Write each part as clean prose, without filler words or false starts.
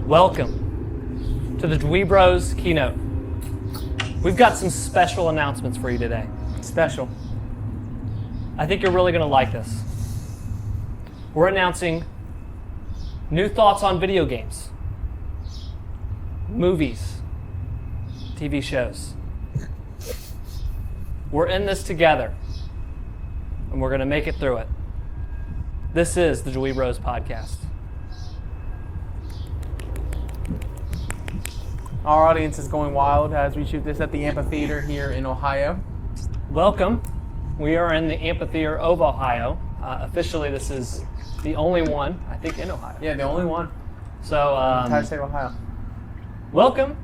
Welcome to the DweeBros keynote. We've got some special announcements for you today. Special. I think you're really going to like this. We're announcing new thoughts on video games, movies, TV shows. We're in this together, and we're going to make it through it. This is the DweeBros podcast. Our audience is going wild as we shoot this at the amphitheater here in Ohio. Welcome. We are in the amphitheater of Ohio. Officially, this is the only one, I think, in Ohio. Yeah, the only one. So, Entire state of Ohio. welcome.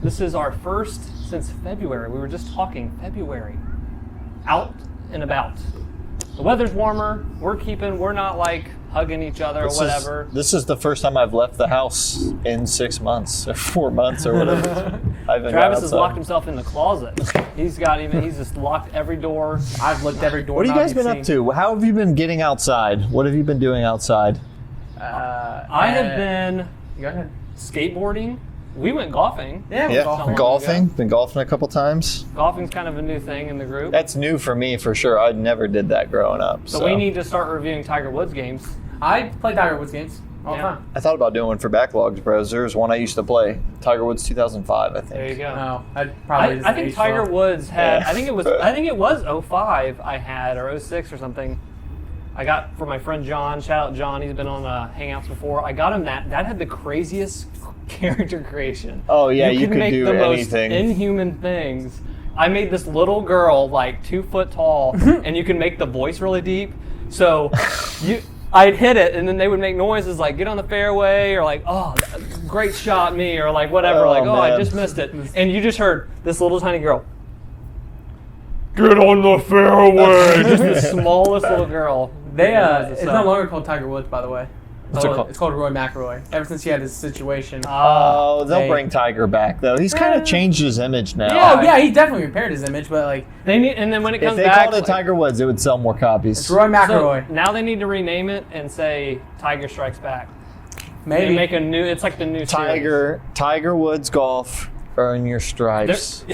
This is our first since February. We were just talking February. Out and about. The weather's warmer. We're not like hugging each other or whatever. This is the first time I've left the house in 6 months or 4 months or whatever. Travis has locked himself in the closet. He's just locked every door. I've looked every door. What have you guys been up to? How have you been getting outside? What have you been doing outside? I have been Go ahead. skateboarding. We went golfing. Yeah, Golfing. Been golfing a couple times. Golfing's kind of a new thing in the group. That's new for me for sure. I never did that growing up. So we need to start reviewing Tiger Woods games. I play Tiger Woods games all the time. I thought about doing one for Backlogs Bros. There's one I used to play. Tiger Woods 2005, I think. There you go. No, I think Tiger Woods had. I think it was 05 I had, or 06 or something. I got for my friend John. Shout out John. He's been on Hangouts before. I got him that. That had the craziest character creation. Oh yeah, you could make do the anything. most inhuman things. I made this little girl like 2 foot tall, and you can make the voice really deep. So I'd hit it, and then they would make noises like "get on the fairway" or like "oh, great shot, me" or like whatever. Oh, like "oh, I man. just missed it," and you just heard this little tiny girl. Get on the fairway. Just the smallest little girl. It's no longer called Tiger Woods, by the way. What's it called? It's called Roy McIlroy. Ever since he had his situation. Oh, they'll bring Tiger back though. He's kind of changed his image now. Yeah, he definitely repaired his image, but like they need, and then when it If comes they back, called it Tiger Woods, it would sell more copies. it's Roy McIlroy. so now they need to rename it and say Tiger Strikes Back. Maybe And make a new. It's like the new Tiger Woods Golf. Earn your stripes. He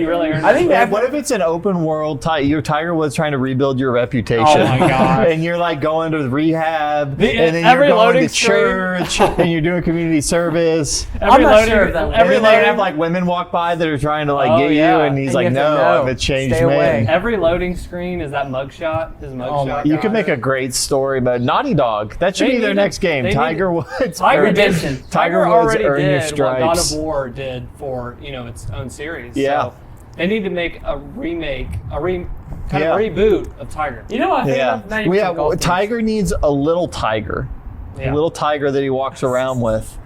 really earned. I think What if it's an open world? You're Tiger Woods trying to rebuild your reputation. Oh my gosh. And you're like going to rehab, and then every you're going loading to church, and you're doing community service. I'm not sure if that would- And then they loading, have like women walk by that are trying to like Oh, get yeah. you, and he's And like, you have to "No, know. I'm a changed Stay man." away. every loading screen is that mugshot. His mugshot. Oh my You God. could make a great story, but Naughty Dog. That should They be their need- next game. they Tiger Woods. Tiger Redemption. did. Tiger Woods already earn your did what God stripes. of War did for its own series. Yeah. So they need to make a remake, of Yeah. reboot of Tiger. You know what I think Yeah, of? Now you mention golf games. Tiger needs a little tiger, Yeah. a little tiger that he walks around with.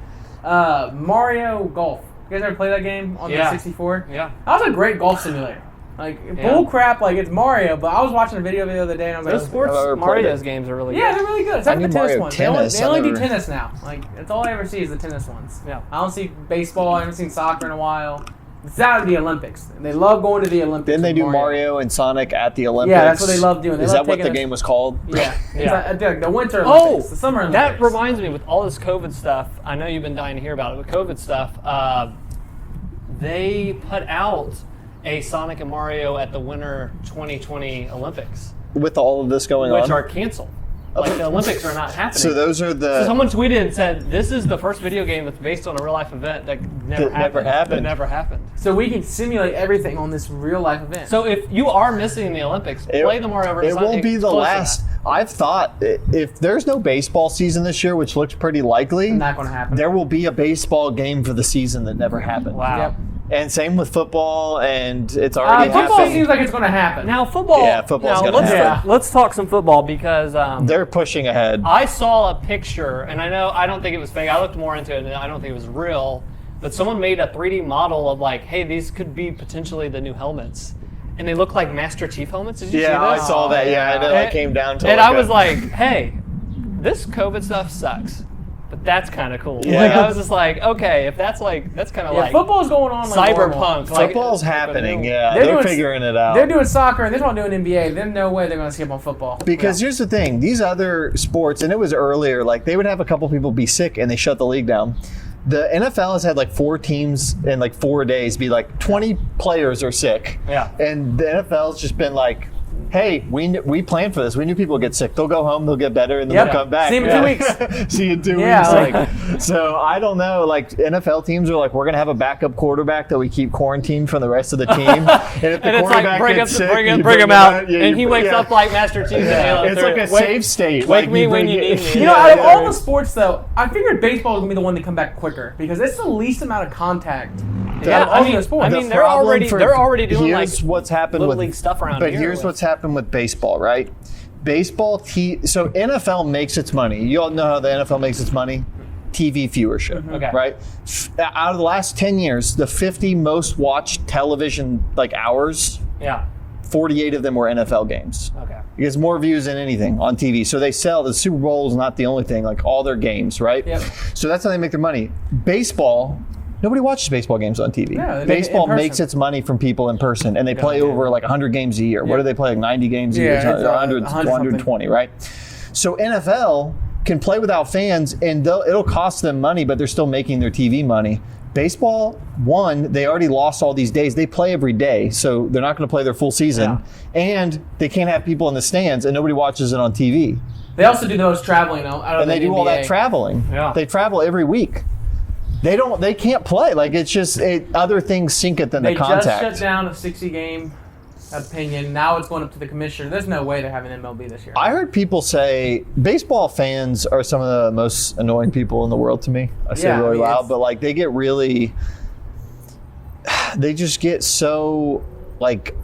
Mario Golf. You guys ever play that game on the Yeah. 64? Yeah. That was a great golf simulator. Like, Yeah. bull crap, like, it's Mario, but I was watching a video the other day and I was Those like, sports I've never played Mario's it. games are really yeah, good. they're really good. Except I for the need tennis Mario ones. Tennis. They only do I never- tennis now. Like, that's all I ever see is the tennis ones. Yeah. I don't see baseball. I haven't seen soccer in a while. It's out of the Olympics. They love going to the Olympics. Didn't they with do Mario and Sonic at the Olympics? Yeah, that's what they love doing. They Is love that what the taking game was called? Yeah. Yeah. It's like the Winter Oh, Olympics, the Summer Olympics. that reminds me, with all this COVID stuff, I know you've been dying to hear about it, but COVID stuff, they put out a Sonic and Mario at the Winter 2020 Olympics, With all of this going which on? are canceled. Like, the Olympics are not happening. So those are the... So someone tweeted and said, this is the first video game that's based on a real life event that never happened. That never happened. So we can simulate everything on this real life event. So if you are missing the Olympics, play the Mario versus It won't be the close to last. that. I've thought if there's no baseball season this year, which looks pretty likely, not going to happen. there will be a baseball game for the season that never happened. Wow. Yep. And same with football, and it's already Football happening. seems like it's going to happen. Now football. Yeah, football's now, gonna happen. Let's talk some football because They're pushing ahead. I saw a picture, and I don't think it was fake. I looked more into it, and I don't think it was real. But someone made a 3D model of like, hey, these could be potentially the new helmets, and they look like Master Chief helmets. Did you see I this? saw that. Yeah, and it came down to. And like I was like, hey, this COVID stuff sucks. but that's kind of cool. Yeah. Like, I was just like, okay, if that's kind of like football's going on like normal. cyberpunk. Like, Football's happening, yeah. They're They're doing- figuring it out. They're doing soccer and they're not doing NBA. There's no way they're going to skip on football. Because here's the thing, these other sports, and it was earlier, like they would have a couple people be sick and they shut the league down. The NFL has had like 4 teams in like 4 days be like 20 players are sick. Yeah. And the NFL's just been like, hey, we planned for this. We knew people would get sick. They'll go home, they'll get better, and then Yep. they'll come back. See you in 2 weeks. See you in 2 Yeah, weeks. like- So I don't know. Like NFL teams are like, we're gonna have a backup quarterback that we keep quarantined from the rest of the team. And if the and it's like quarterback bring gets sick, you him out, yeah, and you he wakes yeah. up like Master Chief in Halo It's 3. like a safe state. wake Like, me when bring you it- need me. You know, Yeah, out of yeah, all yeah. the sports, though, I figured baseball was going to be the one to come back quicker because it's the least amount of contact. Yeah, out of all the sports. I mean, The they're problem for- already doing like here's what's happened Little with League stuff around but here here's with- what's happened with baseball, right? So NFL makes its money. You all know how the NFL makes its money. TV viewership, Okay. right? Out of the last 10 years, the 50 most watched television like hours, yeah. 48 of them were NFL games. Okay. It gets more views than anything on TV. So they sell, the Super Bowl is not the only thing, like all their games, right? Yep. So that's how they make their money. Baseball, nobody watches baseball games on TV. No, they make it in Baseball person. makes its money from people in person, and they play over like 100 games a year. What do they play, like 90 games a year? Yeah, it's, 100, 100 120, right? So NFL can play without fans, and it'll cost them money, but they're still making their TV money. Baseball, one, they already lost all these days. They play every day, so they're not going to play their full season. And they can't have people in the stands, and nobody watches it on TV. They also do the most traveling out of And the they do all that NBA. traveling. Yeah. They travel every week. They can't play. Like, it's just, other things sink it than They the contact. just shut down a 60-game opinion. Now it's going up to the commissioner. There's no way they're having MLB this year. I heard people say baseball fans are some of the most annoying people in the world to me. I say Yeah, really I mean, loud, it's- but like they just get so like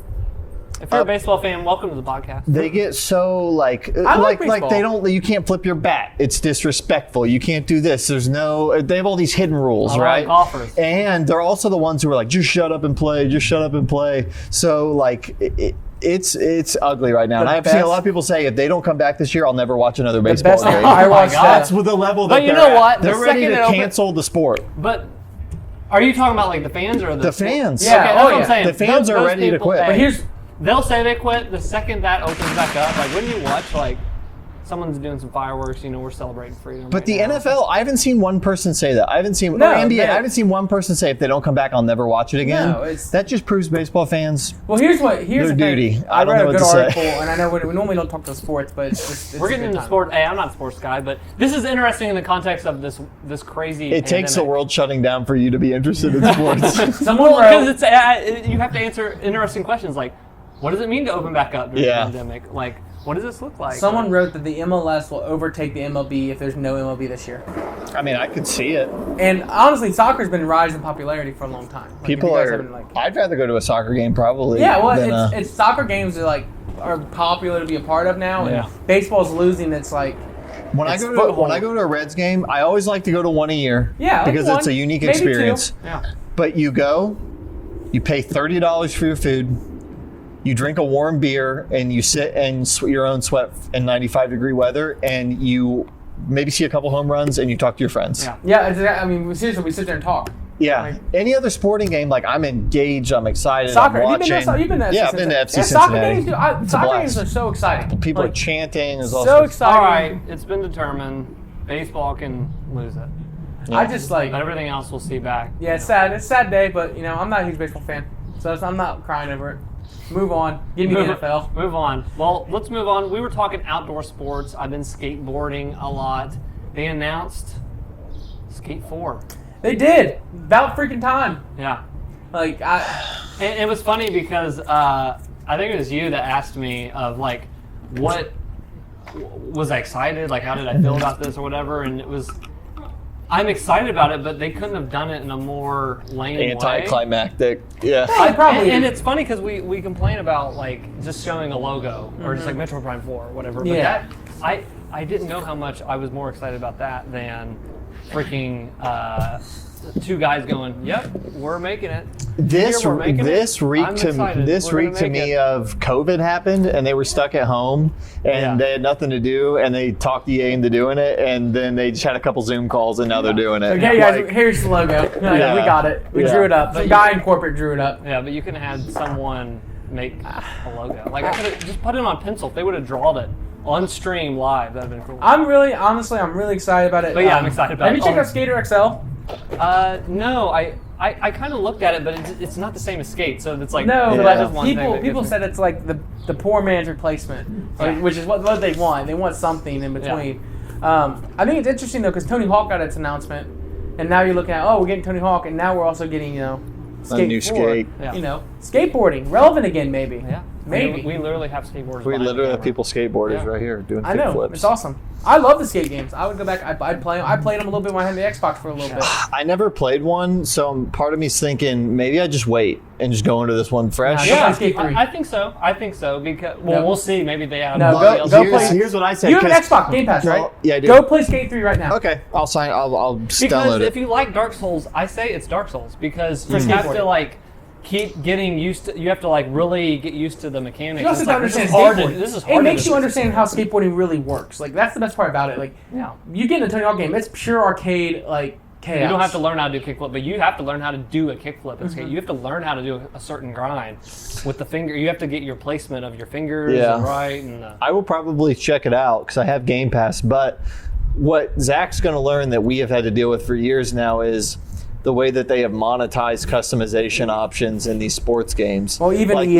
If you're a baseball fan, welcome to the podcast. they get so like like like baseball. you can't flip your bat. It's disrespectful. You can't do this. They have all these hidden rules, I like right? golfers. And they're also the ones who are like, just shut up and play. Just shut up and play. So like it's ugly right now. And The I've seen a best- lot of people say if they don't come back this year, I'll never watch another the baseball best game. I my watched God. That's with the level that But you they're know at. what? The They're ready second to it opens- cancel the sport. But are you talking about like the fans or The fans. Yeah, Okay, that's oh, what yeah. I'm saying. The fans are ready to people, quit. hey, But here's they'll say they quit the second that opens back up. Like when you watch like someone's doing some fireworks, we're celebrating freedom. But right the now. NFL, I haven't seen one person say that. I haven't seen No, or NBA. no. I haven't seen one person say if they don't come back, I'll never watch it again. No, it's- that just proves baseball fans. Well, here's Their the thing. duty. I I don't read know a what good to say. article, and I know we normally don't talk to sports, but it's We're getting a good into time. sport. Hey, I'm not a sports guy, but this is interesting in the context of this crazy. It takes the pandemic. world shutting down for you to be interested in sports. Someone Well, wrote, because it's you have to answer interesting questions like, what does it mean to open back up during Yeah. the pandemic? Like, what does this look like? someone wrote that the MLS will overtake the MLB if there's no MLB this year. I mean, I could see it. And honestly, soccer's been rising in popularity for a long time. Like, if People you guys are. haven't, like, I'd rather go to a soccer game probably. yeah, well, than, it's soccer games are popular to be a part of now, and Yeah. baseball's losing. It's like when I it's go to foothold. when I go to a Reds game, I always like to go to one a year. Yeah, like because one, it's a unique maybe two. experience. Yeah. But you go, you pay $30 for your food, you drink a warm beer, and you sit and your own sweat in 95-degree weather, and you maybe see a couple home runs, and you talk to your friends. Yeah. Yeah, I mean, seriously, we sit there and talk. Yeah. Like- Any other sporting game, like I'm engaged, I'm excited, Soccer. I'm You've watching. been to FC Yeah, I've been to Cincinnati. FC Yeah, Cincinnati. soccer games, It's a soccer blast. games are so exciting. People Like, are chanting. There's all so sorts- exciting. All right, it's been determined. Baseball can lose it, I just like. but everything else we'll see back. Yeah, it's sad. It's a sad day, but I'm not a huge baseball fan, so I'm not crying over it. Move on. Give me the NFL. Move on. Well, let's move on. We were talking outdoor sports. I've been skateboarding a lot. They announced Skate 4. They did. About freaking time. Yeah. Like And it was funny because I think it was you that asked me of like, what was I excited? Like, how did I feel about this or whatever? And it was, I'm excited about it, but they couldn't have done it in a more lame way. Anticlimactic. Yeah. probably. And it's funny because we complain about like just showing a logo or just like Metro Prime 4 or whatever. But Yeah. that I didn't know how much I was more excited about that than freaking two guys going, "Yep, we're making it." This Here, we're making this it. reeked I'm to excited. this We're reeked gonna to make me it. of COVID happened and they were stuck at home and they had nothing to do and they talked EA into doing it and then they just had a couple Zoom calls and now they're doing it. Okay, guys, Like, here's the logo. We got it. We Yeah. drew it up. But Some guy in corporate drew it up. Yeah, but you can have someone make a logo. Like I could have just put it on pencil. If they would have drawn it on stream live, that'd have been cool. I'm really excited about it. But yeah, I'm excited about Have it. you checked out Skater XL? No, I kind of looked at it, but it's not the same as Skate. So it's like No, Yeah. but that is one thing that people gets said it's like the poor man's replacement, like, Yeah. which is what they want. They want something in between. I think it's interesting though because Tony Hawk got its announcement, and now you're looking at we're getting Tony Hawk, and now we're also getting Skate new 4. Skate. Yeah. Skateboarding relevant again maybe. Yeah, Maybe. we literally have skateboarders. we behind literally the have camera. people skateboarders Yeah. right here doing I know kickflips. it's awesome. I love the skate games. I would go back. I'd play them. I played them a little bit when I had the Xbox for a little bit. I never played one, so part of me's thinking maybe I just wait and just go into this one fresh. Nah, Yeah, play Skate 3. I think so. I think so because No. we'll see. Maybe they have. No, somebody go- else. go here's, play- here's what I said. You have an 'cause- Xbox Game Pass, right? Yeah, I do. Go play Skate 3 right now. Okay, I'll sign. I'll Because download if it. you like Dark Souls, I say it's Dark Souls because For you have skateboarding. to like keep getting used to. You have to like really get used to the mechanics. You also It's have to like, understand this is hard to. skateboarding. This is hard. It makes to you understand how skateboarding really works. Like that's the best part about it. Like Yeah. you get in a Tony Hawk game, it's pure arcade like chaos. You don't have to learn how to do kickflip, but you have to learn how to do a kickflip. Mm-hmm. You have to learn how to do a certain grind with the finger. You have to get your placement of your fingers Yeah. right. And I will probably check it out because I have Game Pass. But what Zach's going to learn that we have had to deal with for years now is the way that they have monetized customization options in these sports games. Well, even like EA,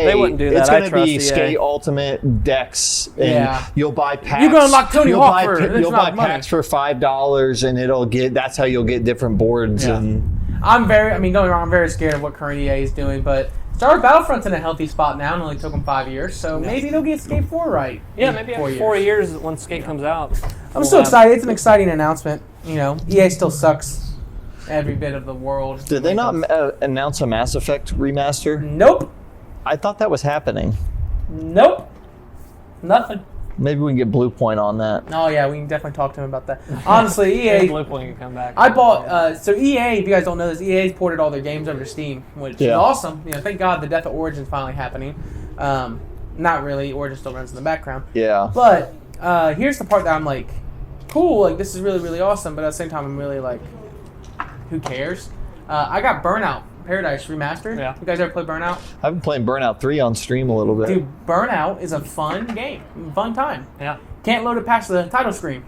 they wouldn't do that. It's I going to trust be EA. Skate Ultimate decks, and Yeah. you'll buy packs. You can unlock Tony you'll Hawk buy, for you'll buy $5 money. packs for $5, and it'll get. That's how you'll get different boards. Yeah. And don't get me wrong, I'm very scared of what current EA is doing, but Star Wars Battlefront's in a healthy spot now. It only took them 5 years, so maybe they'll get Skate 4 right. yeah, in maybe 4 after 4 years when Skate comes out. I'm so excited. It's an exciting announcement. EA still sucks every bit of the world. did they not announce a Mass Effect remaster? Nope. I thought that was happening. Nope. Nothing. Maybe we can get Blue Point on that. Oh yeah, we can definitely talk to him about that. Honestly, Yeah, EA. Blue Point can come back. I bought so EA. If you guys don't know this, EA's ported all their games over to Steam, which is Yeah. awesome. Thank God the death of Origin's finally happening. Not really. Origin still runs in the background. Yeah. But here's the part that I'm like, cool. Like this is really really awesome. But at the same time, I'm really like, who cares? I got Burnout Paradise Remastered. Yeah. You guys ever play Burnout? I've been playing Burnout 3 on stream a little bit. Dude, Burnout is a fun game, fun time. Yeah. Can't load it past the title screen.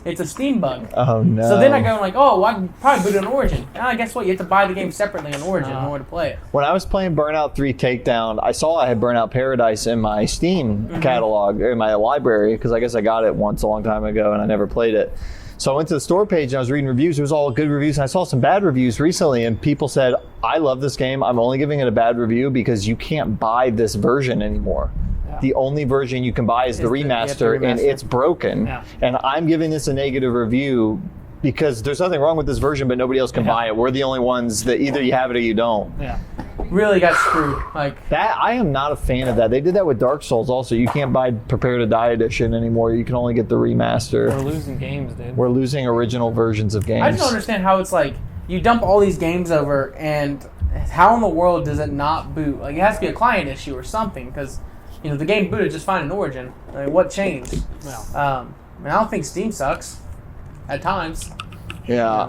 It's a Steam bug. Oh no. So then I go like, oh, well, I can probably boot it on Origin. Guess what? You have to buy the game separately on Origin in order to play it. When I was playing Burnout 3 Takedown, I saw I had Burnout Paradise in my Steam catalog, or in my library, because I guess I got it once a long time ago and I never played it. So I went to the store page and I was reading reviews. It was all good reviews. And I saw some bad reviews recently, and people said, I love this game. I'm only giving it a bad review because you can't buy this version anymore. Yeah. The only version you can buy is the remaster, and it's broken. Yeah. And I'm giving this a negative review because there's nothing wrong with this version, but nobody else can buy it. We're the only ones that either you have it or you don't. Yeah. Really got screwed. Like That I am not a fan of that. They did that with Dark Souls also. You can't buy Prepare to Die edition anymore. You can only get the remaster. We're losing games, dude. We're losing original versions of games. I just don't understand how it's like you dump all these games over, and how in the world does it not boot? Like it has to be a client issue or something, because the game booted just fine in Origin. Like what changed? Yeah. I don't think Steam sucks. At times. Yeah,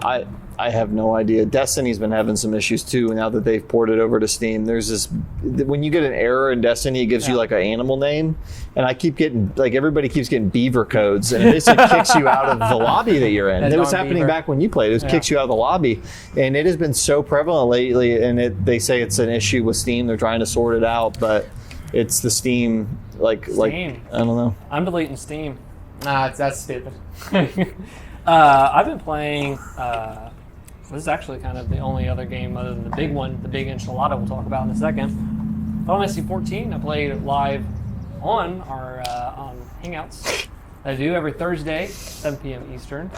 I have no idea. Destiny's been having some issues too now that they've ported over to Steam. There's this, when you get an error in Destiny, it gives you like an animal name, and I keep getting, like everybody keeps getting beaver codes, and it basically kicks you out of the lobby that you're in. That It was darn happening beaver. back when you played. It kicks you out of the lobby, and it has been so prevalent lately, and they say it's an issue with Steam. They're trying to sort it out, but it's the Steam, like Steam. I don't know. I'm deleting Steam. Nah, that's stupid. I've been playing. This is actually kind of the only other game other than the big one, the big enchilada we'll talk about in a second. Final Fantasy 14. I played it live on our on Hangouts. I do every Thursday, 7 p.m. Eastern.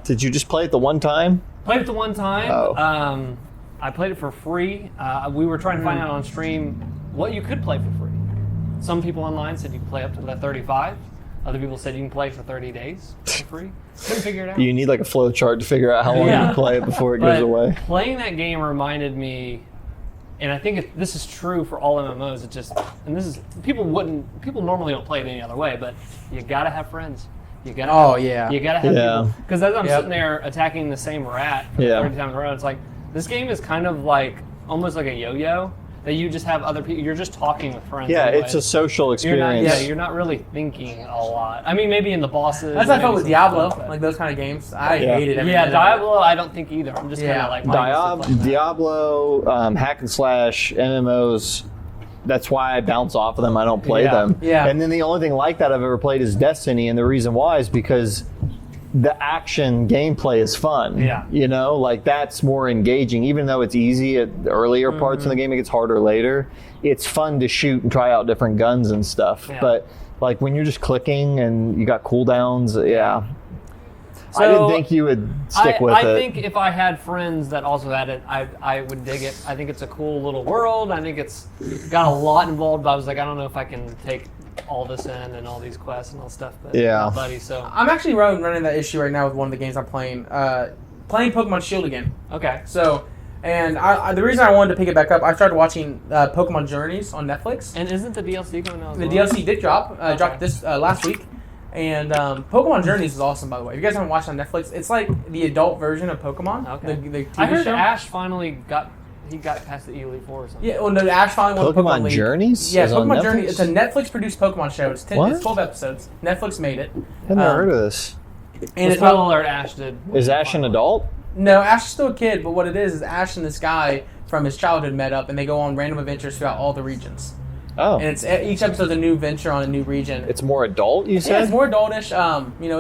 Did you just play it the one time? Played it the one time. Oh. I played it for free. We were trying to find out on stream what you could play for free. Some people online said you could play up to the 35. Other people said you can play for 30 days for free. Couldn't figure it out. You need like a flow chart to figure out how long Yeah. you play it before it But goes away. playing that game reminded me, and I think this is true for all MMOs. It just, and this is people normally don't play it any other way, but you gotta have friends. You gotta. Oh, yeah. You gotta have Yeah. people. Because as I'm Yep. sitting there attacking the same rat for Yeah. 30 times in a row, it's like this game is kind of like almost like a yo-yo that you just have other people. You're just talking with friends. Yeah, anyway. it's a social You're not, experience. you're not really thinking a lot. I mean, maybe in the bosses. That's how I maybe felt with some Diablo, stuff, but- like those kind of games. I Yeah. hated every yeah, minute of it. Diablo. I don't think either. I'm just kind Yeah. of like mine used to play that. Diablo, hack and slash, MMOs. That's why I bounce off of them. I don't play Yeah. them. Yeah. And then the only thing like that I've ever played is Destiny, and the reason why is because the action gameplay is fun. Yeah. You know, like that's more engaging. Even though it's easy at the earlier parts in the game, it gets harder later. It's fun to shoot and try out different guns and stuff. Yeah. But like when you're just clicking and you got cooldowns, yeah. I So, didn't think you would stick with I it. think if I had friends that also had it, I would dig it. I think it's a cool little world. I think it's got a lot involved, but I was like, I don't know if I can take all this in and all these quests and all stuff. But Yeah. buddy. So I'm actually running that issue right now with one of the games I'm playing. Playing Pokemon Shield again. okay. So, and the reason I wanted to pick it back up, I started watching Pokemon Journeys on Netflix. And isn't the DLC coming out? As The well? DLC did drop. Okay. Dropped this last week. And Pokemon Journeys is awesome, by the way. If you guys haven't watched it on Netflix, it's like the adult version of Pokemon. Okay. The TV I heard show. Ash finally got past the Elite Four or something. Yeah, well, no, Ash finally won the Pokemon League. Journeys? Yeah, is on Pokemon Journey. Netflix? It's a Netflix-produced Pokemon show. It's What? 12 episodes. Netflix made it. I've never heard of this. And it's Spoiler about, alert: Ash did. Is Ash an adult? no, Ash is still a kid, but what it is Ash and this guy from his childhood met up, and they go on random adventures throughout all the regions. Oh, And it's each episode's a new venture on a new region. it's more adult. You Yeah, said? it's more adultish.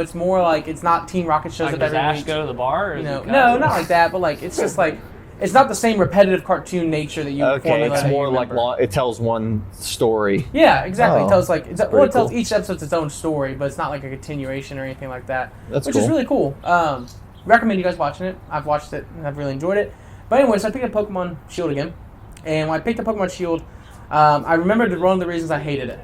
It's more like it's not Team Rocket shows Like, up does every Ash week. go to the bar? Or You is know, it no, casual? not like that, but like it's just like it's not the same repetitive cartoon nature that you. Okay, formulate it's that you more like remember. it tells one story. Yeah, exactly. Oh, It tells like it pretty tells cool. each episode's its own story, but it's not like a continuation or anything like that. That's which cool. is really cool. Recommend you guys watching it. I've watched it and I've really enjoyed it. But anyways, I picked up Pokemon Shield again, and when I picked up Pokemon Shield, I remembered one of the reasons I hated it.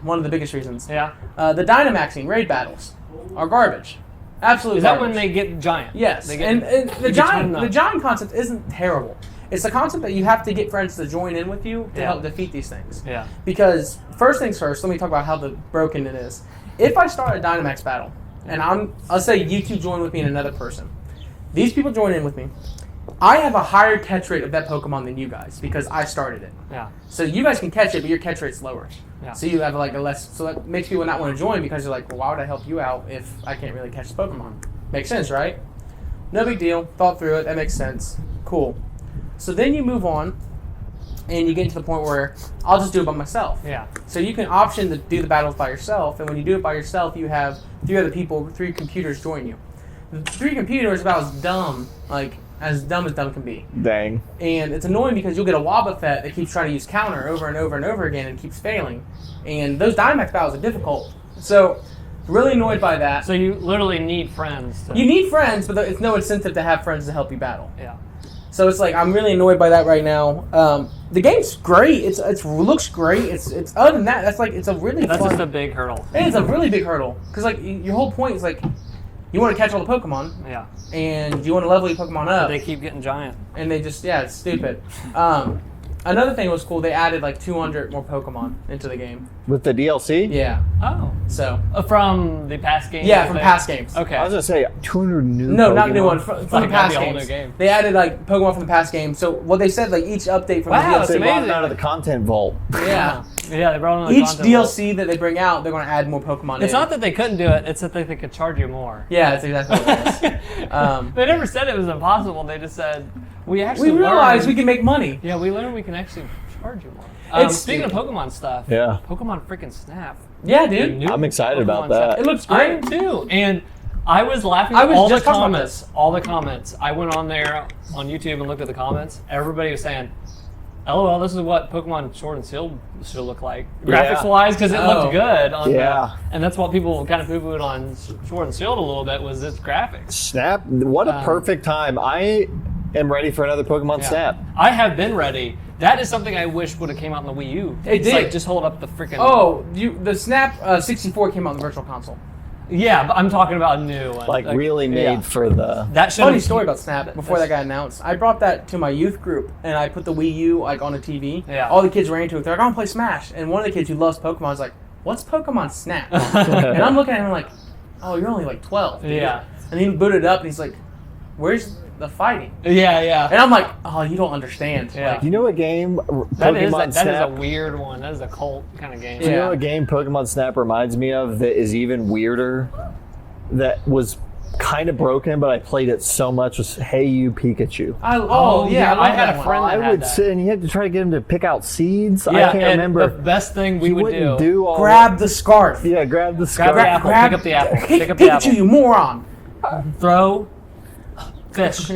One of the biggest reasons. Yeah. The Dynamaxing raid battles are garbage. Absolutely. Is that garbage. when they get giant? Yes, They get, and the you get giant toned up. the giant concept isn't terrible. It's the concept that you have to get friends to join in with you to Yeah. help defeat these things. Yeah. Because first things first, let me talk about how broken it is. If I start a Dynamax battle, and I'll say you two join with me and another person. These people join in with me. I have a higher catch rate of that Pokemon than you guys because I started it. Yeah. So you guys can catch it, but your catch rate's lower. Yeah. So you have like a less. So that makes people not want to join because you're like, well, why would I help you out if I can't really catch the Pokemon? Makes sense, right? No big deal. Thought through it. That makes sense. Cool. So then you move on, and you get to the point where I'll just do it by myself. Yeah. So you can option to do the battles by yourself, and when you do it by yourself, you have 3 other people, 3 computers join you. The 3 computers about as dumb as dumb can be. Dang. And it's annoying because you'll get a Wobbuffet that keeps trying to use counter over and over and over again and keeps failing. And those Dynamax battles are difficult. So, really annoyed by that. So you literally need friends. To, You need friends, but it's no incentive to have friends to help you battle. Yeah. So it's like I'm really annoyed by that right now. The game's great. It looks great. It's other than that, it's a really That's fun. just a big hurdle. It's a really big hurdle because like your whole point is like you want to catch all the Pokemon Yeah. and you want to level your Pokemon But up. they keep getting giant. And they just, it's stupid. Another thing was cool, they added like 200 more Pokemon into the game. With the DLC? Yeah. Oh. So, From the past games? yeah, from past games. Okay. I was going to say 200 new No, not new Pokemon. one, from the Like, that'd past be a whole games. new game. They added like Pokemon from the past game. So what they said, like each update from Wow, the that's They DLC. brought amazing. it out of the content vault. Yeah. Yeah, they brought in Each content. DLC that they bring out, they're going to add more Pokemon It's in. not that they couldn't do it, it's that they could charge you more. Yeah, that's exactly what it is. They never said it was impossible. They just said, we We actually realized we learned- can make money. Yeah, we learned we can actually charge you more. It's Speaking of stupid. Pokemon stuff, Yeah. Pokemon freaking Snap. Yeah, The dude. new I'm excited about Pokemon that. stuff. It looks I great. am too. And I was laughing I at was all the just talking about comments. All the comments. I went on there on YouTube and looked at the comments. Everybody was saying, LOL, this is what Pokemon Sword and Shield should look like. Yeah. Graphics wise, because it Oh. looked good. On Yeah. and that's what people kind of poo-pooed on Sword and Shield a little bit, was its graphics. Snap. What a perfect time. I am ready for another Pokemon Yeah. Snap. I have been ready, That is something I wish would have came out in the Wii U. It It's did. like, just hold up the freaking... Oh, the Snap 64 came out on the Virtual Console. Yeah, but I'm talking about a new one. Like really made for the. That should Funny story about Snap before that got announced. I brought that to my youth group and I put the Wii U like on the TV. Yeah. All the kids ran into it. They're like, I want to play Smash. And one of the kids who loves Pokemon was like, what's Pokemon Snap? And I'm looking at him like, oh, you're only like 12. Dude. Yeah. And he booted it up and he's like, where's the fighting? Yeah. And I'm like, oh, you don't understand. Yeah. Like, You know what game That Pokemon is Snap? a weird one. That is a cult kind of game. Do you Yeah. know what game Pokemon Snap reminds me of that is even weirder? That was kind of broken, but I played it so much. Was Hey You Pikachu. I Oh, yeah, I love I had that a one. friend that I had would that. sit and you had to try to get him to pick out seeds. Yeah, I can't and remember. the best thing we He would wouldn't do... all Grab the scarf. Yeah, grab the Grab scarf. the apple. Pick up the apple. Pick up the Pikachu, apple. you moron. Throw fish.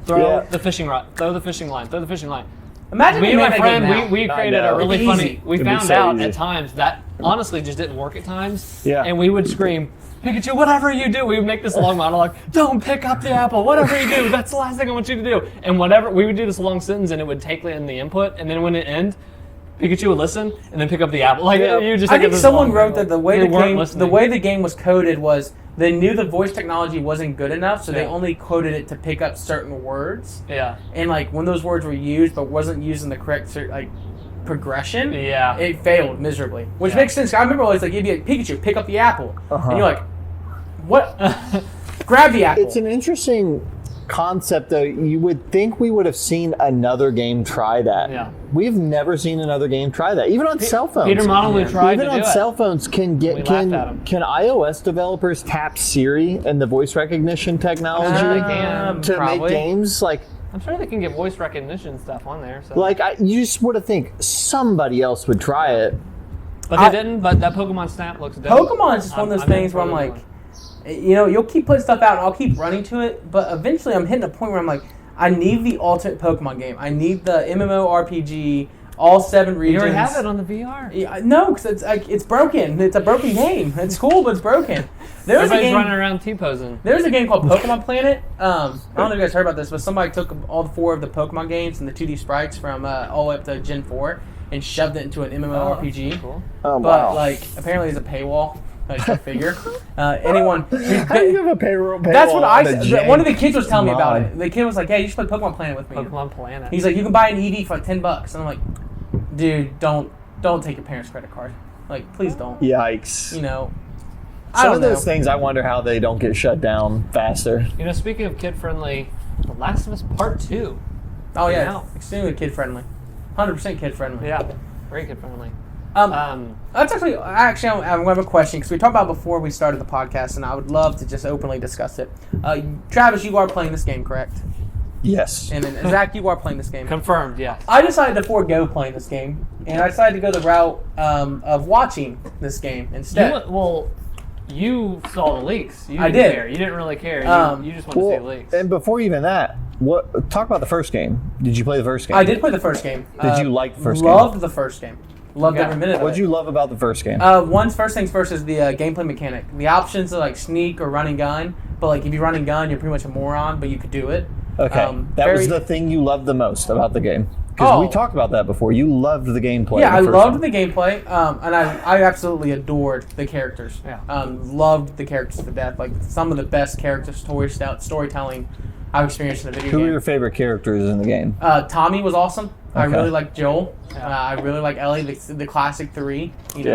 Throw Yeah. the fishing rod. Throw the fishing line. Throw the fishing line. Imagine Me we and made my that game now. friend, we I created know. a really It's funny... easy. We It'd be found so out easy. at times that honestly just didn't work at times. Yeah. And we would scream, Pikachu, whatever you do, we would make this long monologue. Don't pick up the apple. Whatever you do, that's the last thing I want you to do. And whatever, we would do this long sentence, and it would take in the input. And then when it ended, Pikachu would listen and then pick up the apple. Like you just. I think this someone long wrote that monologue. the way They the weren't game listening. the way the game was coded was they knew the voice technology wasn't good enough, so they Yeah. only coded it to pick up certain words. Yeah. And like when those words were used but wasn't used in the correct progression, Yeah. it failed miserably. Which Yeah. makes sense. I remember always like you'd be like, Pikachu, pick up the apple, Uh-huh. and you're like, what? Grab the apple. It's an interesting concept, though. You would think we would have seen another game try that. Yeah. We've never seen another game try that, even on cell phones. Peter Molyneux tried Even to on do it. cell phones, can We laughed at 'em. can iOS developers tap Siri and the voice recognition technology they can, to probably. make games like? I'm sure they can get voice recognition stuff on there. So. Like you just would have think somebody else would try it. But they didn't. But that Pokemon Snap looks dope. Pokemon is just one of those I'm in things for where I'm the like, one. you know, you'll keep putting stuff out and I'll keep running to it, but eventually I'm hitting a point where I'm like, I need the ultimate Pokemon game. I need the MMORPG, all 7 You regions. already have it on the VR. Yeah, no, because it's like it's broken. It's a broken game. It's cool, but it's broken. There was a Everybody's game. running around T-posing. There's a game called Pokemon Planet. I don't know if you guys heard about this, but somebody took all 4 of the Pokemon games and the 2D sprites from all the way up to Gen 4 and shoved it into an MMORPG. Cool. Oh, But wow. like, apparently there's a paywall. Like, go figure. Anyone who's How do you have a payroll? that's what I the said. One of the kids was telling me about mod? it. The kid was like, "Hey, you should play Pokemon Planet with me." Pokemon Planet. He's like, "You can buy an EV for like $10." And I'm like, "Dude, don't take your parents' credit card. Like, please don't." Yikes. You know, I Some don't of know. those things, I wonder how they don't get shut down faster. You know, speaking of kid-friendly, The Last of Us Part 2. Oh yeah, Now. extremely kid friendly, 100% kid friendly. Yeah, very kid-friendly. That's actually I have a question because we talked about it before we started the podcast, and I would love to just openly discuss it. Travis, you are playing this game, correct? Yes. And then Zach, you are playing this game. Confirmed, yes. I decided to forego playing this game, and I decided to go the route of watching this game instead. You saw the leaks. You I didn't did. care. You didn't really care. You just wanted to see the leaks. And before even that, talk about the first game. Did you play the first game? I did play the first game. Did you like the first game? Loved the first game. Loved Yeah. every minute of it. What did you love about the first game? First things first is the gameplay mechanic. The options to like sneak or run and gun, but like if you run and gun, you're pretty much a moron, but you could do it. Okay, that was the thing you loved the most about the game. Because we talked about that before. You loved the gameplay. Yeah, I of the first loved one. the gameplay, and I absolutely adored the characters. Yeah. Loved the characters to death. Like some of the best character storytelling I've experienced in a video Who game. were your favorite characters in the game? Tommy was awesome. I Okay. really liked Joel. Yeah. I really like Ellie, the classic 3. You know.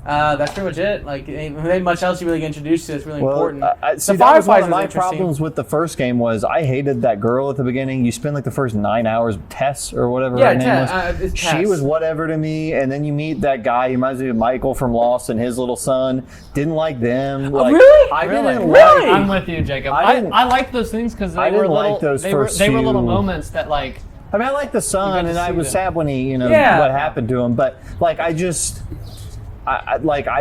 Yeah. That's pretty much it. Like, ain't much else you really get introduced to. It's really important. See, The that was one Fireflies of my was interesting. problems with the first game was I hated that girl at the beginning. You spend like the first 9 hours with Tess or whatever Yeah, her name was. it's She Tess. was whatever to me, and then you meet that guy. He reminds me of Michael from Lost and his little son. Didn't like them. Like, really? I Really? didn't Really? like. I'm with you, Jacob. I didn't- I like those things because I they were didn't little. like those they were first they were little few- moments that like. I mean, I like the You son, got and to I see was them. sad when he, Yeah. what happened to him. But like, I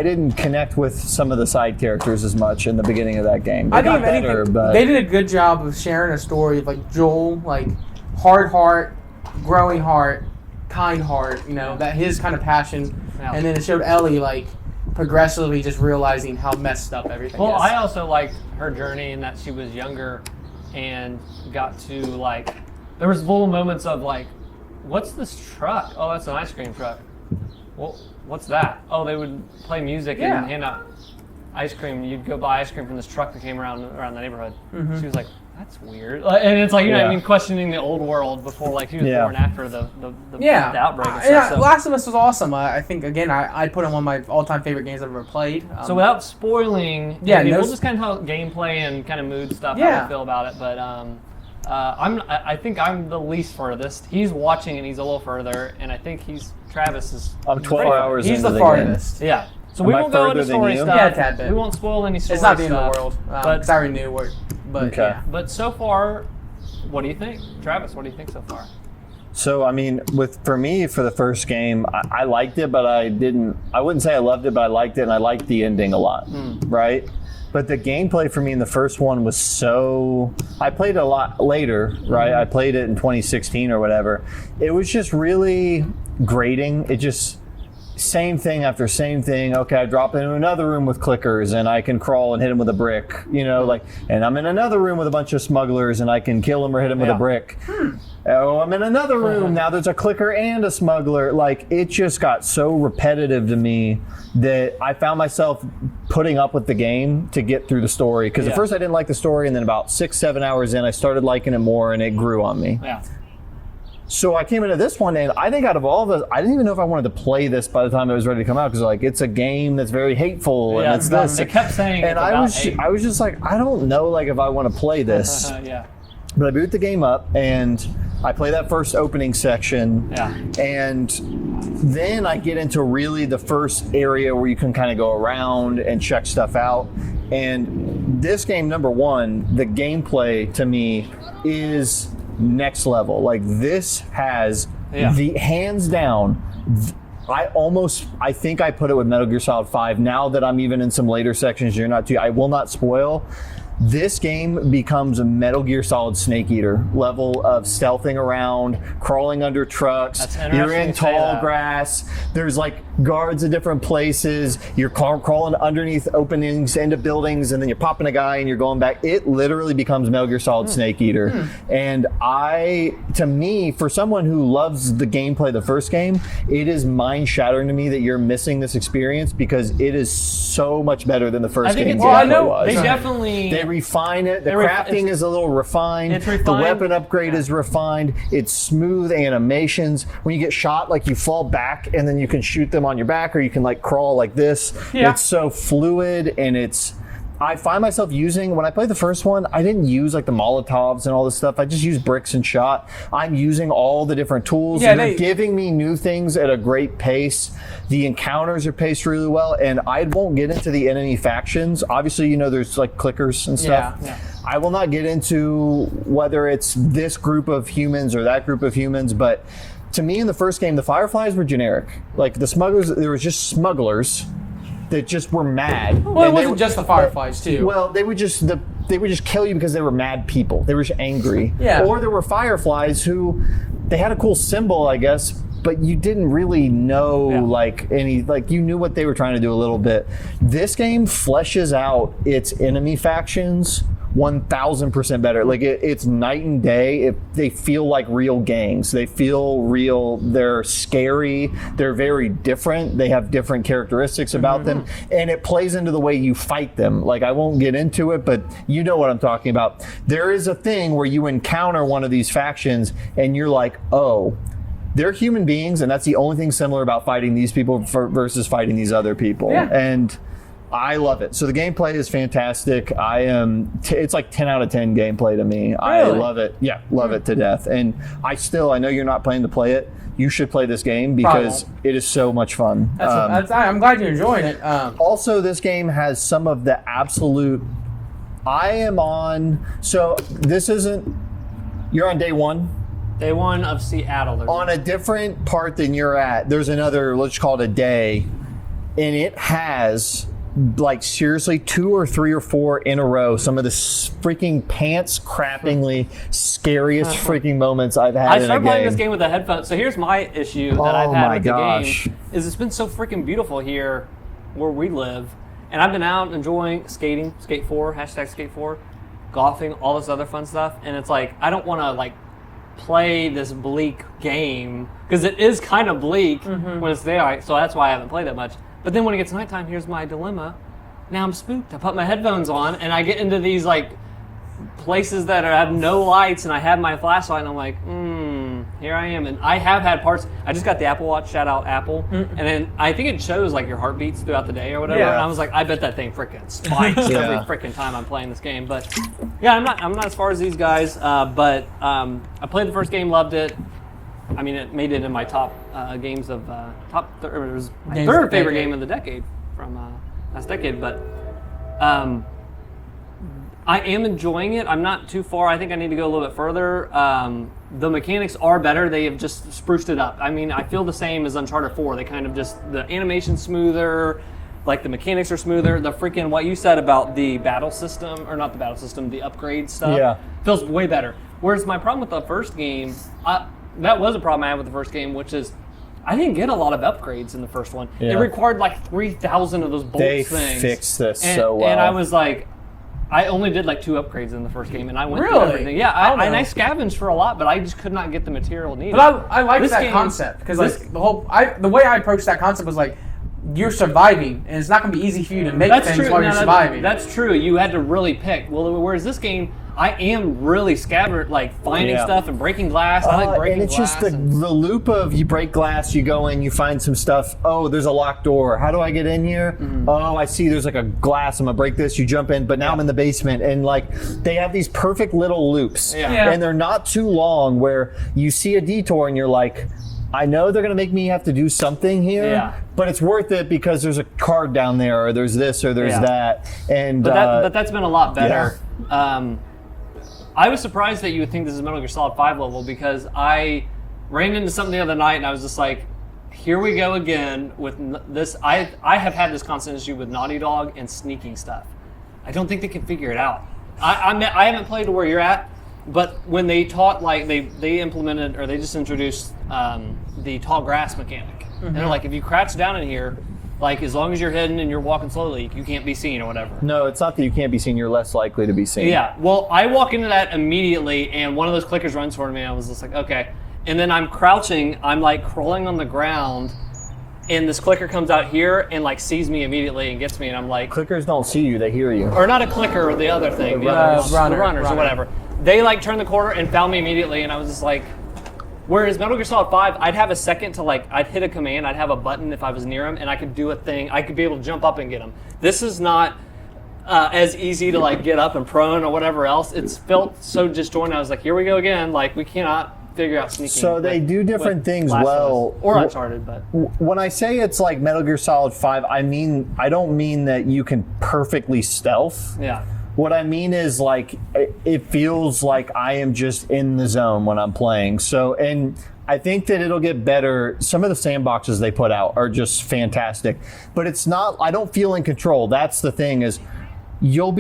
didn't connect with some of the side characters as much in the beginning of that game. They I think got if anything, better, but they did a good job of sharing a story of like Joel, like hard heart, growing heart, kind heart. You know that his kind of passion, Yeah. and then it showed Ellie like progressively just realizing how messed up everything Well, is. I also liked her journey in that she was younger and got to like. There was little moments of like what's this truck? Oh, that's an ice cream truck. Well, what's that? Oh, they would play music and hand out ice cream. You'd go buy ice cream from this truck that came around the neighborhood. She was like, that's weird. And it's like, you know what I mean, questioning the old world before, like, she was born after the outbreak and stuff. So. Last of Us was awesome. I think, again, I'd put in one of my all-time favorite games I've ever played. So without spoiling, we'll just kind of talk gameplay and kind of mood stuff, how I feel about it. But I think I'm the least furthest. He's watching and he's a little further, and I think Travis is... I'm 12 hours He's into the the farthest. Yeah. So Am we I won't go into further than story you? stuff. Yeah, a tad bit. We won't spoil any story It's not the end stuff. of the world, because I already knew where... But, Okay. yeah. But so far, what do you think? Travis, what do you think so far? So, I mean, for me, for the first game, I liked it, but I wouldn't say I loved it, but I liked it, and I liked the ending a lot, right? But the gameplay for me in the first one was I played it a lot later, right? I played it in 2016 or whatever. It was just really grating. It just... same thing after same thing. Okay, I drop into another room with clickers and I can crawl and hit them with a brick, and I'm in another room with a bunch of smugglers and I can kill them or hit them with a brick. Oh, I'm in another room. Now there's a clicker and a smuggler. Like, it just got so repetitive to me that I found myself putting up with the game to get through the story. Because at first I didn't like the story, and then about 6-7 hours in, I started liking it more and it grew on me. Yeah. So I came into this one, and I think out of all of us, I didn't even know if I wanted to play this by the time it was ready to come out, because it's a game that's very hateful, and it's this. They kept saying, and I was just like, I don't know, if I want to play this. But I boot the game up, and I play that first opening section, and then I get into really the first area where you can kind of go around and check stuff out. And this game, number one, the gameplay to me is next level. Like, this has the hands down. I think I put it with Metal Gear Solid 5. Now that I'm even in some later sections, I will not spoil. This game becomes a Metal Gear Solid Snake Eater level of stealthing around, crawling under trucks. You're in tall grass. There's guards at different places. You're crawling underneath openings into buildings, and then you're popping a guy and you're going back. It literally becomes Metal Gear Solid Snake Eater. And to me, for someone who loves the gameplay of the first game, it is mind-shattering to me that you're missing this experience, because it is so much better than the first game. I know they definitely... They refine it. The crafting is a little refined. It's refined. The weapon upgrade is refined. It's smooth animations. When you get shot, you fall back and then you can shoot them on your back, or you can crawl like this. Yeah. It's so fluid, and I find myself when I played the first one, I didn't use the Molotovs and all this stuff. I just used bricks and shot. I'm using all the different tools. They're giving me new things at a great pace. The encounters are paced really well, and I won't get into the enemy factions. Obviously, there's clickers and stuff. Yeah. I will not get into whether it's this group of humans or that group of humans, but to me in the first game, the Fireflies were generic. The smugglers, there was just smugglers that just were mad. Well, it wasn't just the Fireflies, too. Well, they would just kill you because they were mad people. They were just angry. Yeah. Or there were Fireflies who, they had a cool symbol, I guess, but you didn't really know you knew what they were trying to do a little bit. This game fleshes out its enemy factions 1,000% better. It's night and day. They feel like real gangs. They feel real. They're scary. They're very different. They have different characteristics about them, and it plays into the way you fight them. I won't get into it, but you know what I'm talking about. There is a thing where you encounter one of these factions, and you're like, oh, they're human beings, and that's the only thing similar about fighting these people versus fighting these other people. Yeah. And I love it. So the gameplay is fantastic. It's 10 out of 10 gameplay to me. Really? I love it. Yeah, love it to death. And I know you're not planning to play it. You should play this game because it is so much fun. I'm glad you're enjoying it. Also, this game has some of the absolute... So this isn't... You're on day one? Day one of Seattle. On a different part than you're at, there's another, let's call it a day, and it has... seriously 2 or 3 or 4 in a row, some of the freaking pants crappingly scariest freaking moments I've had in a game. I started playing this game with the headphones. So here's my issue that I've had with the game is it's been so freaking beautiful here where we live, and I've been out enjoying skating, Skate 4, #Skate 4, golfing, all this other fun stuff, and it's I don't want to play this bleak game because it is kind of bleak when it's daylight. So that's why I haven't played that much. But then when it gets nighttime, here's my dilemma. Now I'm spooked. I put my headphones on and I get into these like places that have no lights, and I have my flashlight, and I'm like, here I am. And I have had parts. I just got the Apple Watch. Shout out Apple. And then I think it shows like your heartbeats throughout the day or whatever. Yeah. And I was like, I bet that thing freaking spikes every freaking time I'm playing this game. But yeah, I'm not as far as these guys. But I played the first game, loved it. I mean, it made it in my top games of it was my third favorite game of the decade from last decade. But I am enjoying it. I'm not too far. I think I need to go a little bit further. The mechanics are better. They have just spruced it up. I mean, I feel the same as Uncharted 4. They kind of just, the animation's smoother, like the mechanics are smoother. The freaking, what you said about the battle system, or not the battle system, the upgrade stuff, feels way better. Whereas my problem with the first game, that was a problem I had with the first game, which is I didn't get a lot of upgrades in the first one. It required like 3,000 of those bolts things. They fixed this so well. And I was like, I only did like 2 upgrades in the first game, and I went through everything. Yeah, I scavenged for a lot, but I just could not get the material needed. But I liked that concept because like the way I approached that concept was like, you're surviving, and it's not going to be easy for you to make things while you're surviving. That's true. You had to really pick. Well, whereas this game, I am really scabbard, like finding stuff and breaking glass. I like breaking glass. And it's just the loop of you break glass, you go in, you find some stuff. Oh, there's a locked door. How do I get in here? Oh, I see there's like a glass. I'm going to break this. You jump in, but now I'm in the basement. And like they have these perfect little loops. And they're not too long where you see a detour and you're like, I know they're going to make me have to do something here, but it's worth it because there's a card down there, or there's this, or there's that. And but that's been a lot better. I was surprised that you would think this is Metal Gear Solid 5 level because I ran into something the other night and I was just like, here we go again with this. I have had this constant issue with Naughty Dog and sneaking stuff. I don't think they can figure it out. I haven't played to where you're at, but when they taught, like they implemented, or they just introduced the tall grass mechanic. And they're like, if you crouch down in here, like as long as you're hidden and you're walking slowly, you can't be seen or whatever. No, it's not that you can't be seen, you're less likely to be seen. Yeah, well, I walk into that immediately and one of those clickers runs toward me and I was just like, okay. And then I'm crouching, I'm like crawling on the ground, and this clicker comes out here and like sees me immediately and gets me, and I'm like... Clickers don't see you, they hear you. Or not a clicker, or the other thing, the runners or whatever. They like turned the corner and found me immediately, and I was just like... Whereas Metal Gear Solid 5, I'd have a second to like, I'd hit a command, I'd have a button if I was near him, and I could do a thing, I could be able to jump up and get him. This is not as easy to like get up and prone or whatever else. It's felt so disjointed. I was like, here we go again, like we cannot figure out sneaking. So they do different things well. Or Uncharted, but. When I say it's like Metal Gear Solid 5, I don't mean that you can perfectly stealth. Yeah. What I mean is, like, it feels like I am just in the zone when I'm playing. So, and I think that it'll get better. Some of the sandboxes they put out are just fantastic. But it's not, I don't feel in control. That's the thing is, you'll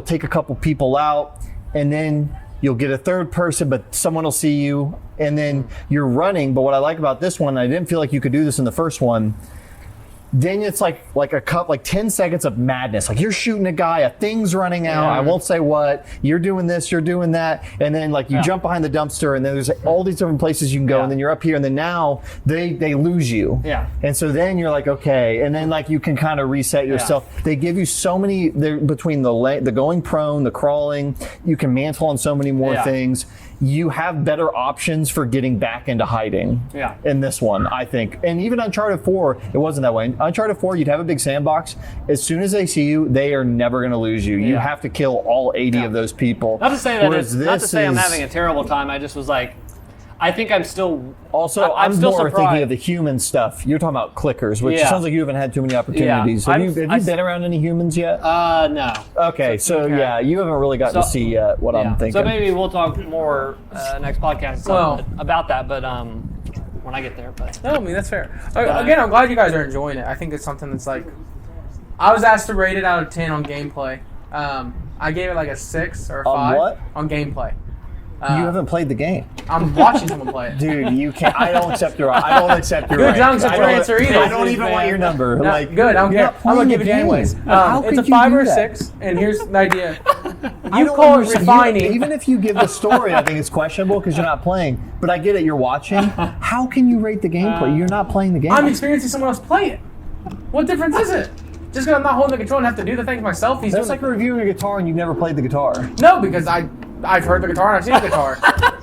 take a couple people out, and then you'll get a third person, but someone will see you, and then you're running. But what I like about this one, I didn't feel like you could do this in the first one. Then it's like 10 seconds of madness. Like you're shooting a guy, a thing's running out. I won't say what. You're doing this, you're doing that, and then like you jump behind the dumpster, and then there's all these different places you can go, and then you're up here, and then now they lose you. Yeah. And so then you're like, okay, and then like you can kind of reset yourself. They give you so many between the going prone, the crawling. You can mantle on so many more things. You have better options for getting back into hiding in this one, I think. And even Uncharted 4, it wasn't that way. Uncharted 4, you'd have a big sandbox. As soon as they see you, they are never going to lose you. You have to kill all 80 of those people. Not to say that I'm having a terrible time. I just was like, I think I'm still... Also, I'm still more surprised. thinking of the human stuff. You're talking about clickers, which sounds like you haven't had too many opportunities. Have you been around any humans yet? No. Okay, so you haven't really gotten to see yet what I'm thinking. So maybe we'll talk more next podcast about that, but when I get there. But no, I mean, that's fair. Again, I'm glad you guys are enjoying it. I think it's something that's like... I was asked to rate it out of 10 on gameplay. I gave it like a 6 or a 5. On what? On gameplay. You haven't played the game. I'm watching someone play it. Dude, you can't. I don't accept your. I don't accept your. Good, don't accept your answer either. I don't even want your number. No, good. I don't care. I'm gonna give it anyways. It's a 5 or a 6, and here's the idea. You call it refining. Even if you give the story, I think it's questionable because you're not playing. But I get it, you're watching. How can you rate the gameplay? You're not playing the game. I'm experiencing someone else play it. What difference is it? Just because I'm not holding the control and have to do the things myself. That's like reviewing a guitar and you've never played the guitar. No, because I've heard the guitar and I've seen the guitar.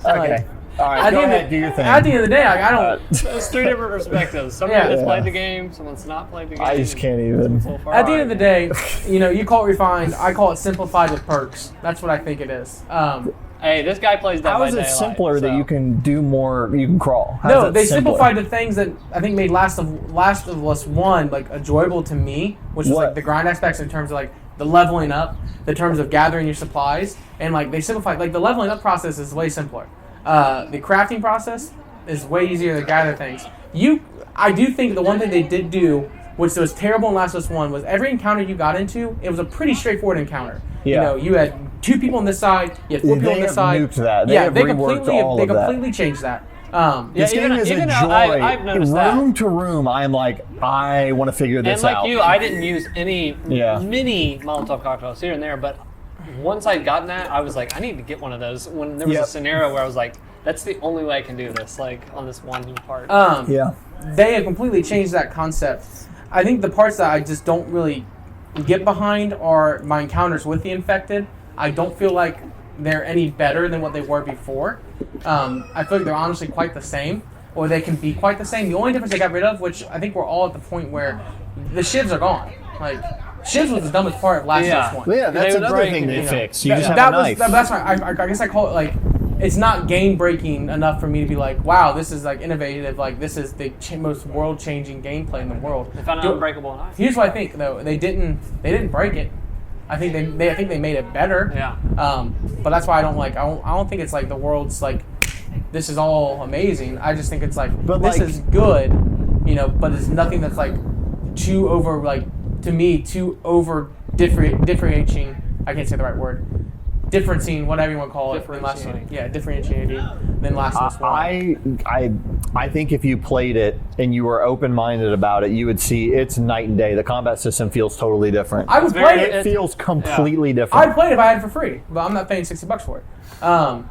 Okay. All right, go ahead, do your thing. At the end of the day, I don't... It's three different perspectives. Someone that's played the game, someone's not played the game. I just can't even. At the end of the day, you call it refined. I call it simplified with perks. That's what I think it is. Hey, this guy plays Dead How by is it Daylight, simpler that you can do more, you can crawl? No, they simplified the things that I think made Last of Us 1 like enjoyable to me, which was like the grind aspects in terms of like the leveling up, the terms of gathering your supplies, and like they simplified, like the leveling up process is way simpler. The crafting process is way easier to gather things. I do think the one thing they did do, which was terrible in Last of Us 1, was every encounter you got into, it was a pretty straightforward encounter. Yeah. You had 2 people on this side, you had 4 people on this side. Nuked that. They completely changed that. This game is a joy. I've noticed room to room, I'm like, I want to figure this out. And like you, I didn't use any mini Molotov cocktails here and there, but once I'd gotten that, I was like, I need to get one of those. When there was a scenario where I was like, that's the only way I can do this, like on this one part. They have completely changed that concept. I think the parts that I just don't really get behind are my encounters with the infected. I don't feel like they're any better than what they were before. I feel like they're honestly quite the same, or they can be quite the same. The only difference they got rid of, which I think we're all at the point where the shivs are gone. Like, shivs was the dumbest part of Last of Us 1. Well, yeah, that's another thing they fixed. You just have a knife. That's why I guess I call it like, it's not game breaking enough for me to be like, wow, this is like innovative. Like, this is the most world changing gameplay in the world. They found an unbreakable knife. Here's what I think though: they didn't break it. I think they made it better. Yeah. But that's why I don't think it's like the world's like, this is all amazing. I just think it's like, this is good, but it's nothing that's like too over, like, to me, too over differentiating. I can't say the right word. Differencing, whatever you want to call it. Differentiating than Last of Us 1. I think if you played it and you were open-minded about it, you would see it's night and day. The combat system feels totally different. I would play it. It feels completely different. I'd play it if I had it for free, but I'm not paying $60 for it. I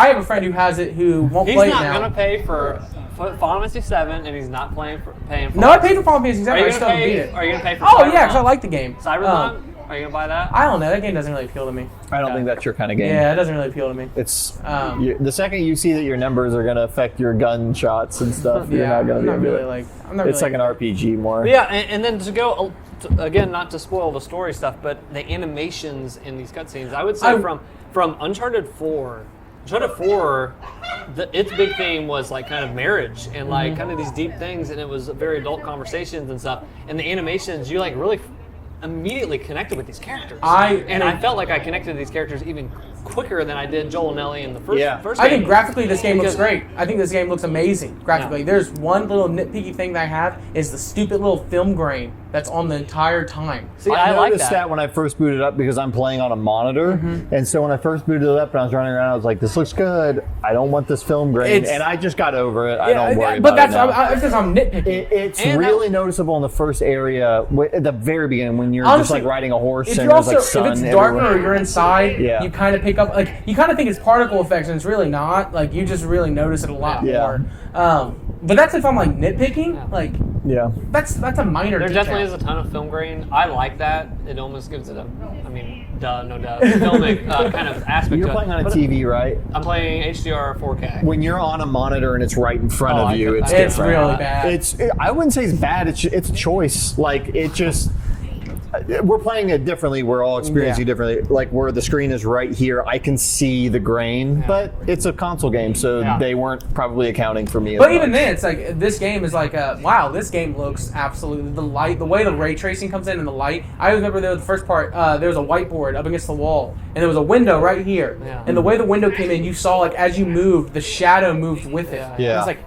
have a friend who has it who won't play it now. He's not going to pay for Final Fantasy 7, and he's not paying for No, I paid for Final Fantasy 7. I still haven't beat it. Are you going to pay for Oh, yeah, because I like the game. Cyberpunk? Are you going to buy that? I don't know. That game doesn't really appeal to me. I don't think that's your kind of game. Yeah, it doesn't really appeal to me. It's the second you see that your numbers are going to affect your gun shots and stuff, you're not going to be able to. It's like an RPG more. Yeah, and then to go again, not to spoil the story stuff, but the animations in these cutscenes, I would say from Uncharted 4. Uncharted 4, its big theme was like kind of marriage and like kind of these deep things, and it was very adult conversations and stuff. And the animations, you like really immediately connected with these characters. I felt like I connected to these characters even quicker than I did Joel and Ellie in the first game. I think graphically this game looks great. I think this game looks amazing graphically. Yeah. There's one little nitpicky thing that I have is the stupid little film grain that's on the entire time. See, I noticed that when I first booted up because I'm playing on a monitor, and so when I first booted it up and I was running around, I was like, "This looks good. I don't want this film grain," and I just got over it. I don't worry about it now. But because I'm nitpicking. It's really noticeable in the first area at the very beginning when you're just like riding a horse and there's like sun if it's darker or you're inside, you kind of pick up you kind of think it's particle effects and it's really not. Like you just really notice it a lot more. But that's if I'm like nitpicking. Like that's a minor. There detail. definitely is a ton of film grain. I like that. It almost gives it filmic kind of aspect. You're playing on a TV, right? I'm playing HDR 4K. When you're on a monitor and it's right in front of you, it's really bad. I wouldn't say it's bad. It's a choice. Like it just. We're playing it differently. We're all experiencing differently. Like where the screen is right here, I can see the grain, but it's a console game, so they weren't probably accounting for me. But even then, it's like this game is like, wow, this game looks absolutely the way the ray tracing comes in and the light. I remember the first part. There was a whiteboard up against the wall, and there was a window right here. Yeah. And the way the window came in, you saw like as you moved, the shadow moved with it. Yeah. I was like,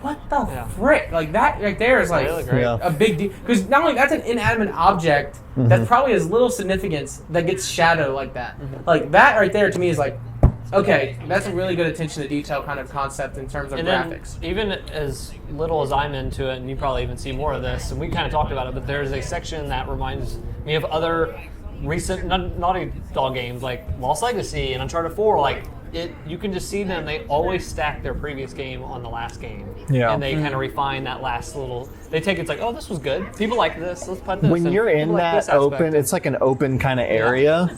what the frick? Like that right there is like a big deal. Because not only that's an inanimate object that probably has little significance that gets shadow like that. Like that right there to me is like, okay, that's a really good attention to detail kind of concept in terms of graphics. Even as little as I'm into it, and you probably even see more of this, and we kind of talked about it, but there's a section that reminds me of other recent Naughty Dog games like Lost Legacy and Uncharted 4, like you can just see them. They always stack their previous game on the last game, and they kind of refine that last little. They take it's like, oh, this was good. People like this. Let's put this. When you're in that open, it's like an open kind of area.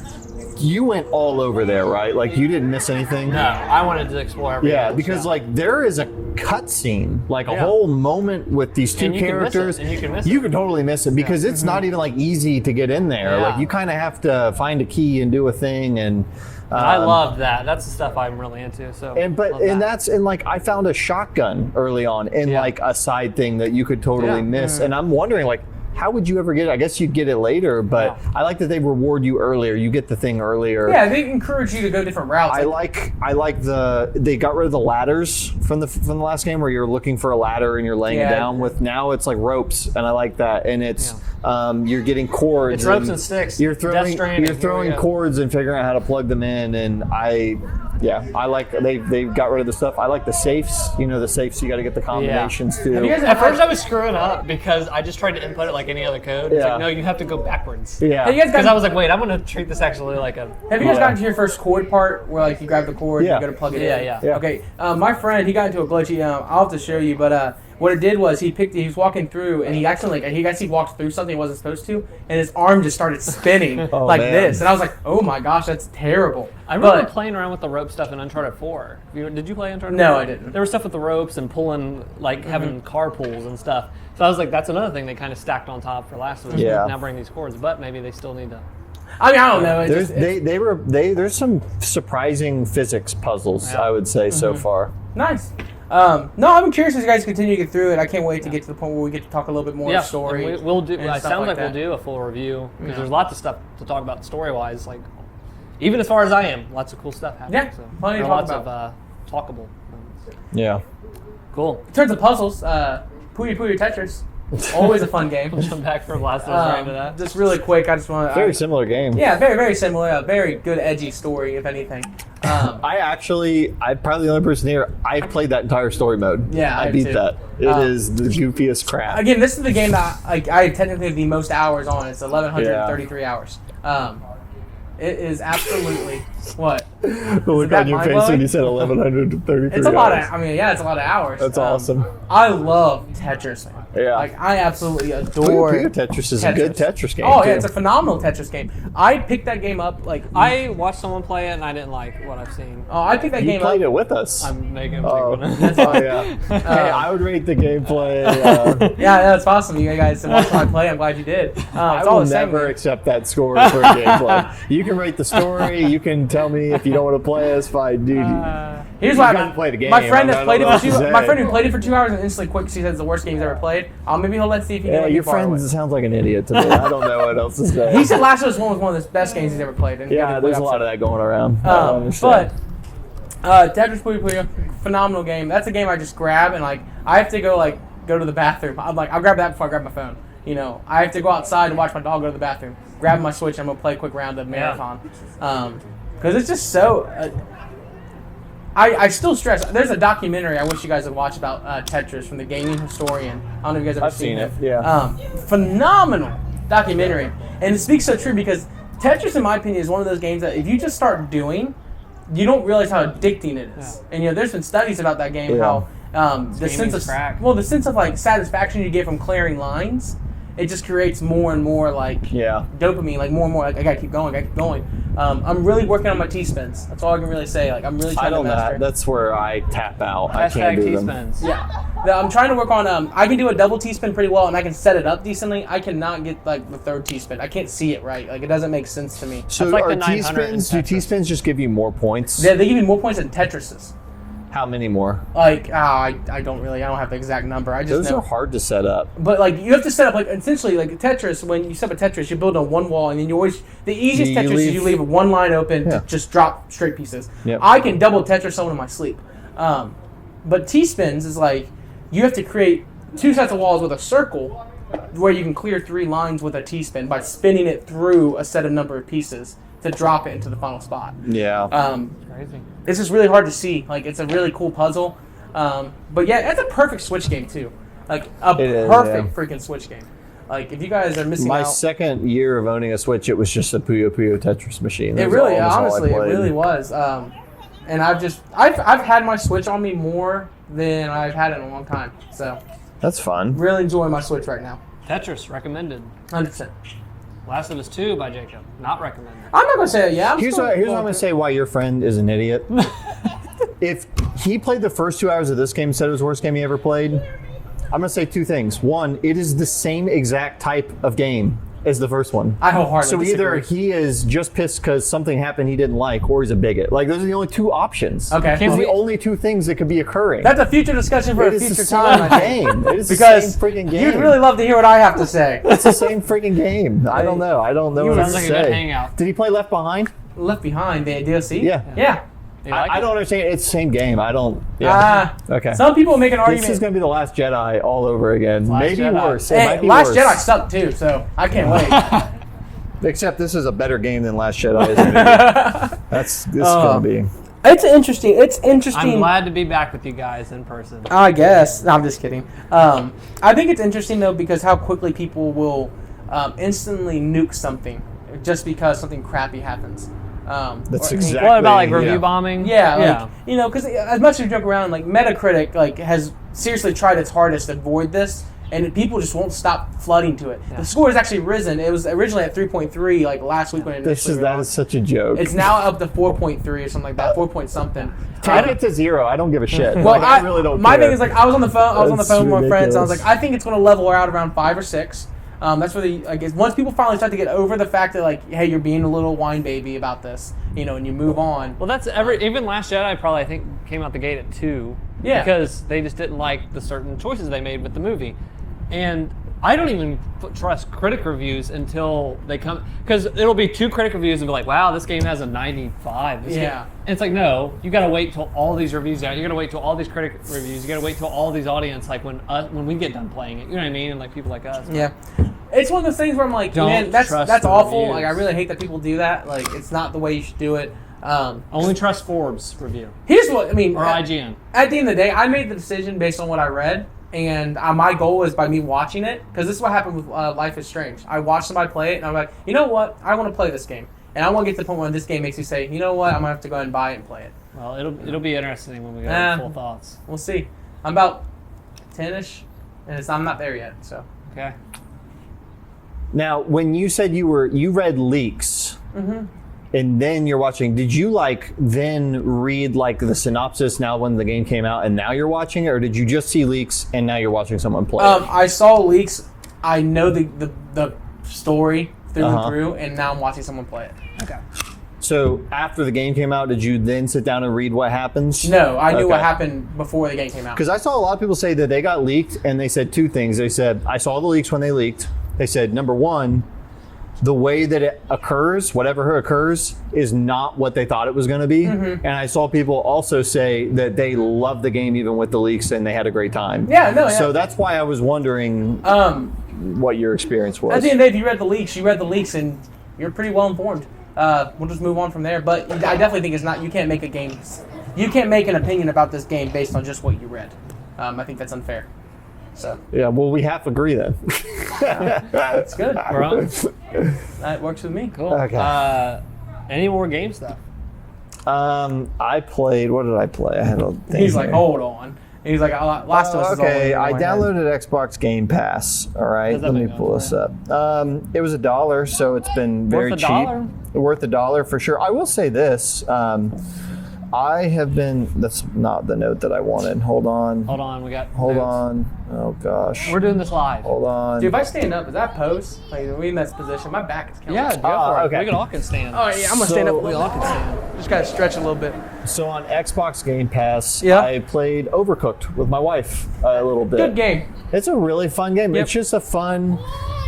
You went all over there, right? Like you didn't miss anything. No, I wanted to explore everything. Yeah, because like there is a cutscene, like a whole moment with these two characters. And you can miss it. You can totally miss it because it's not even like easy to get in there. Yeah. Like you kind of have to find a key and do a thing and. I love that. That's the stuff I'm really into. So like I found a shotgun early on in like a side thing that you could totally miss, and I'm wondering like how would you ever get it? I guess you'd get it later, but I like that they reward you earlier. You get the thing earlier. Yeah, they encourage you to go different routes. I like they got rid of the ladders from the last game where you're looking for a ladder and you're laying it down with. Now it's like ropes, and I like that. And it's you're getting cords. It's ropes and sticks. You're throwing cords and figuring out how to plug them in, and I like they got rid of the stuff. I like the safes. You know, the safes you got to get the combinations to. At first I was screwing up because I just tried to input it like any other code. It's like, no, you have to go backwards. Yeah. Because I was like, wait, I'm going to treat this actually like a... Have you guys gotten to your first cord part where like you grab the cord and you go to plug it in? Yeah. Okay, my friend, he got into a glitchy, I'll have to show you, but what it did was he was walking through and he walked through something he wasn't supposed to, and his arm just started spinning this. And I was like, oh my gosh, that's terrible. I remember playing around with the rope stuff in Uncharted 4. Did you play Uncharted 4? No, I didn't. There was stuff with the ropes and pulling, like having car pulls and stuff. So I was like, that's another thing they kind of stacked on top for last one. Yeah. Now bring these cords, but maybe they still need to... I mean, I don't know. There's some surprising physics puzzles, I would say, so far. Nice. No, I'm curious as you guys continue to get through it. I can't wait to get to the point where we get to talk a little bit more story. We'll do. It sounds like we'll do a full review because there's lots of stuff to talk about story-wise. Like, even as far as I am, lots of cool stuff happening. Yeah, so plenty to talk about. Lots of talkable moments. Yeah. Cool. In terms of puzzles, Puyo Puyo Tetris. Always a fun game. We'll jump back from last one right into that. Just really quick, I just want to... Very similar game. Yeah, very, very similar. A very good, edgy story, if anything. I'm probably the only person here. I've played that entire story mode. Yeah, I beat that. It is the goofiest crap. Again, this is the game that I technically have the most hours on. It's 1,133 hours. It is absolutely what? The look on your face when you said 1,133 It's a lot of, it's a lot of hours. That's awesome. I love Tetris, man. Yeah. Like, I absolutely adore Puyo Tetris is a good Tetris game, Oh, yeah, it's a phenomenal Tetris game. I picked that game up, like... I watched someone play it, and I didn't like what I've seen. Oh, I picked that game up... You played it with us. I'm making him That's fine. Hey, I would rate the gameplay. Yeah, that's awesome. You guys watched my play. I'm glad you did. I will never accept that score for a gameplay. You can rate the story. You can tell me if you don't want to play us. Fine, dude. Here's why I play the game. My friend has played it for my friend who played it for 2 hours and instantly quit because he said it's the worst game he's ever played. Maybe he'll let's see if he can. Your friend sounds like an idiot to me. I don't know what else to say. He said Last of Us 1 was one of the best games he's ever played. And there's a lot of that going around. But Tetris Puyo Puyo, phenomenal game. That's a game I just grab and like I have to go to the bathroom. I'll grab that before I grab my phone. You know, I have to go outside and watch my dog go to the bathroom. Grab my Switch. I'm gonna play a quick round of marathon. Because it's just so. I still stress. There's a documentary I wish you guys would watch about Tetris from the Gaming Historian. I don't know if you guys have ever seen it. Yeah. Phenomenal documentary, and it speaks so true because Tetris, in my opinion, is one of those games that if you just start doing, you don't realize how addicting it is. And there's been studies about that game how the sense of like satisfaction you get from clearing lines. It just creates more and more dopamine, like more and more. Like I gotta keep going. I'm really working on my T-spins. That's all I can really say. Like I'm really trying to master. That's where I tap out. I can't do T-spins. Yeah, I'm trying to work on. I can do a double T-spin pretty well, and I can set it up decently. I cannot get like the third T-spin. I can't see it right. Like it doesn't make sense to me. So like are the T-spins? Do T-spins just give you more points? Yeah, they give you more points than Tetris's. How many more? Like, I don't have the exact number. I just Those are hard to set up. But like, you have to set up like essentially like Tetris. When you set up a Tetris, you build on one wall, and then the easiest Tetris is you leave one line open to just drop straight pieces. Yep. I can double Tetris someone in my sleep. But T-spins is like you have to create 2 sets of walls with a circle where you can clear 3 lines with a T-spin by spinning it through a set of number of pieces to drop it into the final spot. Yeah. Crazy. It's just really hard to see. Like, it's a really cool puzzle. But yeah, it's a perfect Switch game, too. Like, a perfect freaking Switch game. Like, if you guys are missing My out, second year of owning a Switch, it was just a Puyo Puyo Tetris machine. That it was really, almost all I honestly, it played. really was. And I've had my Switch on me more than I've had it in a long time. So That's fun. really enjoying my Switch right now. Tetris recommended. 100%. Last of Us 2 by Jacob, not recommended. I'm not gonna say it. Yeah. Here's what I'm going to say why your friend is an idiot. If he played the first 2 hours of this game and said it was the worst game he ever played, I'm going to say two things. One, it is the same exact type of game as the first one. I wholeheartedly So either disagree. he is just pissed because something happened he didn't like, or he's a bigot. Like, those are the only two options. Okay. Those are the only two things that could be occurring. That's a future discussion for It a is the future same time. I think. game. It is Because the same freaking game. you'd really love to hear what I have to say. It's the same freaking game. I don't know. I don't know what Sounds to like a say. good hangout. Did he play Left Behind? Left Behind, the DLC? Yeah. Yeah. You like I it? don't understand. It's the same game. I don't. Yeah. Okay. Some people make an argument. This is going to be the Last Jedi all over again. Last Maybe Jedi. worse. It Hey, might be Last worse. Jedi sucked too, so I can't wait. Except this is a better game than Last Jedi. Isn't it? This is going to be. It's interesting. I'm glad to be back with you guys in person. I guess. No, I'm just kidding. I think it's interesting though because how quickly people will instantly nuke something just because something crappy happens. That's or- exactly. What about like review yeah. bombing? Yeah, yeah. like, you know, because as much as you joke around, like Metacritic, like has seriously tried its hardest to avoid this, and people just won't stop flooding to it. Yeah. The score has actually risen. It was originally at 3.3, like last week when it That is released. such a joke. It's now up to 4.3 or something like that, 4 point something. Take it to 0. I don't give a shit. Well, Like, I really don't my care. thing is like I was on the phone That's with my friends. I was ridiculous. like, I think it's going to level out around 5 or 6. That's where the I guess once people finally start to get over the fact that like, hey, you're being a little whine baby about this, you know, and you move on. Well, that's even Last Jedi probably I think came out the gate at 2. Yeah. Because they just didn't like the certain choices they made with the movie, and I don't even trust critic reviews until they come, because it'll be 2 critic reviews and be like, wow, this game has a 95. This Yeah. game. And it's like, no, you got to wait till all these reviews out. You got to wait till all these critic reviews. You got to wait till all these audience, like when we get done playing it. You know what I mean? And like people like us. Yeah. It's one of those things where I'm like, Don't man, that's trust the awful. reviews. Like I really hate that people do that. Like it's not the way you should do it. Only trust Forbes review Here's what I mean. or IGN. At the end of the day, I made the decision based on what I read, and my goal was by me watching it, because this is what happened with Life is Strange. I watched somebody play it, and I'm like, you know what? I want to play this game, and I want to get to the point where this game makes me say, you know what? I'm gonna have to go ahead and buy it and play it. Well, it'll be interesting when we go to full thoughts. We'll see. I'm about 10ish, and I'm not there yet. So Okay. Now, when you said you read leaks, and then you're watching, did you like then read like the synopsis now when the game came out, and now you're watching it, or did you just see leaks and now you're watching someone play it? I saw leaks. I know the story through and Uh-huh. through, and now I'm watching someone play it. Okay. So after the game came out, did you then sit down and read what happens? No, I knew what Okay. happened before the game came out. Because I saw a lot of people say that they got leaked, and they said two things. They said, I saw the leaks when they leaked. They said, number one, the way that it occurs, whatever occurs, is not what they thought it was going to be. And I saw people also say that they loved the game even with the leaks, and they had a great time. Yeah, no, yeah. So that's why I was wondering what your experience was. At the end of the day, if you read the leaks, and you're pretty well informed. We'll just move on from there. But I definitely think it's not. You can't make an opinion about this game based on just what you read. I think that's unfair. So Yeah, well, we half agree then. that's good. We're on. That works with me. Cool. Okay. Any more game stuff? I played, what did I play? I had a thing He's like, here. hold on. He's like, Last of Us is all Okay, over I my head. downloaded Xbox Game Pass. All right, Does that let me make pull sense? this up. It was $1, so it's been very Worth cheap. $1? Worth $1 for sure. I will say this. I have been. That's not the note that I wanted. Hold on. Hold on, we got. Hold notes. on. Oh gosh. We're doing this live. Hold on. Dude, if I stand up, is that pose? Like, are we in that position? My back is killing Yeah, me. go for it. okay. We can all can stand. Oh, yeah, I'm going to stand up. So- We all can stand. Just got to stretch a little bit. So on Xbox Game Pass, Yeah. I played Overcooked with my wife a little bit. Good game. It's a really fun game. Yep. It's just a fun.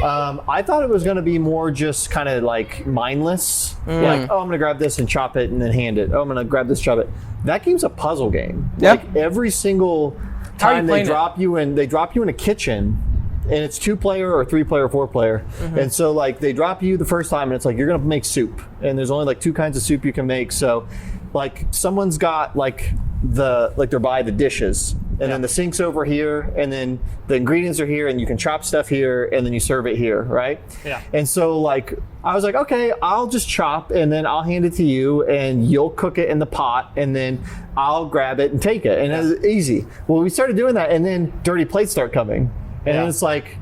I thought it was going to be more just kind of like mindless. Like, oh, I'm going to grab this and chop it and then hand it. Oh, I'm going to grab this, chop it. That game's a puzzle game. Yep. Like every single How are you time they playing drop you in, they drop you in a kitchen. And it's 2-player or 3-player or 4-player. And so like they drop you the first time and it's like you're gonna make soup. And there's only like 2 kinds of soup you can make. So like someone's got like they're by the dishes and then the sink's over here, and then the ingredients are here, and you can chop stuff here, and then you serve it here, right? Yeah. And so like I was like, okay, I'll just chop, and then I'll hand it to you, and you'll cook it in the pot, and then I'll grab it and take it, and it was easy. Well, we started doing that, and then dirty plates start coming, and then it's like,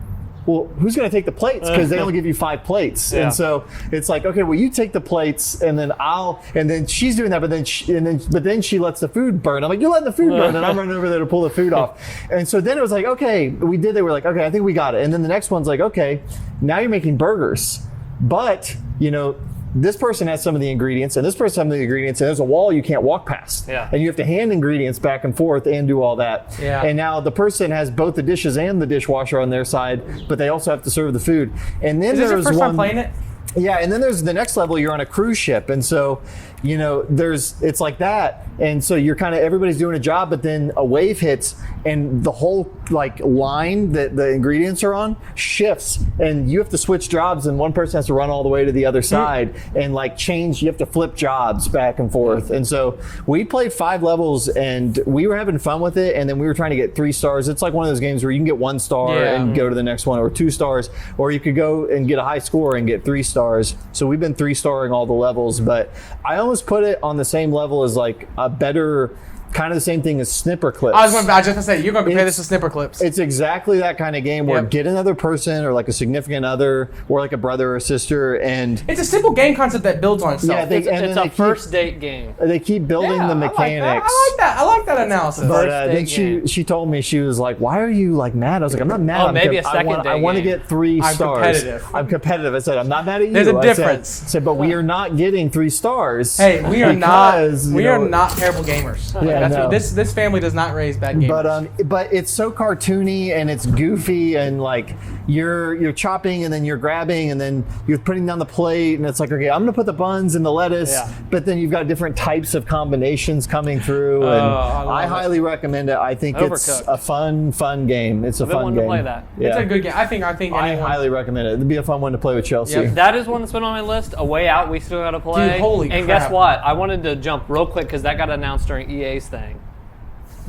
well, who's going to take the plates? Because they only give you 5 plates. Yeah. And so it's like, okay, well, you take the plates, and then she's doing that, but then she lets the food burn. I'm like, you're letting the food burn, and I'm running over there to pull the food off. And so then it was like, okay, we did it. We're like, okay, I think we got it. And then the next one's like, okay, now you're making burgers. But, this person has some of the ingredients, and this person has some of the ingredients, and there's a wall you can't walk past. Yeah. And you have to hand ingredients back and forth and do all that. Yeah. And now the person has both the dishes and the dishwasher on their side, but they also have to serve the food. And then Is this your there's first one time playing it? Yeah, and then there's the next level, you're on a cruise ship. And so, it's like that. And so you're kind of, everybody's doing a job, but then a wave hits and the whole line that the ingredients are on shifts, and you have to switch jobs, and one person has to run all the way to the other side and change. You have to flip jobs back and forth. And so we played 5 levels, and we were having fun with it. And then we were trying to get 3 stars. It's like one of those games where you can get 1 star and go to the next one, or 2 stars, or you could go and get a high score and get 3 stars. So we've been 3-starring all the levels, but I almost put it on the same level as like a better, kind of the same thing as Snipper Clips. I was just going to say, you're going to compare this to Snipper Clips. It's exactly that kind of game where Yep. get another person, or like a significant other, or like a brother or sister, and It's a simple game concept that builds on itself. Yeah, It's a first date game. they keep building the mechanics. I like that analysis. But First then date she told me, she was like, "Why are you mad?" I was like, "I'm not mad. Oh, I'm maybe a second I date want to game. get 3 I'm stars. competitive. I'm competitive." I said, "I'm not mad at you." There's a I difference. said, but we are not getting 3 stars. Hey, we are because, not. We are not terrible gamers. Yeah, That's no. what, this family does not raise bad gamers. But it's so cartoony, and it's goofy, and like you're chopping, and then you're grabbing, and then you're putting down the plate, and it's like, okay, I'm gonna put the buns and the lettuce, but then you've got different types of combinations coming through, and I highly recommend it. I think it's a fun game. It's a fun wanting game. to play that. Yeah. It's a good game. I think I anyone. highly recommend it. It'd be a fun one to play with Chelsea. Yep. That is one that's been on my list. A Way Out, we still got to play. Dude, holy And crap. guess what? I wanted to jump real quick because that got announced during EA's thing.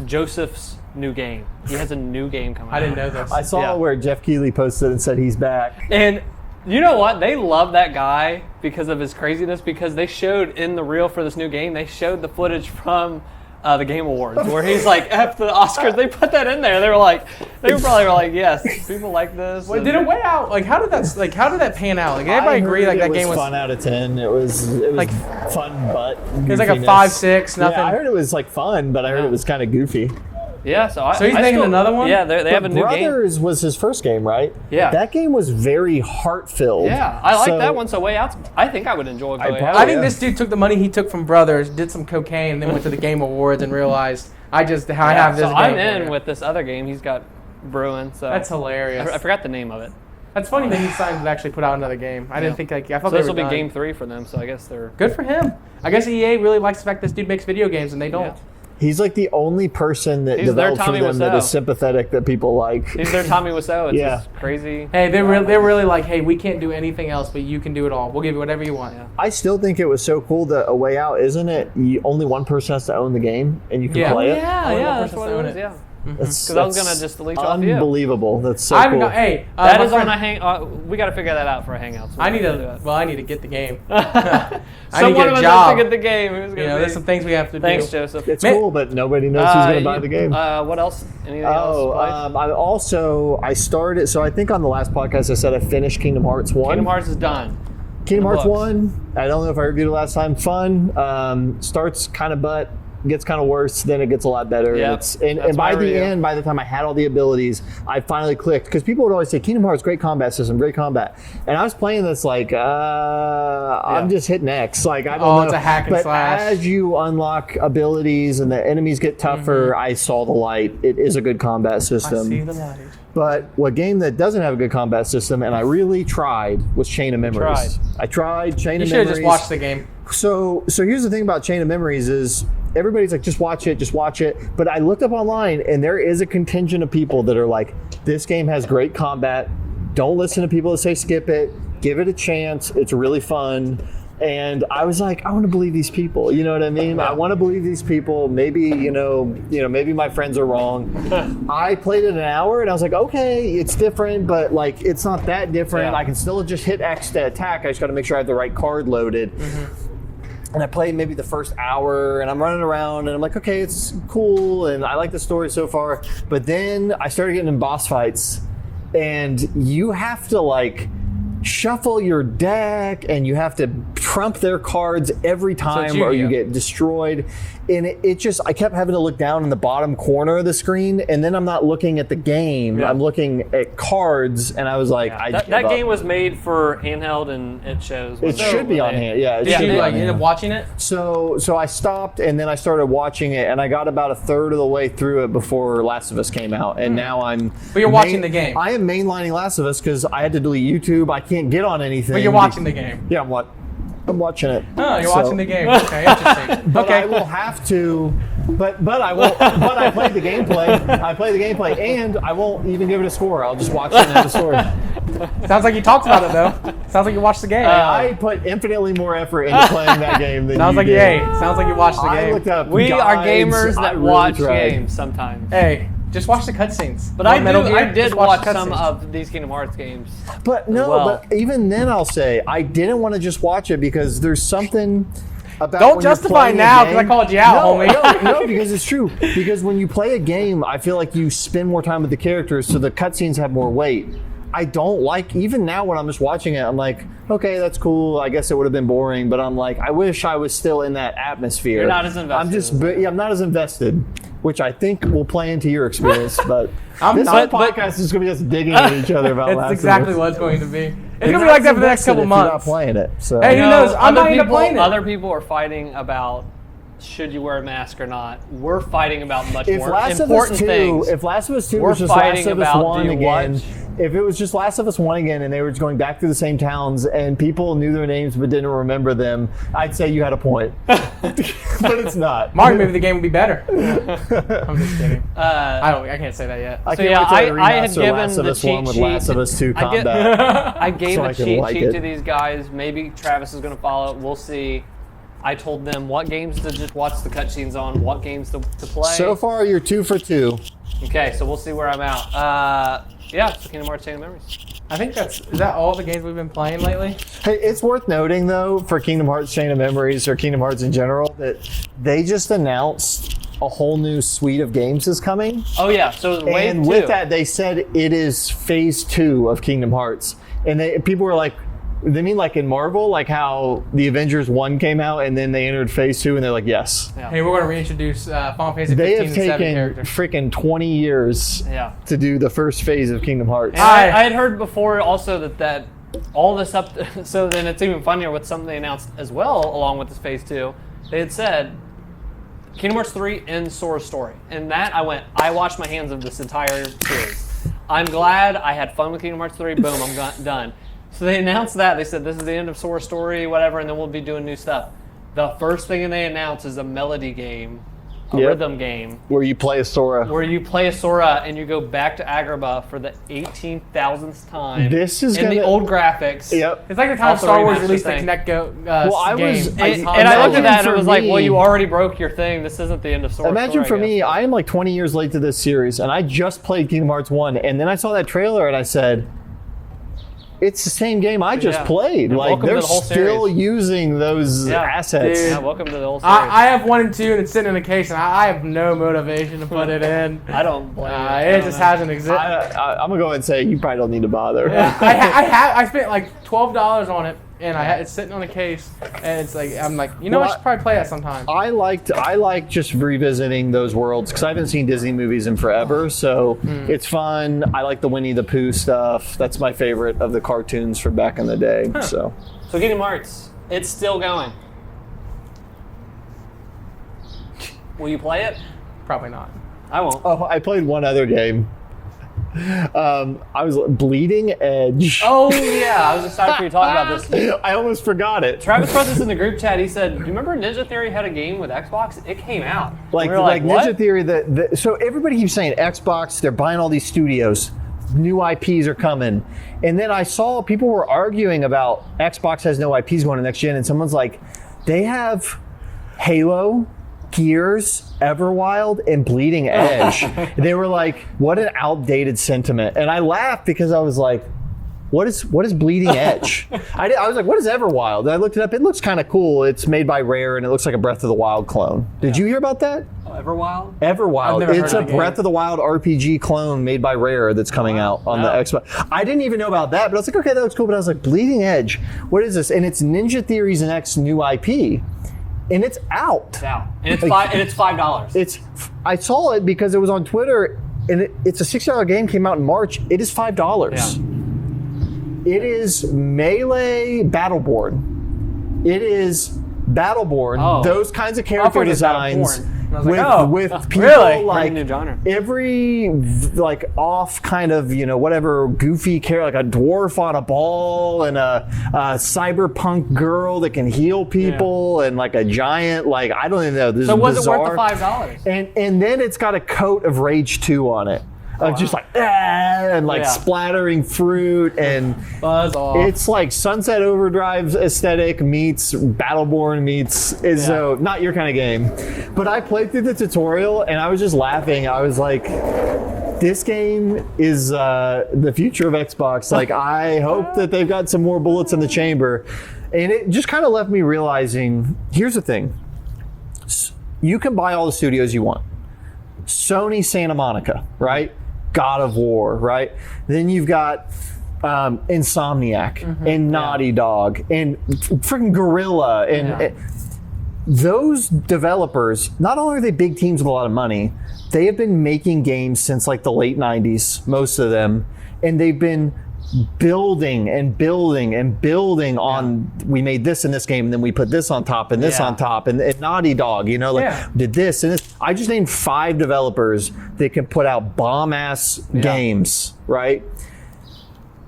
Joseph's new game. He has a new game coming out. I didn't know this. I saw where Jeff Keighley posted and said he's back. And you know what? They love that guy because of his craziness, because they showed in the reel for this new game, they showed the footage from the Game Awards where he's like, F the Oscars. They put that in there. They were probably like, yes, people like this. Wait, did it Way Out? How did that pan out? Like everybody agree it that game was fun out of 10. It was like fun, but it was like a 5-6, nothing. Yeah, I heard it was fun, but I heard it was kind of goofy. Yeah, so he's making another one? Yeah, they have a new game. Brothers was his first game, right? Yeah. That game was very heart-filled. Yeah, I like that one. So Way Out, I think I would enjoy Way Out. I think this dude took the money he took from Brothers, did some cocaine, and then went to the Game Awards and realized I have this. So I'm game in with this other game he's got brewing. So That's hilarious. I forgot the name of it. That's funny that he signed to actually put out another game. I didn't think I thought So they this were will be done. game 3 for them. So I guess they're Good for him. I guess EA really likes the fact this dude makes video games and they don't. Yeah. He's like the only person that He's their developed for Tommy them that Wiseau. is sympathetic that people like. He's their Tommy Wiseau. It's Yeah. just crazy. Hey, they're really like, hey, we can't do anything else, but you can do it all. We'll give you whatever you want. Yeah. I still think it was so cool that A Way Out, isn't it? Only one person has to own the game, and you can play it. Yeah, Only one that's person what to it own is. it. Yeah. Because I was gonna just leech off you. Unbelievable. That's so I haven't cool. got. Hey, That my is friend- on a hang. We got to figure that out for a hangout. So I need we'll do to. it. Well, I need to get the game. So I need one to of get us a has job. to get the game. Who's gonna There's be? some things we have to Thanks, do. Joseph. It's cool, but nobody knows who's going to buy the game. What else? Anything else? I started. So I think on the last podcast I said I finished Kingdom Hearts 1. Kingdom Hearts is done. Kingdom Hearts books. 1. I don't know if I reviewed it last time. Fun. Starts kind of butt. Gets kind of worse, then it gets a lot better. Yeah, And by the end, by the time I had all the abilities, I finally clicked. Because people would always say, Kingdom Hearts, great combat system, great combat. And I was playing this like, I'm just hitting X. Like, I don't know. It's a hack and but slash. as you unlock abilities and the enemies get tougher, I saw the light. It is a good combat system. I see the light. But what game that doesn't have a good combat system, and I really tried, was Chain of Memories. I tried Chain You of should have Memories. just watched the game. So here's the thing about Chain of Memories is everybody's like, just watch it. But I looked up online, and there is a contingent of people that are like, this game has great combat. Don't listen to people that say skip it. Give it a chance. It's really fun. And I was like, I want to believe these people. You know what I mean? I want to believe these people. Maybe, maybe my friends are wrong. I played it an hour and I was like, okay, it's different, but like, it's not that different. Yeah. I can still just hit X to attack. I just got to make sure I have the right card loaded. And I played maybe the first hour and I'm running around and I'm like, okay, it's cool. And I like the story so far. But then I started getting in boss fights and you have to like shuffle your deck and you have to trump their cards every time or you get destroyed. And it just, I kept having to look down in the bottom corner of the screen and then I'm not looking at the game. Yeah. I'm looking at cards and I was like, that game was made for handheld and it shows. It should be on hand. Yeah. Did you like end up watching it? So I stopped and then I started watching it and I got about a third of the way through it before Last of Us came out. And now I'm... But you're watching the game. I am mainlining Last of Us because I had to delete YouTube. I can't get on anything. But you're watching the game. Yeah, I'm watching it. Oh, you're watching the game. Okay, interesting. But I will have to... But I won't. But I played the gameplay. I played the gameplay, and I won't even give it a score. I'll just watch it and have a story. Sounds like you talked about it though. Sounds like you watched the game. I put infinitely more effort into playing that game than Sounds you like did. Sounds like you watched the I game. looked up We are guides. gamers I that really watch tried. games sometimes. Hey, just watch the cutscenes. But I did Just watch the some cutscenes. of these Kingdom Hearts games. But no, well. but even then I'll say I didn't want to just watch it because there's something about Don't when you're justify playing a now because I game- called you out, homie. No, because it's true. Because when you play a game, I feel like you spend more time with the characters, so the cutscenes have more weight. I don't like, even now when I'm just watching it, I'm like, okay, that's cool. I guess it would have been boring, but I'm like, I wish I was still in that atmosphere. You're not as invested. I'm not as invested, which I think will play into your experience. But I'm this not- whole podcast is going to be us digging at each other about Last It's of exactly Us. what it's going to be. It's You're going to be not like that as for the next invested couple if you're not months. playing it. So. Hey, who knows? I'm not even playing it. Other people are fighting about should you wear a mask or not. We're fighting about much more important things. If Last of Us 2 We're was just Last fighting of Us about, 1 do you again, watch? if it was just Last of Us 1 again and they were just going back through the same towns and people knew their names but didn't remember them, I'd say you had a point. But it's not. Mario, maybe the game would be better. I'm just kidding. I can't say that yet. I So can't yeah, wait till they I had remaster given Last of the Us 1 cheat with sheet. Last of Us 2 I get- combat. I gave So a I can cheat like sheet it. to these guys. Maybe Travis is going to follow it. We'll see. I told them what games to just watch the cutscenes on, what games to play. So far, you're 2 for 2. Okay, so we'll see where I'm out. Yeah, so Kingdom Hearts Chain of Memories. I think is that all the games we've been playing lately? Hey, it's worth noting though for Kingdom Hearts Chain of Memories or Kingdom Hearts in general that they just announced a whole new suite of games is coming. Oh yeah, so it was Wave And 2. with that, they said it is phase 2 of Kingdom Hearts. And people were like, they mean like in Marvel, like how the Avengers 1 came out and then they entered phase 2 and they're like, yes. Yeah. Hey, we're going to reintroduce Final Fantasy 15 They have and 7 taken characters. freaking 20 years Yeah. to do the first phase of Kingdom Hearts. And I had heard before also that all this up, so then it's even funnier with something they announced as well along with this phase 2. They had said Kingdom Hearts 3 ends Sora's story. And that I washed my hands of this entire series. I'm glad I had fun with Kingdom Hearts 3. Boom, I'm done. So they announced that. They said this is the end of Sora's story, whatever, and then we'll be doing new stuff. The first thing they announced is a melody game, a rhythm game, Where you play as Sora. where you play a Sora and you go back to Agrabah for the 18,000th time. This is in the gonna- old graphics. Yep. It's like the time Also Star Wars remastered released the thing. Kinect Go Well, I game. was- And I- I looked at that and for it was like, well, me- you already broke your thing. This isn't the end of Sora's Imagine story, for I guess. me, I am like 20 years late to this series, and I just played Kingdom Hearts 1, and then I saw that trailer and I said, it's the same game I just Yeah. played. And Like, welcome to they're the whole still series. using those Yeah. assets. Dude. Yeah, welcome to the whole series. I have 1 and 2 and it's sitting in a case and I have no motivation to put it in. I don't blame you. I It don't just know. hasn't existed. I'm going to go ahead and say you probably don't need to bother. I spent like $12 on it and it's sitting on a case and it's like I'm like I Well, should probably play that sometime. I like just revisiting those worlds because I haven't seen Disney movies in forever, so it's fun. I like the Winnie the Pooh stuff. That's my favorite of the cartoons from back in the day. So So Kingdom Hearts, it's still going. Will you play it? Probably not. I won't. I played one other game. I was Bleeding Edge. Oh yeah, I was excited for you to talk about this. I almost forgot it. Travis put this in the group chat. He said, "Do you remember Ninja Theory had a game with Xbox? It came out." Like We were Ninja what? Theory. So everybody keeps saying Xbox. They're buying all these studios. new IPs are coming. And then I saw people were arguing about Xbox has no IPs going to next gen, and someone's like, they have Halo, Gears, Everwild, and Bleeding Edge. They were like, what an outdated sentiment. And I laughed because I was like, what is Bleeding Edge? I was like, what is Everwild? And I looked it up. It looks kind of cool. It's made by Rare, and it looks like a Breath of the Wild clone. Did you hear about that? Oh, Everwild? Everwild. It's a heard of the Breath of the Wild RPG clone made by Rare that's coming out on the Xbox. I didn't even know about that, but I was like, okay, that looks cool. But I was like, Bleeding Edge, what is this? And it's Ninja Theory's next new IP. And it's out. It's out. And it's $5. I saw it because it was on Twitter, and it's a $60 game, came out in March. It is $5. Yeah. It is Melee Battleborn. It is Battleborn. Oh. Those kinds of character designs with people really? like New genre. every like off kind of whatever goofy character, like a dwarf on a ball and a cyberpunk girl that can heal people and like a giant I don't even know. This so is was bizarre. it worth the $5? And then it's got a coat of Rage 2 on it. Just and splattering fruit, and Buzz off. it's like Sunset Overdrive aesthetic meets Battleborn meets not your kind of game. But I played through the tutorial and I was just laughing. I was like, this game is the future of Xbox. Like, I hope that they've got some more bullets in the chamber. And it just kind of left me realizing, here's the thing. You can buy all the studios you want. Sony Santa Monica, right? God of War, right? Then you've got Insomniac and Naughty Dog and freaking Guerrilla and those developers. Not only are they big teams with a lot of money, they have been making games since like the late 90s, most of them, and they've been building and building and building on, we made this in this game and then we put this on top and this on top and Naughty Dog, did this and this. I just named 5 developers that can put out bomb-ass games, right?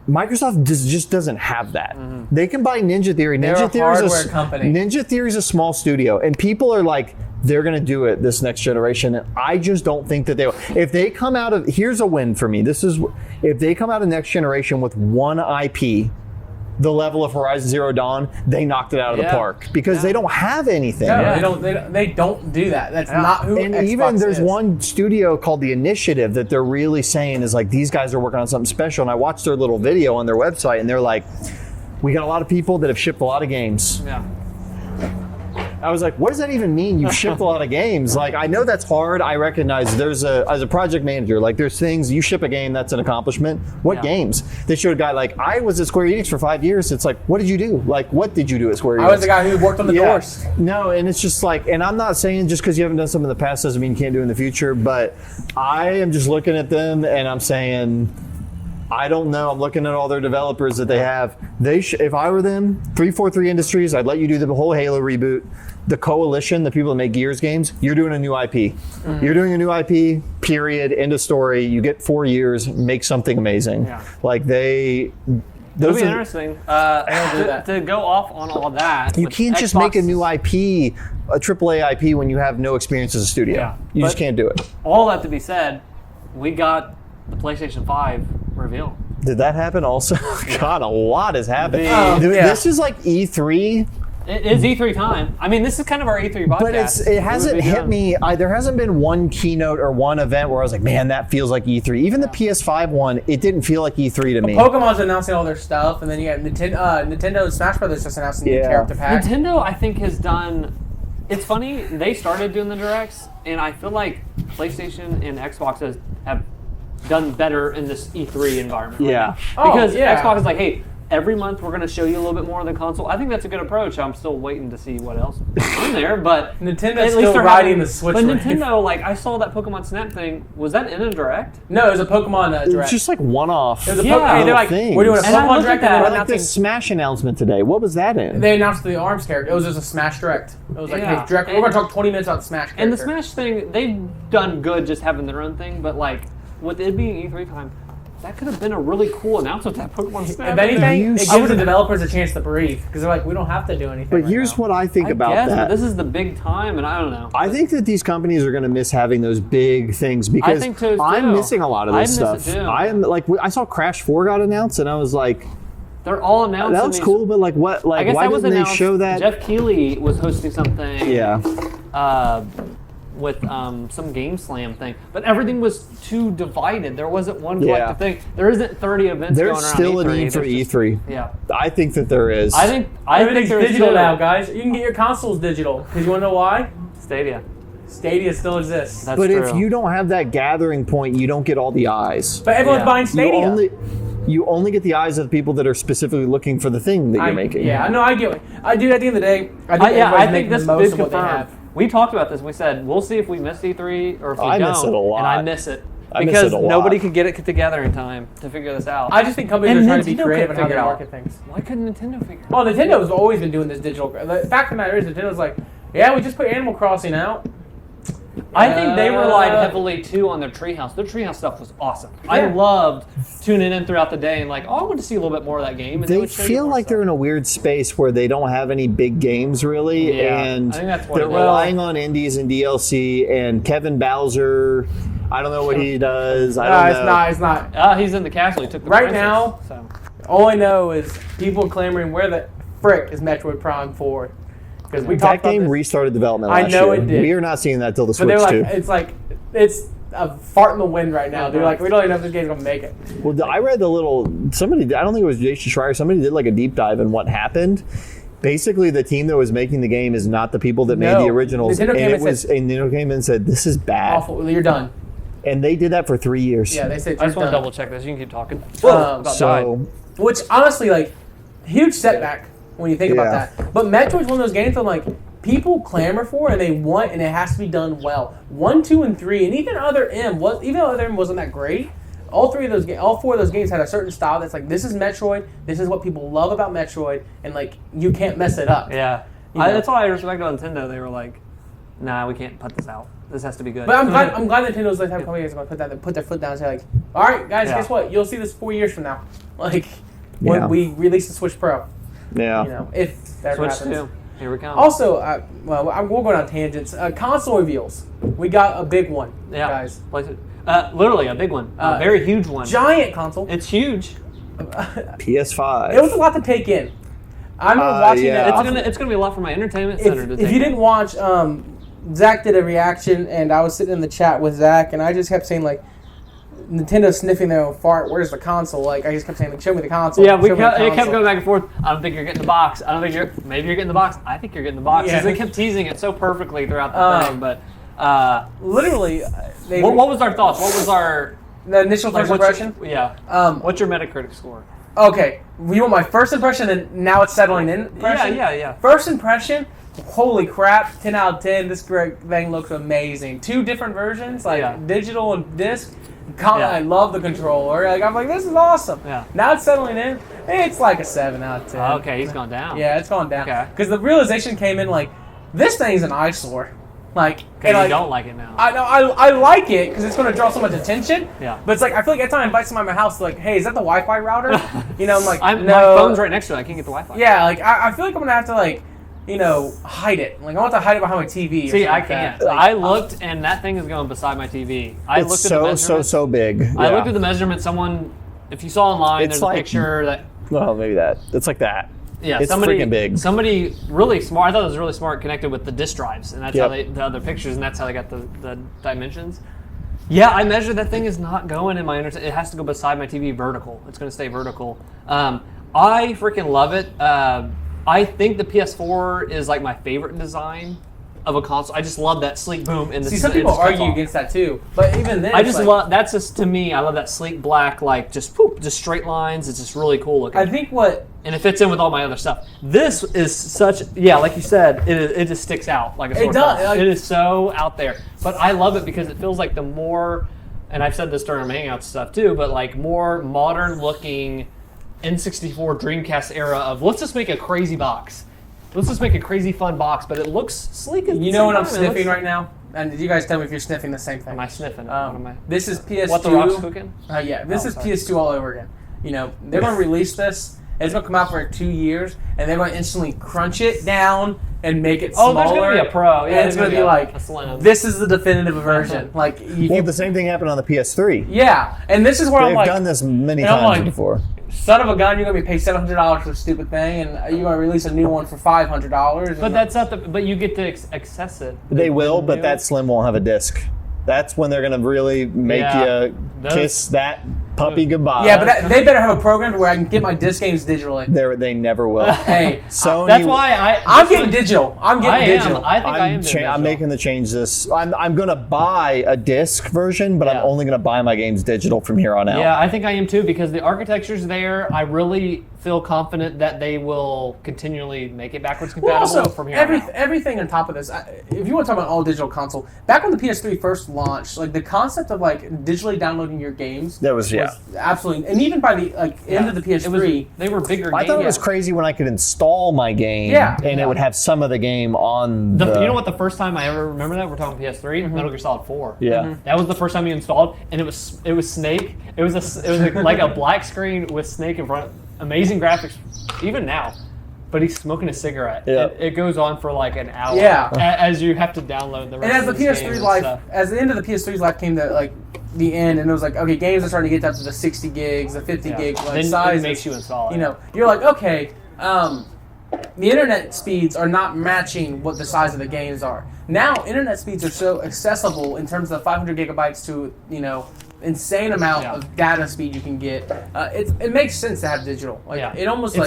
Microsoft just doesn't have that. They can buy Ninja Theory. They're a hardware company. Ninja Theory is a small studio, and people are like, they're going to do it this next generation. And I just don't think that they will. If they come out of, here's a win for me. If they come out of next generation with one IP, the level of Horizon Zero Dawn, they knocked it out of the park because they don't have anything. No, they don't do that. That's not who and Xbox even there's is. one studio called The Initiative that they're really saying is like, these guys are working on something special. And I watched their little video on their website and they're like, we got a lot of people that have shipped a lot of games. Yeah. I was like, what does that even mean? You've shipped a lot of games. Like, I know that's hard. I recognize as a project manager, like there's things, you ship a game, that's an accomplishment. What games? They showed a guy like, I was at Square Enix for 5 years. It's like, what did you do? Like, what did you do at Square Enix? I was the guy who worked on the doors. No, and it's just like, and I'm not saying just because you haven't done something in the past doesn't mean you can't do it in the future, but I am just looking at them and I'm saying, I don't know. I'm looking at all their developers that they have. If I were them, 343 Industries, I'd let you do the whole Halo reboot. The Coalition, the people that make Gears games, you're doing a new IP. You're doing a new IP, period, end of story. You get 4 years, make something amazing. Yeah. Like It'll be interesting to go off on all that. You can't just make a new IP, a AAA IP, when you have no experience as a studio. Yeah. You just can't do it. All that to be said, we got the PlayStation 5 reveal. Did that happen also? God, a lot has happened. This is like E3. It is E3 time. I mean, this is kind of our E3 podcast. But it hasn't hit me. There hasn't been one keynote or one event where I was like, man, that feels like E3. Even the PS5 one, it didn't feel like E3 to me. Pokemon's announcing all their stuff, and then you got Nintendo Smash Brothers just announcing new character pack. Nintendo, I think, has done... It's funny, they started doing the directs, and I feel like PlayStation and Xbox have done better in this E3 environment. Yeah. Because Xbox is like, hey, every month we're going to show you a little bit more of the console. I think that's a good approach. I'm still waiting to see what else is on there, but Nintendo's still riding the Switch. But Nintendo, like, I saw that Pokemon Snap thing. Was that in a direct? No, it was a Pokemon direct. It was just like one-off. It was they're like, we're doing a Pokemon direct, and like this Smash announcement today. What was that in? They announced the ARMS character. It was just a Smash direct. It was like, hey, direct. We're going to talk 20 minutes about the Smash character. And the Smash thing, they've done good just having their own thing, but like, with it being E3 time, that could have been a really cool announcement. That Pokemon Snap. If anything, it I gives the developers a chance to breathe because they're like, we don't have to do anything. But here's what I think about guess, that. But this is the big time, and I don't know. I think that these companies are going to miss having those big things because think so, I'm too. missing a lot of this I miss stuff. it, too. I am like, I saw Crash 4 got announced, and I was like, They're all announced. that looks cool, but like, what? Like, I guess why that was didn't they announced. show that? Jeff Keighley was hosting something. Yeah. With some Game Slam thing, but everything was too divided. There wasn't one Yeah. collective thing. There isn't 30 events There's going around. still a E3. need for There's just- E3. Yeah, I think that there is. I think Everything's there is digital too. now, guys. You can get your consoles digital because you want to know why? Stadia. Stadia still exists. That's But true. if you don't have that gathering point, you don't get all the eyes. But everyone's Yeah. buying Stadia. You only get the eyes of the people that are specifically looking for the thing that you're making. Yeah, no, I get it. I do. At the end of the day, I think I everybody's think making this the most did of what they confirm. have. We talked about this. We said we'll see if we miss E3 or if we I don't. miss it a lot. And I miss it I miss because it a lot. nobody could get it together in time to figure this out. I just think companies And are trying to be Nintendo creative couldn't in how they figure it out. market things. Why couldn't Nintendo figure it out? Well, Nintendo's always been doing this digital. The fact of the matter is, Nintendo's like, yeah, we just put Animal Crossing out. I think they relied heavily too on their Treehouse. Their Treehouse stuff was awesome. I Yeah. loved tuning in throughout the day and like, oh, I want to see a little bit more of that game. And They would show you feel more like they're stuff. in a weird space where they don't have any big games really, Yeah, and I think that's what they're it is. relying on indies and DLC. And Kevin Bowser, I don't know what he does. I don't know. It's not. He's in the castle. He took the Right princess, now- So. All I know is people clamoring, where the frick is Metroid Prime 4? Because we That talked about game this. restarted development I last know year. it did. We are not seeing that till the But Switch they're like, too. it's a fart in the wind right now. They're like, we don't even know if this game's gonna make it. Well, I read the little somebody. I don't think it was Jason Schreier. Somebody did like a deep dive in what happened. Basically, the team that was making the game is not the people that made No. the originals, Nintendo and came it and was. said- And Nintendo came in and said, "This is bad," Awful. You're done. and they did that for 3 years. Yeah, they said I you're just want to done. double check this. You can keep talking. Um, So Which honestly, like, huge setback when you think about Yeah. that. But Metroid's one of those games that like people clamor for and they want, and it has to be done well. 1, 2, and 3, and even Other M wasn't that great. All four of those games had a certain style that's like, this is Metroid. This is what people love about Metroid, and like you can't mess it up. Yeah. You know. That's why I respect on Nintendo. They were like, nah, we can't put this out. This has to be good. But I'm glad Nintendo's the type of company that's going to put their foot down and say like, all right, guys, Yeah. guess what? You'll see this 4 years from now. Like Yeah. when we release the Switch Pro. yeah, You know, if that Switch happens. 2. Here we come. Also, we'll go down tangents. Console reveals. We got a big one, yeah. guys. Literally a big one. A very huge one. Giant console. It's huge. PS5. It was a lot to take in. I remember watching yeah. it. It's gonna be a lot for my entertainment center to If take you in. didn't watch, Zach did a reaction, and I was sitting in the chat with Zach, and I just kept saying like, Nintendo sniffing their own fart. Where's the console? Like I just kept saying, like, show me the console. Yeah, show me the it kept console. going back and forth. I don't think you're getting the box. I don't think maybe you're getting the box. I think you're getting the box. 'Cause Yeah. they kept teasing it so perfectly throughout the thing. But Literally, what was our thoughts? What was our the initial first what's impression? Yeah. What's your Metacritic score? Okay, you want my first impression, and now it's settling in. Impression? Yeah. First impression, holy crap, 10 out of 10. This thing looks amazing. 2 different versions, like Yeah. digital and disc. Yeah. I love the controller. Like I'm like, this is awesome. Yeah. Now it's settling in. It's like a 7 out of 10. Okay, he's gone down. Yeah, it's gone down. Okay. Because the realization came in like, this thing's an eyesore. Like, Because and, you like, don't like it now. I know I like it because it's going to draw so much attention. Yeah. But it's like I feel like every time I invite somebody to my house, like, hey, is that the Wi-Fi router? You know, I'm like, My no. phone's right next to it. I can't get the Wi-Fi. Yeah, like I feel like I'm gonna have to like, hide it. Like I want to hide it behind my TV. or See, something I like can't. that. Like, I looked, and that thing is going beside my TV. I It's looked at the measurements. so big. I Yeah. looked at the measurement. Someone, if you saw online, It's there's like- a picture that. Well, maybe that. It's like that. Yeah, It's somebody, freaking big. Somebody really smart. I thought it was really smart. Connected with the disk drives, and that's Yep. how the other pictures, and that's how they got the dimensions. Yeah, I measured that thing is not going in my It has to go beside my TV vertical. It's going to stay vertical. I freaking love it. I think the PS4 is like my favorite design of a console. I just love that sleek boom. And See, some people argue against that too, but even then, I it's just like, love that's just to me. I love that sleek black, like just straight lines. It's just really cool looking. I think what And it fits in with all my other stuff. This is such, like you said, it just sticks out like a sore does, thumb. like- It is so out there. But I love it because it feels like the more, and I've said this during my Hangouts stuff too, but like more modern looking N64 Dreamcast era of let's just make a crazy box. Let's just make a crazy fun box, but it looks sleek. you know what I'm sniffing right now? and you guys tell me if you're sniffing the same thing. Am I sniffing? What am I? This is PS2. What the Rock's cooking? Yeah, this is sorry. PS2 all over again. You know, they're going to release this. It's going to come out for 2 years, and they're going to instantly crunch it down and make it smaller. Oh, there's going to be a Pro. Yeah, and it's going to be like, a slim. this is the definitive version. Like, Well, the same thing happened on the PS3. yeah, and this is where I'm They've like, done this many and I'm times like, before. son of a gun, you're going to be paid $700 for a stupid thing, and you're going to release a new one for $500. But that's not the. But you get to access it. They will, but new- that Slim won't have a disc. That's when they're going to really make Yeah. you kiss that puppy goodbye. Yeah, but they better have a program where I can get my disc games digitally. They never will. Hey, Sony, That's why I'm getting digital. I'm getting digital. I think I am. I'm making the change this. I'm going to buy a disc version, but Yeah. I'm only going to buy my games digital from here on out. Yeah, I think I am too because the architecture's there. I really feel confident that they will continually make it backwards Well, compatible also, from here on out. everything on top of this, if you want to talk about all digital console, back when the PS3 first launched, like the concept of like digitally downloading your games That was absolutely, and even by the end of the PS3, They were bigger I games. thought it was crazy when I could install my game Yeah. and it would have some of the game on You know what? The first time I ever remember that we're talking PS3, Metal Gear Solid 4. Yeah. That was the first time you installed, and it was Snake. It was like a black screen with Snake in front. Amazing graphics, even now. But he's smoking a cigarette. Yeah. It goes on for like an hour. Yeah. As you have to download the and rest as the of this game PS3 and life, stuff. as the end of the PS3's life came to like the end, and it was like, okay, games are starting to get up to the 60 gigs, the 50 gig like Then sizes. it makes you install it. You know, you're like, okay, the internet speeds are not matching what the size of the games are. Now, internet speeds are so accessible in terms of 500 gigabytes to, you know, insane amount of data speed you can get. It makes sense to have digital. Like, it almost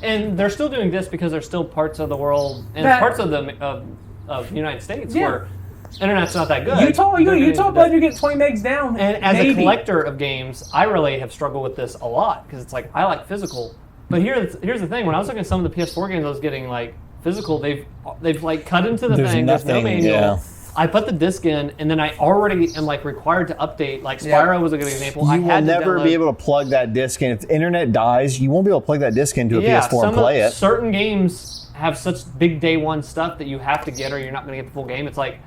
and they're still doing this because there's still parts of the world and parts of the of the United States where internet's not that good. Utah, bud, you get 20 megs down. And as a collector of games, I really have struggled with this a lot because it's like I like physical. But here's the thing: when I was looking at some of the PS4 games I was getting like physical, they've like cut into the thing. There's no manual. Yeah. I put the disc in, and then I already am like required to update. Like Spyro was a good example. You I will had to never download. be able to plug that disc in. If the internet dies, you won't be able to plug that disc into a PS4 and play it. Certain games have such big day one stuff that you have to get, or you're not going to get the full game. It's like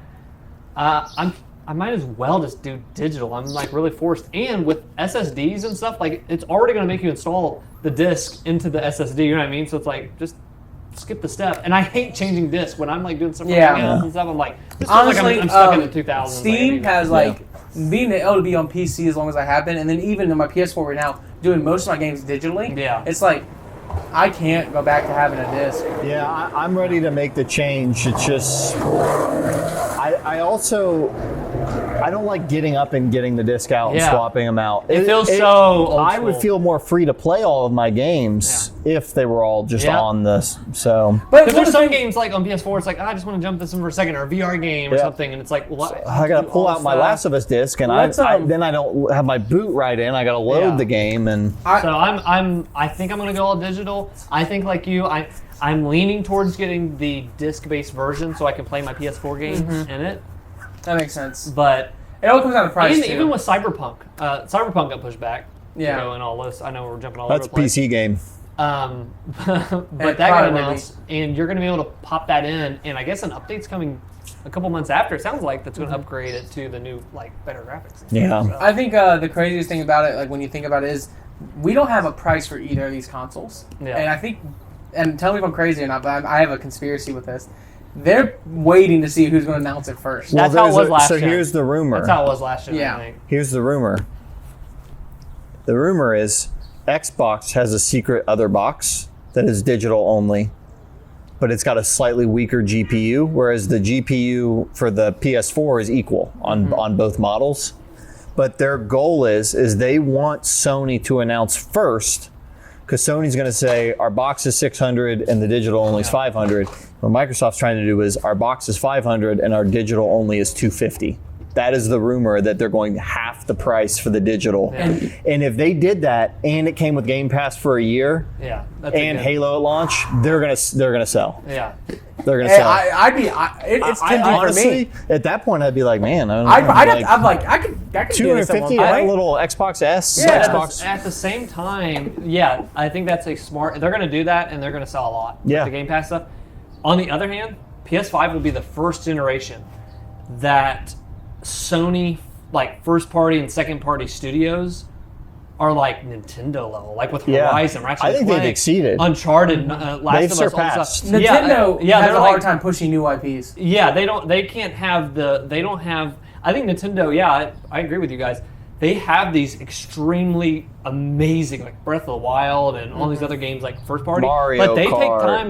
I might as well just do digital. I'm like really forced, and with SSDs and stuff, like it's already going to make you install the disc into the SSD. You know what I mean? So it's like just skip the step. And I hate changing discs when I'm like doing something else and stuff. I'm like, this feels honestly, like I'm stuck in the 2000s. Steam has like being able to be on PC as long as I have been, and then even in my PS4 right now, doing most of my games digitally. Yeah. It's like I can't go back to having a disc. Yeah, I'm ready to make the change. It's just, I also, I don't like getting up and getting the disc out and swapping them out. It feels so old I would school. feel more free to play all of my games if they were all just on this. So, But because there's some games like on PS4, it's like I just want to jump this in for a second, or a VR game or something, and it's like, what? I gotta pull out my Last of Us disc, and then I don't have my boot right in. I gotta load the game, and So I think I'm gonna go all digital. I think like you, I'm leaning towards getting the disc-based version so I can play my PS4 games in it. That makes sense. But It all comes down to price and too. even with Cyberpunk, Cyberpunk got pushed back. Yeah. To go in all this. I know we're jumping all that's a over the place. PC game. But that got probably announced, and you're going to be able to pop that in, and I guess an update's coming a couple months after. It sounds like that's going to upgrade it to the new, like, better graphics. Yeah. So, I think the craziest thing about it, like when you think about it, is we don't have a price for either of these consoles. Yeah. And I think, and tell me if I'm crazy or not, but I have a conspiracy with this. They're waiting to see who's going to announce it first. That's how it was last So gen. here's the rumor. That's how it was last year, Yeah. I think. Here's the rumor. The rumor is Xbox has a secret other box that is digital only, but it's got a slightly weaker GPU, whereas the GPU for the PS4 is equal on both models. But their goal is they want Sony to announce first, because Sony's going to say our box is 600 and the digital only is 500. What Microsoft's trying to do is our box is 500 and our digital only is 250. That is the rumor, that they're going half the price for the digital. Yeah. And if they did that and it came with Game Pass for a year Yeah. That's a and good- Halo at launch, they're gonna sell. Yeah. They're gonna Hey, sell. it's tempting for honestly, me. at that point, I'd be like, man, I don't know. I could do this at one 250 point. at a little Xbox S. Yeah. Xbox. At the same time, yeah, I think that's a smart. They're going to do that, and they're going to sell a lot. Yeah. With the Game Pass stuff. On the other hand, PS5 will be the first generation that Sony, like, first-party and second-party studios are like Nintendo level, like with Horizon. We're actually I think they've exceeded. Uncharted, Last They've of Us, all this surpassed. stuff. Nintendo has they're a like, hard time pushing new IPs. Yeah, they don't have. I think Nintendo. Yeah, I agree with you guys. They have these extremely amazing, like Breath of the Wild and all these other games, like first party. Mario but they Kart.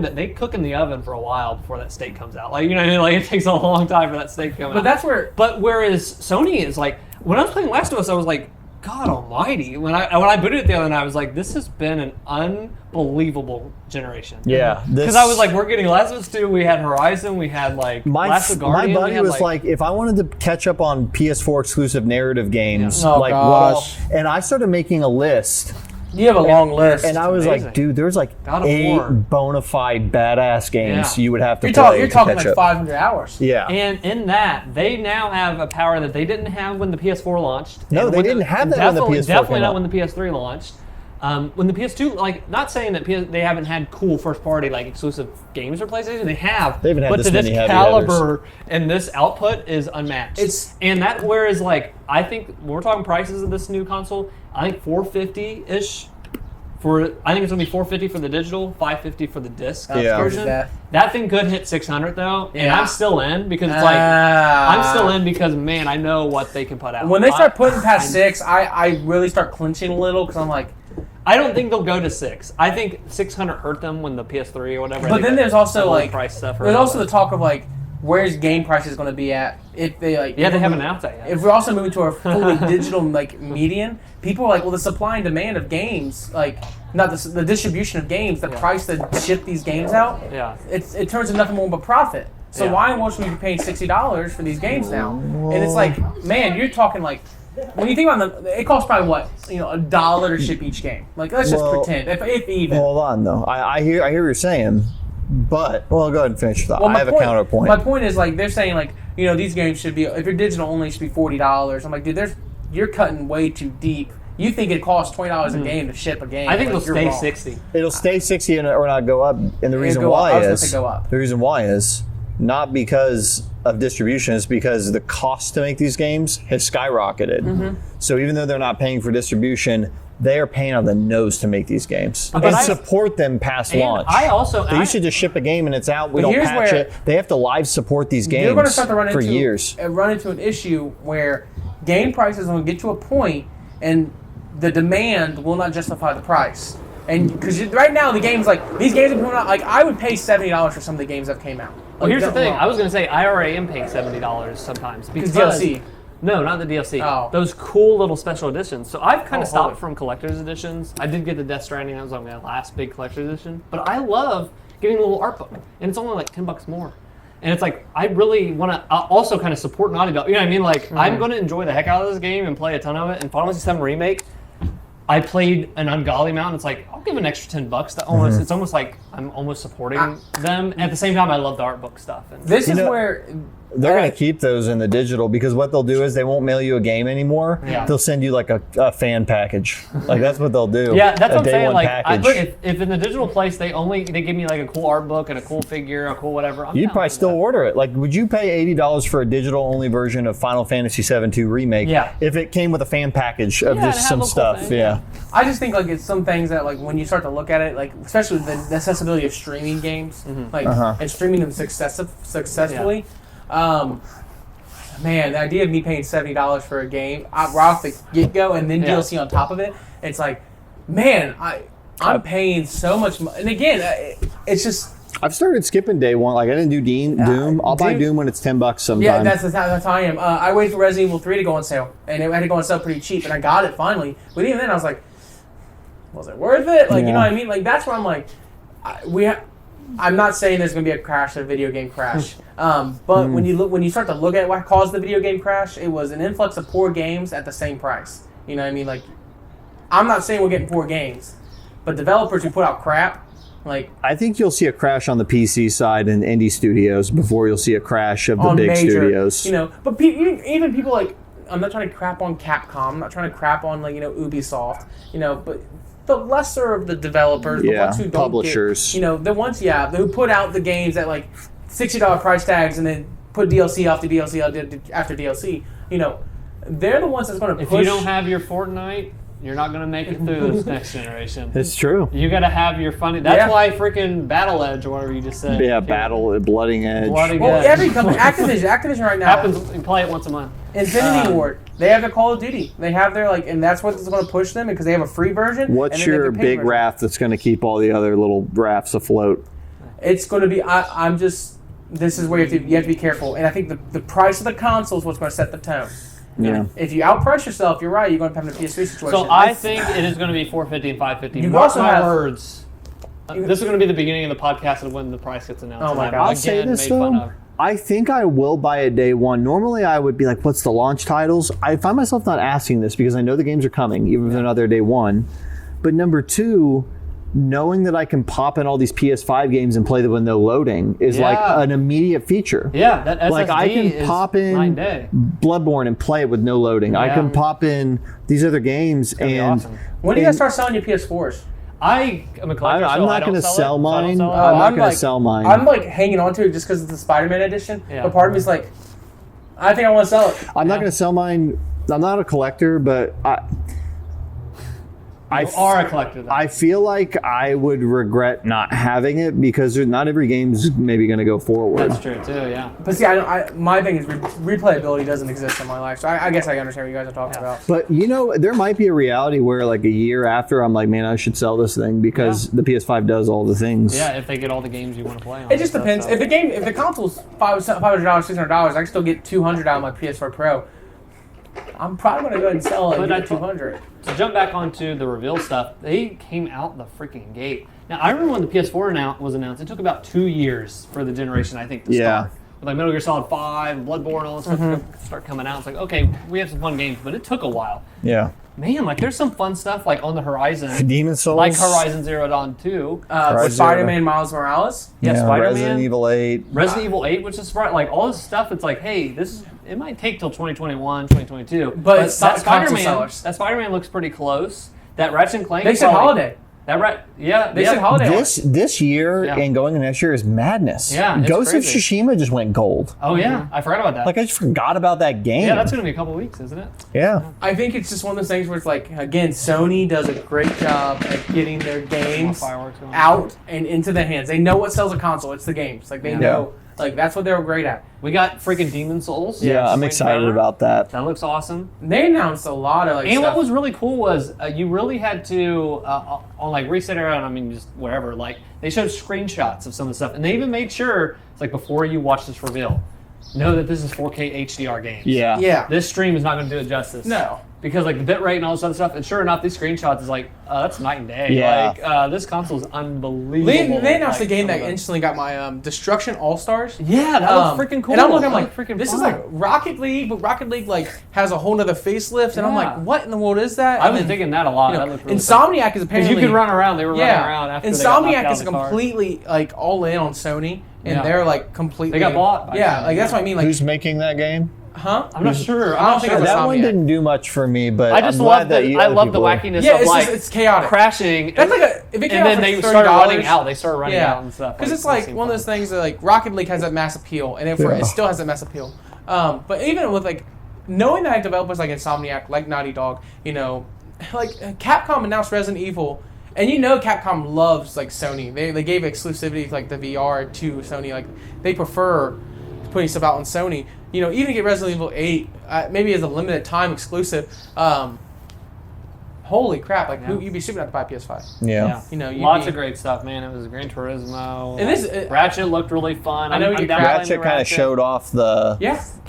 take time. They cook in the oven for a while before that steak comes out. Like, you know what I mean? Like, it takes a long time for that steak to come out. But that's where. But whereas Sony is like, when I was playing Last of Us, I was like, God Almighty! When I booted it the other night, I was like, this has been an unbelievable generation. Yeah, because I was like, we're getting Last of Us 2. We had Horizon. We had like Last of Guardian. My buddy was like, if I wanted to catch up on PS4 exclusive narrative games, Oh, like gosh. and I started making a list. You have a long list. And I was amazing. like, dude, there's like God of 8 War. bona fide badass games Yeah. you would have to you're play. talking to catch like up. 500 hours. Yeah. And in that, they now have a power that they didn't have when the PS4 launched. No, And they when didn't have that when the PS4 Definitely came not out. when the PS3 launched. When the PS2, like, not saying that they haven't had cool first-party, like, exclusive games for PlayStation. They have. They haven't had but this to this many heavy caliber and this output is unmatched. And that, whereas, like, I think when we're talking prices of this new console, I think $450-ish. I think it's gonna be $450 for the digital, $550 for the disc Yeah. version. That thing could hit $600 though, and Yeah. I'm still in because it's like I'm still in because man, I know what they can put out. When they start putting past 6, I really start clinching a little because I'm like. I don't think they'll go to 6. I think 600 hurt them when the PS3 or whatever. But then there's also the like price stuff. there's also the talk of like where's game prices going to be at if they like. Yeah, they haven't announced that yet. If we're also moving to a fully digital like median, people are like, well, the supply and demand of games, like not the distribution of games, the price to ship these games out, Yeah. it turns into nothing more but profit. So Yeah. why won't we be paying $60 for these games now? And it's like, man, you're talking like. When you think about it costs probably what $1 to ship each game. Like let's just pretend, if even. Hold on though, I hear what you're saying, but go ahead and finish that. I have a counterpoint. My point is like they're saying like these games should be if you're digital only it should be $40. I'm like, dude, you're cutting way too deep. You think it costs $20 a game to ship a game? I think like, it'll stay 60. It'll stay 60 or not go up, and the reason go up. I why was gonna is say go up. the reason why is not because of distribution, it's because the cost to make these games has skyrocketed. Mm-hmm. So even though they're not paying for distribution, they are paying on the nose to make these games But and I- support them past And launch. I also They used to just ship a game and it's out. We But don't here's patch where- it. They have to live support these games You're going to start to for years. run into an issue where game prices will get to a point and the demand will not justify the price. And because right now the games these games are coming out like I would pay $70 for some of the games that came out. Well, here's the Like, thing. I was gonna say I already am paying $70 sometimes because DLC. No, not the DLC. Oh. Those cool little special editions. So I've kind of holy. stopped from collector's editions. I did get the Death Stranding. That was like my last big collector's edition. But I love getting a little art book, and it's only like $10 more. And it's like I really want to also kind of support Naughty Dog. You know what I mean? Like I'm going to enjoy the heck out of this game and play a ton of it. And Final Fantasy VII Remake, I played an ungodly amount. And it's like I'll give an extra $10. That almost it's almost like I'm almost supporting them. At the same time, I love the art book stuff. And This is where They're going to keep those in the digital because what they'll do is they won't mail you a game anymore. Yeah. They'll send you like a fan package. Like that's what they'll do. yeah, that's a what I'm day saying. one Like, package. if in the digital place they give me like a cool art book and a cool figure, a cool whatever, I'm You'd down probably for still that. order it. Like, would you pay $80 for a digital-only version of Final Fantasy VII 2 Remake? Yeah. If it came with a fan package of Yeah, just and some have a cool stuff, thing, yeah. I just think like it's some things that like when you start to look at it, like especially the accessibility of streaming games, like and streaming them successfully. Man, the idea of me paying $70 for a game right off the get go, and then DLC on top of it, it's like, man, I'm paying so much money. And again, it's just I've started skipping day one. Like, I didn't do Doom. I'll buy Doom when it's $10 sometime. yeah, that's how I am. I waited for Resident Evil 3 to go on sale, and it had to go on sale pretty cheap, and I got it finally. But even then, I was like, was it worth it? Like, you know what I mean? Like that's where I'm like, I'm not saying there's going to be a crash, a video game crash. But when you start to look at what caused the video game crash, it was an influx of poor games at the same price. You know what I mean? Like, I'm not saying we're getting poor games, but developers who put out crap, like I think you'll see a crash on the PC side and indie studios before you'll see a crash of the on big major, studios. you know. But even people like, I'm not trying to crap on Capcom. I'm not trying to crap on Ubisoft. You know, but the lesser of the developers, the ones who don't publishers. the ones who put out the games at like $60 price tags and then put DLC after DLC after DLC. They're the ones that's going to push. If you don't have your Fortnite, you're not going to make it through this next generation. It's true. You got to have your funny. That's why freaking Battle Edge or whatever you just said. Yeah, Blooding Edge. Well, every company, Activision right now happens. You play it once a month. Infinity Ward, they have their Call of Duty. They have their and that's what's going to push them because they have a free version. What's your big raft that's going to keep all the other little rafts afloat? It's going to be. I'm just. This is where you have to be careful, and I think the price of the console is what's going to set the tone. Yeah. If you outprice yourself, you're right. You're going to have a PS3 situation. So I think it is going to be $450 and $550. You Mark also my have words. This is going to be the beginning of the podcast of when the price gets announced. Oh my God! I'll say this though. I think I will buy it day one. Normally, I would be like, "What's the launch titles?" I find myself not asking this because I know the games are coming, even if they're not there day one. But number two, knowing that I can pop in all these PS5 games and play them when they're loading is like an immediate feature. Yeah, that SSD like I can pop in Bloodborne and play it with no loading. I can pop in these other games and. Awesome. When do you guys start selling your PS4s? I'm a collector. I'm not going to sell mine. I'm not going to sell mine. I'm hanging on to it just because it's the Spider-Man edition. Yeah. But part of me is like, I think I want to sell it. I'm not going to sell mine. I'm not a collector, but You are a collector, though. I feel like I would regret not having it because not every game's maybe going to go forward. That's true too, yeah. But see, my thing is replayability doesn't exist in my life, so I guess I understand what you guys are talking about. But there might be a reality where like a year after, I'm like, man, I should sell this thing because the PS5 does all the things. Yeah, if they get all the games you want to play on. It just depends. If the console's $500, $600, I can still get $200 out of my PS4 Pro. I'm probably going to go ahead and sell it at $200. To jump back onto the reveal stuff, they came out the freaking gate. Now, I remember when the PS4 was announced, it took about 2 years for the generation, I think, to start. With like Metal Gear Solid 5, Bloodborne, all this stuff to start coming out. It's like, okay, we have some fun games, but it took a while. Yeah. Man, like there's some fun stuff like on the horizon. Demon's Souls. Like Horizon Zero Dawn 2. With Spider-Man Miles Morales. Yeah, Spider-Man. Resident Evil 8. Resident Evil 8, which is like all this stuff. It's like, hey, it might take till 2021, 2022. But it's that Spider-Man. That Spider-Man looks pretty close. That Ratchet and Clank. They said holiday. They said holiday. This year and going into next year is madness. Yeah, Ghost of Tsushima just went gold. Oh yeah, I forgot about that. Like I just forgot about that game. Yeah, that's gonna be a couple weeks, isn't it? Yeah. I think it's just one of those things where it's like, again, Sony does a great job at getting their games out and into the hands. They know what sells a console. It's the games. Like they know. Like that's what they're great at. We got freaking Demon's Souls. Yeah, I'm excited about that. That looks awesome. They announced a lot of and stuff. what was really cool was you really had to on like Reset Era, I mean just wherever. Like they showed screenshots of some of the stuff, and they even made sure it's like before you watch this reveal, know that this is 4K HDR games. Yeah. This stream is not going to do it justice. No. Because like the bit rate and all this other stuff, and sure enough, these screenshots is like that's night and day. Yeah. Like this console is unbelievable. They announced a game that instantly got my Destruction All Stars. Yeah, that was freaking cool. And I'm looking, I'm like, freaking this fun. is like Rocket League, but Rocket League like has a whole nother facelift, and I'm like, what in the world is that? I was digging that a lot. That looked really Insomniac is apparently you could run around. They were running around after Insomniac is completely like all in on Sony, and they're like completely. They got bought. By Sony. Like that's what I mean. Like who's making that game? Huh? I'm not sure. I don't think that one didn't do much for me, but I just love the wackiness of like it's chaotic crashing. That's like and then they started running out. They started running out and stuff. Because it's like one of those things that like Rocket League has that mass appeal, and it still has that mass appeal. But even with like knowing that developers like Insomniac, like Naughty Dog, like Capcom announced Resident Evil. And Capcom loves like Sony. They gave exclusivity like the VR to Sony. Like they prefer putting stuff out on Sony. Even get Resident Evil 8, maybe as a limited time exclusive. Holy crap! Like you'd be stupid not to buy PS5. Yeah. Lots of great stuff, man. It was Gran Turismo. And Ratchet looked really fun. I know Ratchet kind of showed off the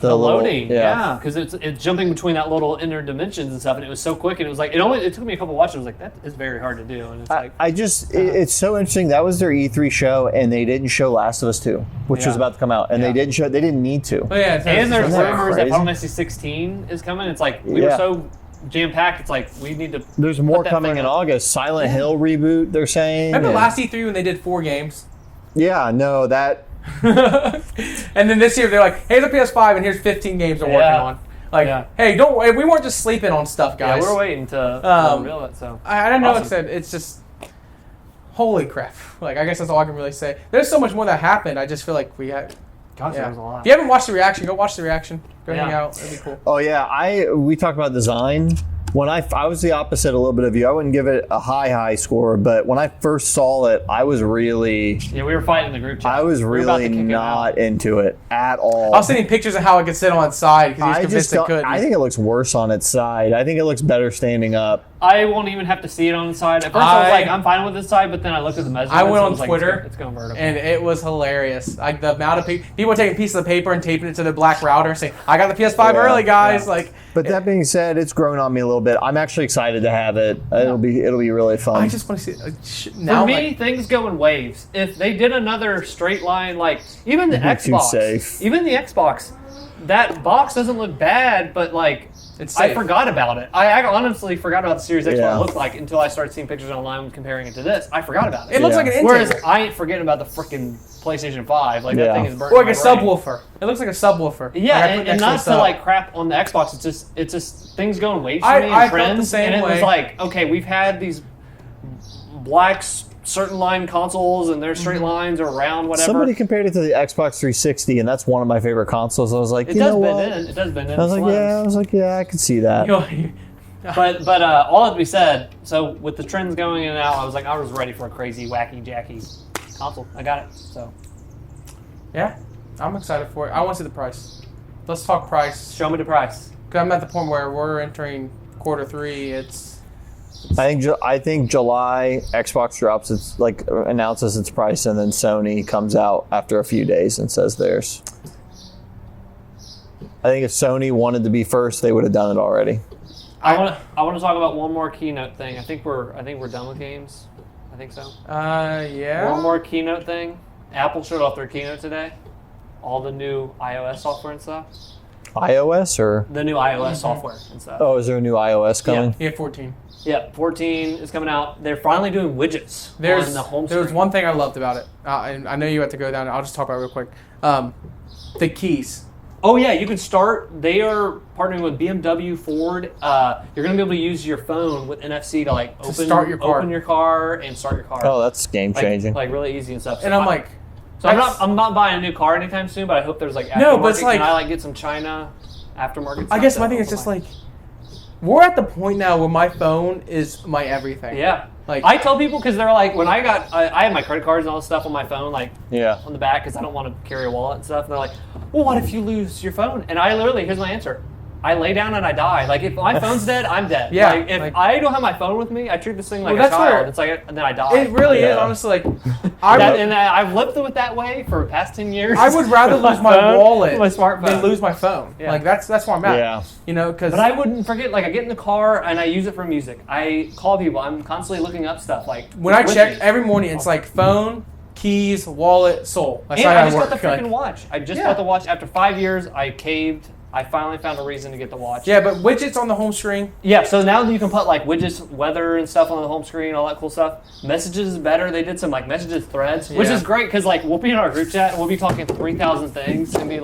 loading. Because it's jumping between that little inner dimensions and stuff, and it was so quick. And it was like it took me a couple watches. I was like, that is very hard to do. And it's like it's so interesting. That was their E3 show, and they didn't show Last of Us 2, which was about to come out, and they didn't need to. Oh, yeah, and there's rumors that Final Fantasy 16 is coming. It's like we were so jam-packed, it's like we need to. There's more coming in August. Silent Hill reboot, they're saying. Remember last E3 when they did 4 games? Yeah, no, that. And then this year they're like, here's a PS5 and here's 15 games they're working on. Like, hey, don't worry, we weren't just sleeping on stuff, guys. Yeah, we're waiting to reveal it. So I don't know. It's just holy crap. Like I guess that's all I can really say. There's so much more that happened. I just feel like we Gosh, that was a lot. If you haven't watched the reaction, go watch the reaction. Go hang Yeah. out. It'd be cool. Oh yeah, we talked about design. When I was the opposite a little bit of you. I wouldn't give it a high score, but when I first saw it, I was really Yeah, we were fighting in the group chat. I was We were about really to kick it out. not into it at all. I was sending pictures of how it could sit on its side because he was I convinced just it don't- could. I think it looks worse on its side. I think it looks better standing up. I won't even have to see it on the side. At first, I was like, I'm fine with this side, but then I looked at the measurements. I went and on was like, Twitter, it's going vertical. and it was hilarious. Like the amount of people were taking pieces of paper and taping it to the black router and saying, "I got the PS5 Yeah, early, guys!" yeah. Like, But that being said, it's grown on me a little bit. I'm actually excited to have it. It'll be really fun. I just want to see now. For me, things go in waves. If they did another straight line, like even the You're too Xbox, safe. even the Xbox, that box doesn't look bad, but like It's I safe. forgot about it. I honestly forgot about the Series X Yeah. what it looked like until I started seeing pictures online comparing it to this. I forgot about it. It looks Yeah. like an end Whereas table. I ain't forgetting about the freaking PlayStation 5. Like Yeah. that thing is burnt. Or like a in my brain. subwoofer. It looks like a subwoofer. Yeah, Like I put and next not a to sub. like crap on the Xbox. It's just things go in waves for I me and felt the trends. same and it was way. like, okay, we've had these black certain line consoles and they're straight lines or round, whatever. Somebody compared it to the Xbox 360, and that's one of my favorite consoles. I was like, it you does know bend what? in. It does bend in. I was like, slims. yeah, I could see that. You know, But all that to be said, so with the trends going in and out, I was like, I was ready for a crazy, wacky, jacky console. I got it. So yeah, I'm excited for it. I want to see the price. Let's talk price. show me the price. Because I'm at the point where we're entering Q3. I think July Xbox drops its announces its price, and then Sony comes out after a few days and says theirs. I think if Sony wanted to be first, they would have done it already. I want to talk about one more keynote thing. I think we're done with games. I think so. Yeah. One more keynote thing. Apple showed off their keynote today. All the new iOS software and stuff. iOS or The new iOS software and stuff. is there a new iOS coming? Yeah, 14. Yeah, 14 is coming out. They're finally doing widgets on the home There's screen. one thing I loved about it, and I know you have to go down. I'll just talk about it real quick. The keys. Oh yeah, you can start. They are partnering with BMW, Ford. You're gonna be able to use your phone with NFC to open start your car. open your car and start your car. Oh, that's game changing. Like really easy and stuff. And I'm like, so I'm not buying a new car anytime soon, but I hope there's aftermarket. No, but it's like- can I get some China aftermarket? I stuff guess to my thing is open just like, we're at the point now where my phone is my everything. Yeah. Like I tell people because they're like, when I have my credit cards and all this stuff on my phone, Yeah. on the back, because I don't want to carry a wallet and stuff. And they're like, well, what if you lose your phone? And I literally, here's my answer. I lay down and I die. Like, if my phone's dead, I'm dead. Yeah, Like, if like- I don't have my phone with me, I treat this thing like Well, a that's child. where- It's like, and then I die. it really is Yeah. honestly like, I've lived with it that way for the past 10 years. I would rather lose my phone, wallet my smartphone. than lose my phone. Yeah. Like that's where I'm at. Yeah. You know, because But I wouldn't forget, I get in the car and I use it for music. I call people. I'm constantly looking up stuff. when I with check me. every morning, it's like phone, keys, wallet, soul. That's And how I I just work. got the freaking Like, watch. I just Yeah. got the watch. After 5 years, I caved. I finally found a reason to get the watch. yeah, but widgets on the home screen. Yeah, so now you can put widgets, weather and stuff on the home screen, all that cool stuff. Messages is better. They did some messages threads, which Yeah. is great because we'll be in our group chat and we'll be talking 3,000 things and be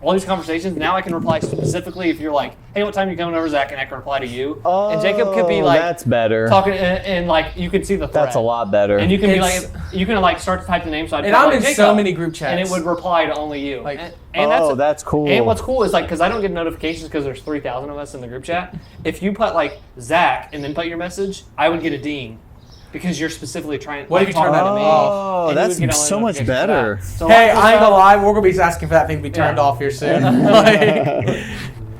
all these conversations. Now I can reply specifically if you're like, hey, what time are you coming over, Zach? And I can reply to you. And Jacob could be that's better. talking and you can see the thread. That's a lot better. And you can It's- you can start to type the name. So I'd And put, I'm in Jacob, so many group chats. and it would reply to only you. Like, and that's cool. And what's cool is because I don't get notifications because there's 3,000 of us in the group chat. If you put Zach and then put your message, I would get a ding because you're specifically trying. What if you turn talking that to me, off? and you That's would get all the so much notifications for better. that. So Hey, a lot of I ain't cool gonna lie. We're gonna be asking for that thing to be turned Yeah. off here soon. Like,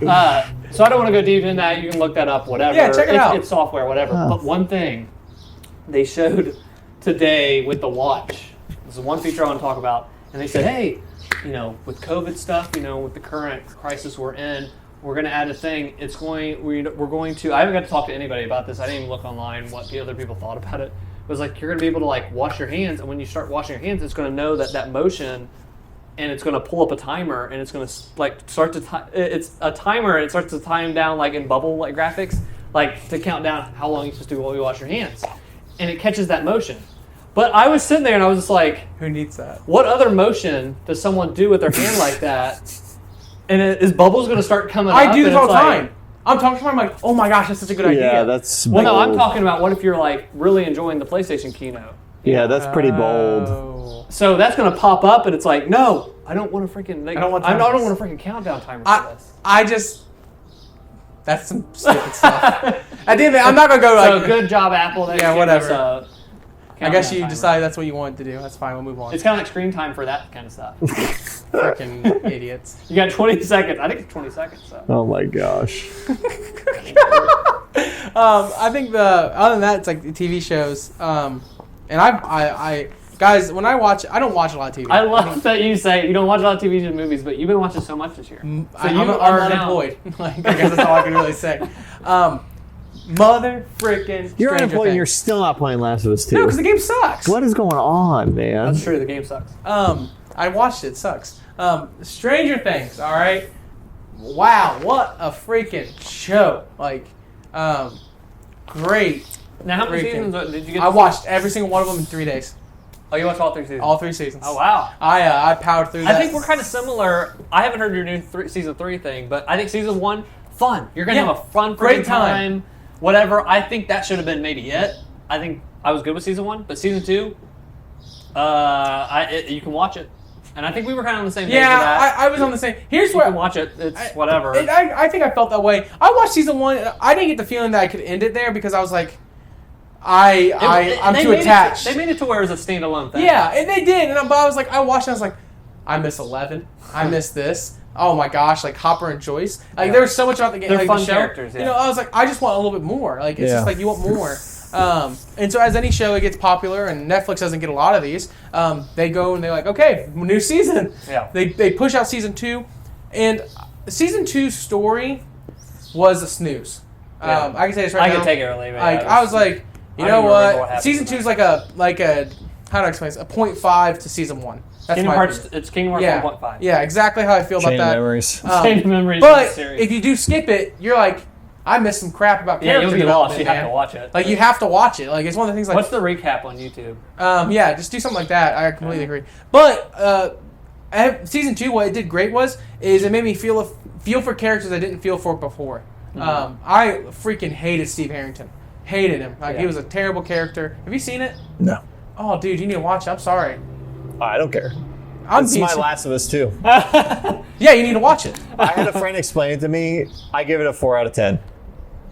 stuff. So I don't want to go deep in that. You can look that up. Whatever. Yeah, check it out. It's software. Whatever. Huh. But one thing they showed today with the watch. This is one feature I want to talk about. And they said, hey, with COVID stuff, with the current crisis we're in, we're going to add a thing. We're going to. I haven't got to talk to anybody about this. I didn't even look online what the other people thought about it. It was you're going to be able to wash your hands, and when you start washing your hands, it's going to know that motion, and it's going to pull up a timer, and it's going to start to. It's a timer, and it starts to time down in bubble graphics, to count down how long you're supposed to do while you wash your hands, and it catches that motion. But I was sitting there and I was just like, who needs that? what other motion does someone do with their hand like that? And is bubbles going to start coming up? I do this and all the it's time. I'm talking to him. I'm like, oh my gosh, that's such a good idea. Yeah, that's. Well, no, I'm bold. talking about what if you're really enjoying the PlayStation keynote Yeah, that's pretty bold. Oh. So that's gonna pop up, and it's like, no, I don't want to freaking. I don't want I don't timers. want a freaking countdown timer for this. I just. That's some stupid stuff. At the end of it, I'm not gonna go like. So good job, Apple. That Yeah, gave whatever. us a I guess you countdown timer. decided that's what you wanted to do. That's fine. We'll move on. It's kind of like screen time for that kind of stuff. Freaking idiots. You got 20 seconds. I think it's 20 seconds. So. Oh my gosh. I think other than that, it's like the TV shows. And I guys, when I watch, I don't watch a lot of TV. I love that you say you don't watch a lot of TV and movies, but you've been watching so much this year. So I'm you are unemployed. Like, I guess that's all I can really say. Mother freaking You're Stranger unemployed and you're Things. still not playing Last of Us 2. No, because the game sucks. What is going on, man? That's true. The game sucks. I watched it. It sucks. Stranger Things. All right. Wow, what a freaking show! Like, great. Now, how many Freaking- seasons did you get? I watched every single one of them in 3 days. Oh, you watched all 3 seasons. All 3 seasons. Oh wow. I powered through that. I think we're kind of similar. I haven't heard your new season 3 thing, but I think season 1 fun. You're gonna Yeah. have a fun Great freaking time. Whatever. I think that should have been maybe it. I think I was good with season 1, but season 2, you can watch it, and I think we were kind of on the same page with Yeah, that. I was on the same. Here's You where can watch it. It's whatever. I think I felt that way. I watched season 1. I didn't get the feeling that I could end it there because I was like, I'm They too made attached. They made it to where it was a standalone thing. Yeah, and they did. But I was like, I watched it. I was like, I miss 11. I miss this. Oh my gosh, like Hopper and Joyce. Like there was so much about the game. They're like, fun the show. characters, yeah. You know, I was like, I just want a little bit more. Like it's Yeah. just like you want more. And so as any show it gets popular, and Netflix doesn't get a lot of these, they go and they're like, okay, new season. Yeah. They push out season 2, and season 2's story was a snooze. Yeah. I can say this right I now. can take it or leave it. Like Yeah, I was like, you I know don't even remember what what? happened Season in 2 is that. like a how do I explain this? A 0.5 to season 1. That's Kingdom my Hearts. opinion. It's Kingdom Hearts Yeah, 1.5. yeah, exactly how I feel Chain about of that. memories. Chain of memories of the But series. if you do skip it, you're like, I missed some crap about Yeah, character you'll be lost. development, You have man. to watch it. Like you have to watch it. Like it's one of the things. Like What's the recap on YouTube? yeah, just do something like that. I completely agree. But season 2, what it did great is it made me feel for characters I didn't feel for before. I freaking hated Steve Harrington. Hated him. Like he Yeah. was a terrible character. Have you seen it? No. Oh, dude, you need to watch it. I'm sorry. I don't care. I'm It's my Last of Us 2. Yeah, you need to watch it. I had a friend explain it to me. I give it a 4 out of 10.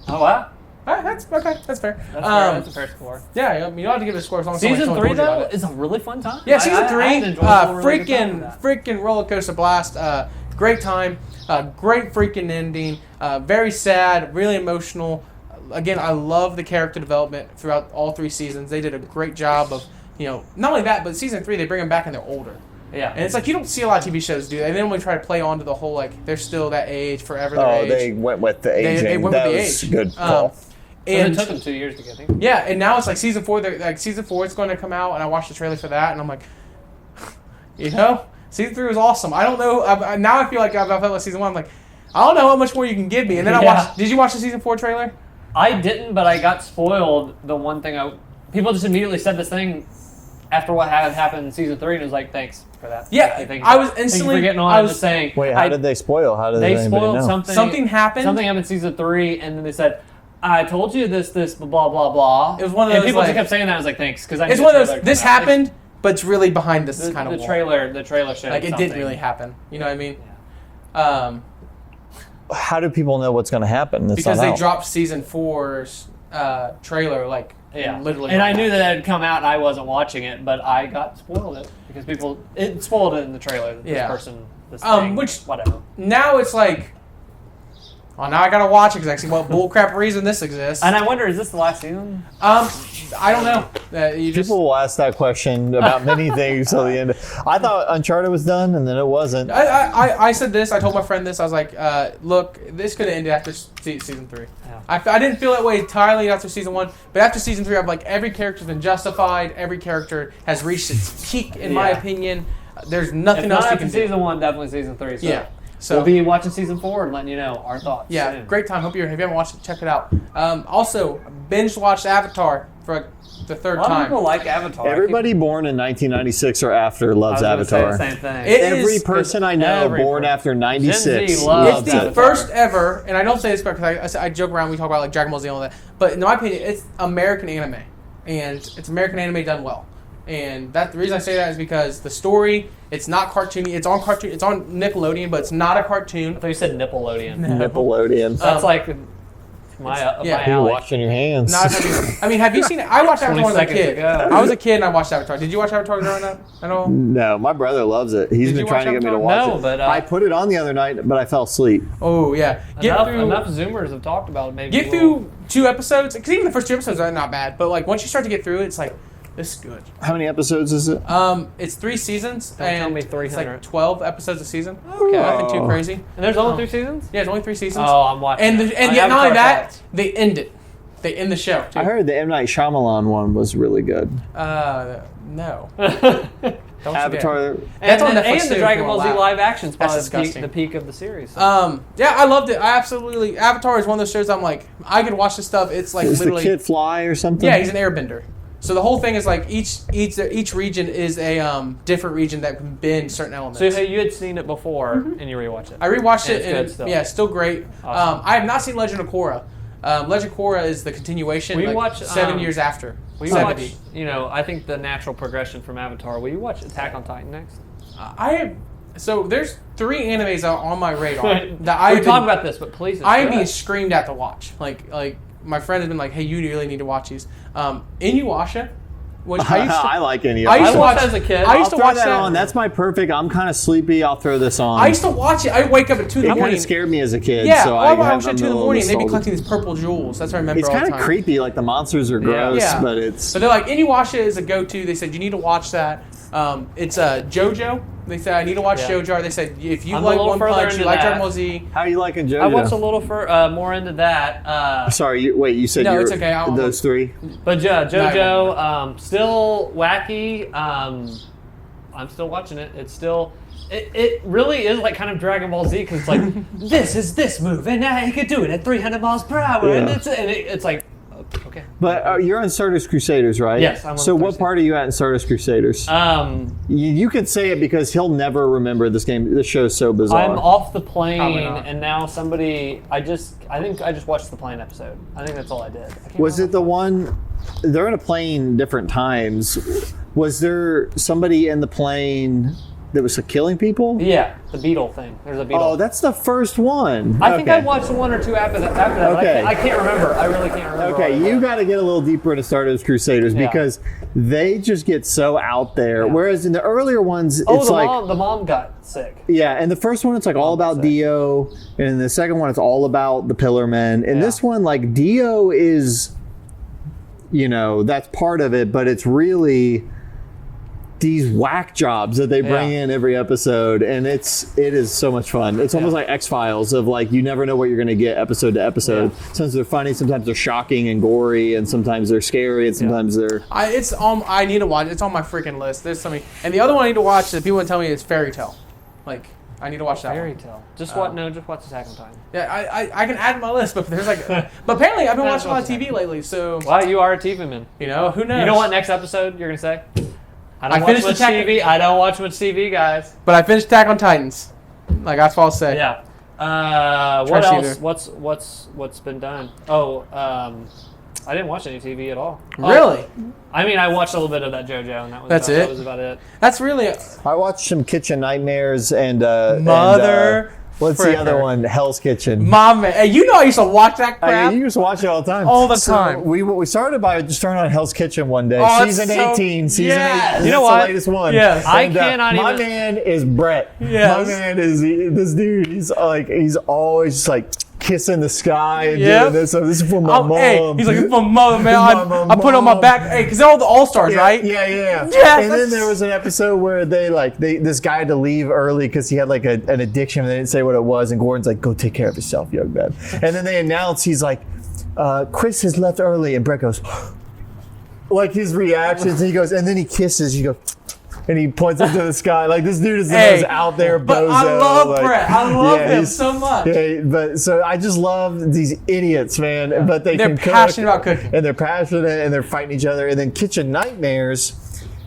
Oh wow. That's okay. That's fair. That's a fair score. Yeah, you don't have to give it a score as long as Season someone 3 told you about though it. is a really fun time. Yeah, season 3, I had enjoyed a really good time with that. freaking roller coaster blast. Great time. Great freaking ending. Very sad. Really emotional. Again, I love the character development throughout all 3 seasons. They did a great job of, not only that, but season 3 they bring them back and they're older. Yeah. And it's like you don't see a lot of TV shows do that. They only try to play onto the whole like they're still that age forever. Their age. They went with the aging. They went that with the was age. a good call. And it took them 2 years to get there. yeah, and now it's like season 4. Season 4 is going to come out, and I watched the trailer for that, and I'm like, season 3 was awesome. I don't know. Now I feel like I felt like season 1. I'm like, I don't know how much more you can give me. And then I Yeah. watched. Did you watch the season 4 trailer? I didn't, but I got spoiled. The one thing people just immediately said this thing after what had happened in season 3, and it was like, thanks for that. Yeah, Thank you I was thank you instantly- for getting on. I I'm was- just saying. Wait, how did they spoil? How did They anybody spoiled know? something. Something happened. Something happened in season 3, and then they said, "I told you this, blah blah blah." It was one of and those, people like- just kept saying that. I was like, "Thanks," because It's one of those. This happened, but it's really behind this kind of the wall. trailer. The trailer showed Like it something. didn't really happen. You know what I mean? How do people know what's going to happen? It's Because not they out. dropped season 4's trailer like Yeah, literally. and right I knew after. that it had come out, and I wasn't watching it, but I got spoiled it because it spoiled it in the trailer. That Yeah. This person, this thing, which- whatever. Now it's like, oh, now I gotta watch it because I see what bullcrap reason this exists. And I wonder, is this the last season? I don't know. You just. People will ask that question about many things till the end. I thought Uncharted was done, and then it wasn't. I said this. I told my friend this. I was like, look, this could have ended after season 3. Yeah. I didn't feel that way entirely after season 1, but after season 3, I'm like, every character's been justified. Every character has reached its peak, in my Yeah. opinion. There's If nothing not else you after can do. season 1, definitely season 3. So Yeah. So we'll be watching season 4 and letting you know our thoughts. yeah, soon. great time. If you haven't watched it, check it out. Also, binge watched Avatar for the third A lot of time. people like Avatar. Everybody born in 1996 or after loves I was gonna Avatar. say the same thing. It Every is- person I know every born person. after 96 Gen Z loves It's the Avatar. first ever, and I don't say this because I joke around. We talk about like Dragon Ball Z and all that, but in my opinion, it's American anime, and it's American anime done well. And the reason I say that is because the story, it's not cartoony. It's on Nickelodeon, but it's not a cartoon. I thought you said Nickelodeon. Nickelodeon. That's like my yeah. You're alley. washing your hands. Have you seen it? I watched Avatar 20 when I was a seconds kid. ago. I was a kid and I watched Avatar. Did you watch Avatar growing up at all? No, my brother loves it. He's Did been you trying to watch get me to Avatar? watch No, it. but, I put it on the other night, but I fell asleep. Oh, yeah. Enough Zoomers have talked about it. Maybe Get through 2 episodes, because even the first 2 episodes are not bad, but like once you start to get through it, it's like, this is good. How many episodes is it? It's 3 seasons, Don't tell and me it's 300. like 12 episodes a season. Okay. Nothing too crazy. And there's only 3 seasons? Yeah, it's only 3 seasons. Oh, I'm watching. And it. yet not only that, they end it. They end the show, too. I heard the M. Night Shyamalan one was really good. No. Don't you Avatar. dare. That's on Netflix and the too, Dragon if you Ball Z wanna laugh. live action is That's probably disgusting. the peak of the series. Yeah, I loved it. I absolutely. Avatar is one of those shows I'm like, I could watch this stuff. It's like Does the literally. kid fly or something? Yeah, he's an airbender. So the whole thing is like each region is a different region that can bend certain elements. So you had seen it before and you rewatched it. I rewatched it it's and good still. yeah, still great. Awesome. I have not seen Legend of Korra. Legend of Korra is the continuation. Will you like, watch, 7 years after? Will you 70. watch, I think the natural progression from Avatar, will you watch Attack on Titan next? So there's 3 animes out on my radar that We're talking about this, but please. I am being screamed at to watch. Like my friend has been like, "Hey, you really need to watch these." Inuyasha, which I like any of I them. used to watched watch as a kid. I used to I'll throw watch that on. That's my perfect. I'm kind of sleepy. I'll throw this on. I used to watch it. I wake up at 2 in It the kind morning. of scared me as a kid. Yeah, so I have watched it at 2 in the a morning. And they'd be nostalgia. collecting these purple jewels. That's what I remember It's all the kind time. of creepy. Like the monsters are gross, Yeah. but it's. But they're like, Inuyasha is a go-to. They said you need to watch that. It's JoJo. They said I need to watch Yeah. JoJo. They said if you I'm a like little One further Punch, you into like that. Dragon Ball Z. How are you liking JoJo? I watched a little more into that. Sorry, you said No, you it's were okay. those 3. But JoJo, still wacky. I'm still watching it. It's still. It really is like kind of Dragon Ball Z because it's like this is this move and now he could do it at 300 miles per hour Yeah. and it's like okay. But you're on Stardust Crusaders, right? Yes, I'm on So what Stardust. part are you at in Stardust Crusaders? You can say it because he'll never remember this game. This show's so bizarre. I'm off the plane Probably not. and now somebody. I think I just watched the plane episode. I think that's all I did. I can't Was remember. it the one? They're in a plane different times. Was there somebody in the plane that was killing people? Yeah, the beetle thing. There's a beetle. Oh, that's the first one. I think I Okay. watched 1 or 2 after that. But Okay. I can't remember. I really can't remember. Okay, all you of got to get a little deeper into Stardust Crusaders Yeah. because they just get so out there. Yeah. Whereas in the earlier ones, it. Oh, it's the like mom got sick. yeah, and the first one it's like all about sick. Dio, and in the second one it's all about the Pillar Men. And Yeah. this one, like Dio is, that's part of it, but it's really these whack jobs that they bring Yeah. in every episode, and it is so much fun. It's almost like X-Files of like you never know what you're going to get episode to episode. Yeah. Sometimes they're funny, sometimes they're shocking and gory, and sometimes they're scary, and sometimes they're I need to watch it. It's on my freaking list. There's something, and the other one I need to watch that people would tell me is Fairy Tale. Like I need to watch that Fairy one. Tale. Just just watch Attack on Titan. Yeah, I can add to my list, but there's like, but apparently I've been watching a lot of TV lately, so Wow, you are a TV man. who knows? You know what next episode you're gonna say? I don't I watch finished much Attack- TV. I don't watch much TV, guys. But I finished Attack on Titans. Like that's what I'll say. Yeah. What Trash else? either. What's been done? Oh, I didn't watch any TV at all. Really? I mean, I watched a little bit of that JoJo, and that was That's about, it? That was about it. That's really I watched some Kitchen Nightmares and Mother what's the fricker. other one? Hell's Kitchen. Mom. Hey, you know I used to watch that I crap. mean, you used to watch it all the time. All the So time. we started by just turning on Hell's Kitchen one day. Oh, Season it's so- 18. Season Yes. 8. You know That's what? the latest one. Yes. I And, cannot my even- man is Brett. Yes. My man is this dude. He's always just like kissing the sky and Yep. doing this. So this is for my mom. Hey, he's like, it's my mother, man. It's my I put it on my mom. back. Hey, because they're all the All-Stars, right? Yeah. Yes, and then that's- there was an episode where this guy had to leave early because he had like an addiction and they didn't say what it was. And Gordon's like, go take care of yourself, young man. And then they announce he's like, Chris has left early. And Brett goes, like his reactions. And he goes, and then he kisses. You go, and he points up to the sky. Like this dude is the Hey, most out there bozo. But I love like, Brett. I love him he's- so much. Yeah, but so I just love these idiots, man. But They're can passionate cook, about cooking. and they're passionate, and they're fighting each other. And then Kitchen Nightmares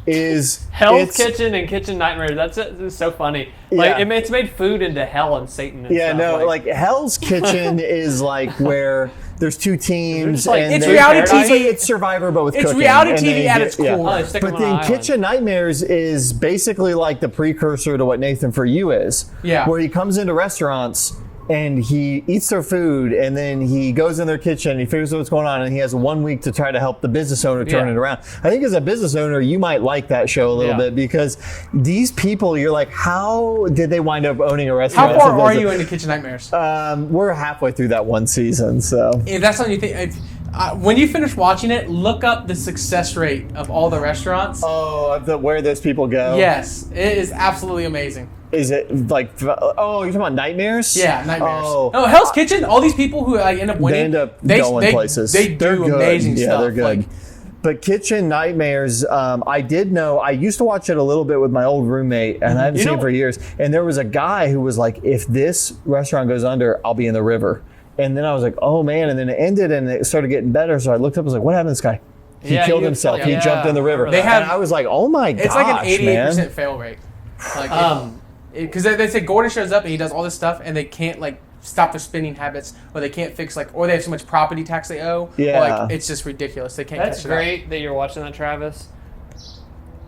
is Hell's Kitchen and Kitchen Nightmares. That's it. It's so funny. Like Yeah. it's made food into hell and Satan. And Yeah, stuff. no, like Hell's Kitchen is like where there's two teams. just, like, and It's they- reality it's like- TV. It's Survivor, but with It's cooking. reality And TV they at get- its core. Oh, they stick But them on an then island. Kitchen Nightmares is basically like the precursor to what Nathan For You is. Yeah. Where he comes into restaurants and he eats their food and then he goes in their kitchen, he figures out what's going on, and he has 1 week to try to help the business owner turn Yeah. it around. I think as a business owner, you might like that show a little Yeah. bit because these people, you're like, how did they wind up owning a restaurant? How far are you into Kitchen Nightmares? We're halfway through that one season, so. If that's something you think, when you finish watching it, look up the success rate of all the restaurants. Oh, where those people go? Yes, it is absolutely amazing. Is it like, oh, you're talking about Nightmares? Yeah, Nightmares. Oh, No, Hell's Kitchen. All these people who like end up winning, they end up going places. They They're do good. amazing Yeah, stuff. they're good. Like, But Kitchen Nightmares, I did know, I used to watch it a little bit with my old roommate, and I haven't seen it for years. And there was a guy who was like, if this restaurant goes under, I'll be in the river. And then I was like, oh man, and then it ended and it started getting better. So I looked up, I was like, what happened to this guy? He Yeah, killed you- himself. yeah, He jumped in the river. they have- and I was like, oh my gosh, it's like an 88% man. fail rate. Like, because they say Gordon shows up and he does all this stuff, and they can't like stop their spending habits, or they can't fix like, or they have so much property tax they owe. Yeah. Or, like it's just ridiculous. They can't. That's catch it up. great that you're watching that, Travis.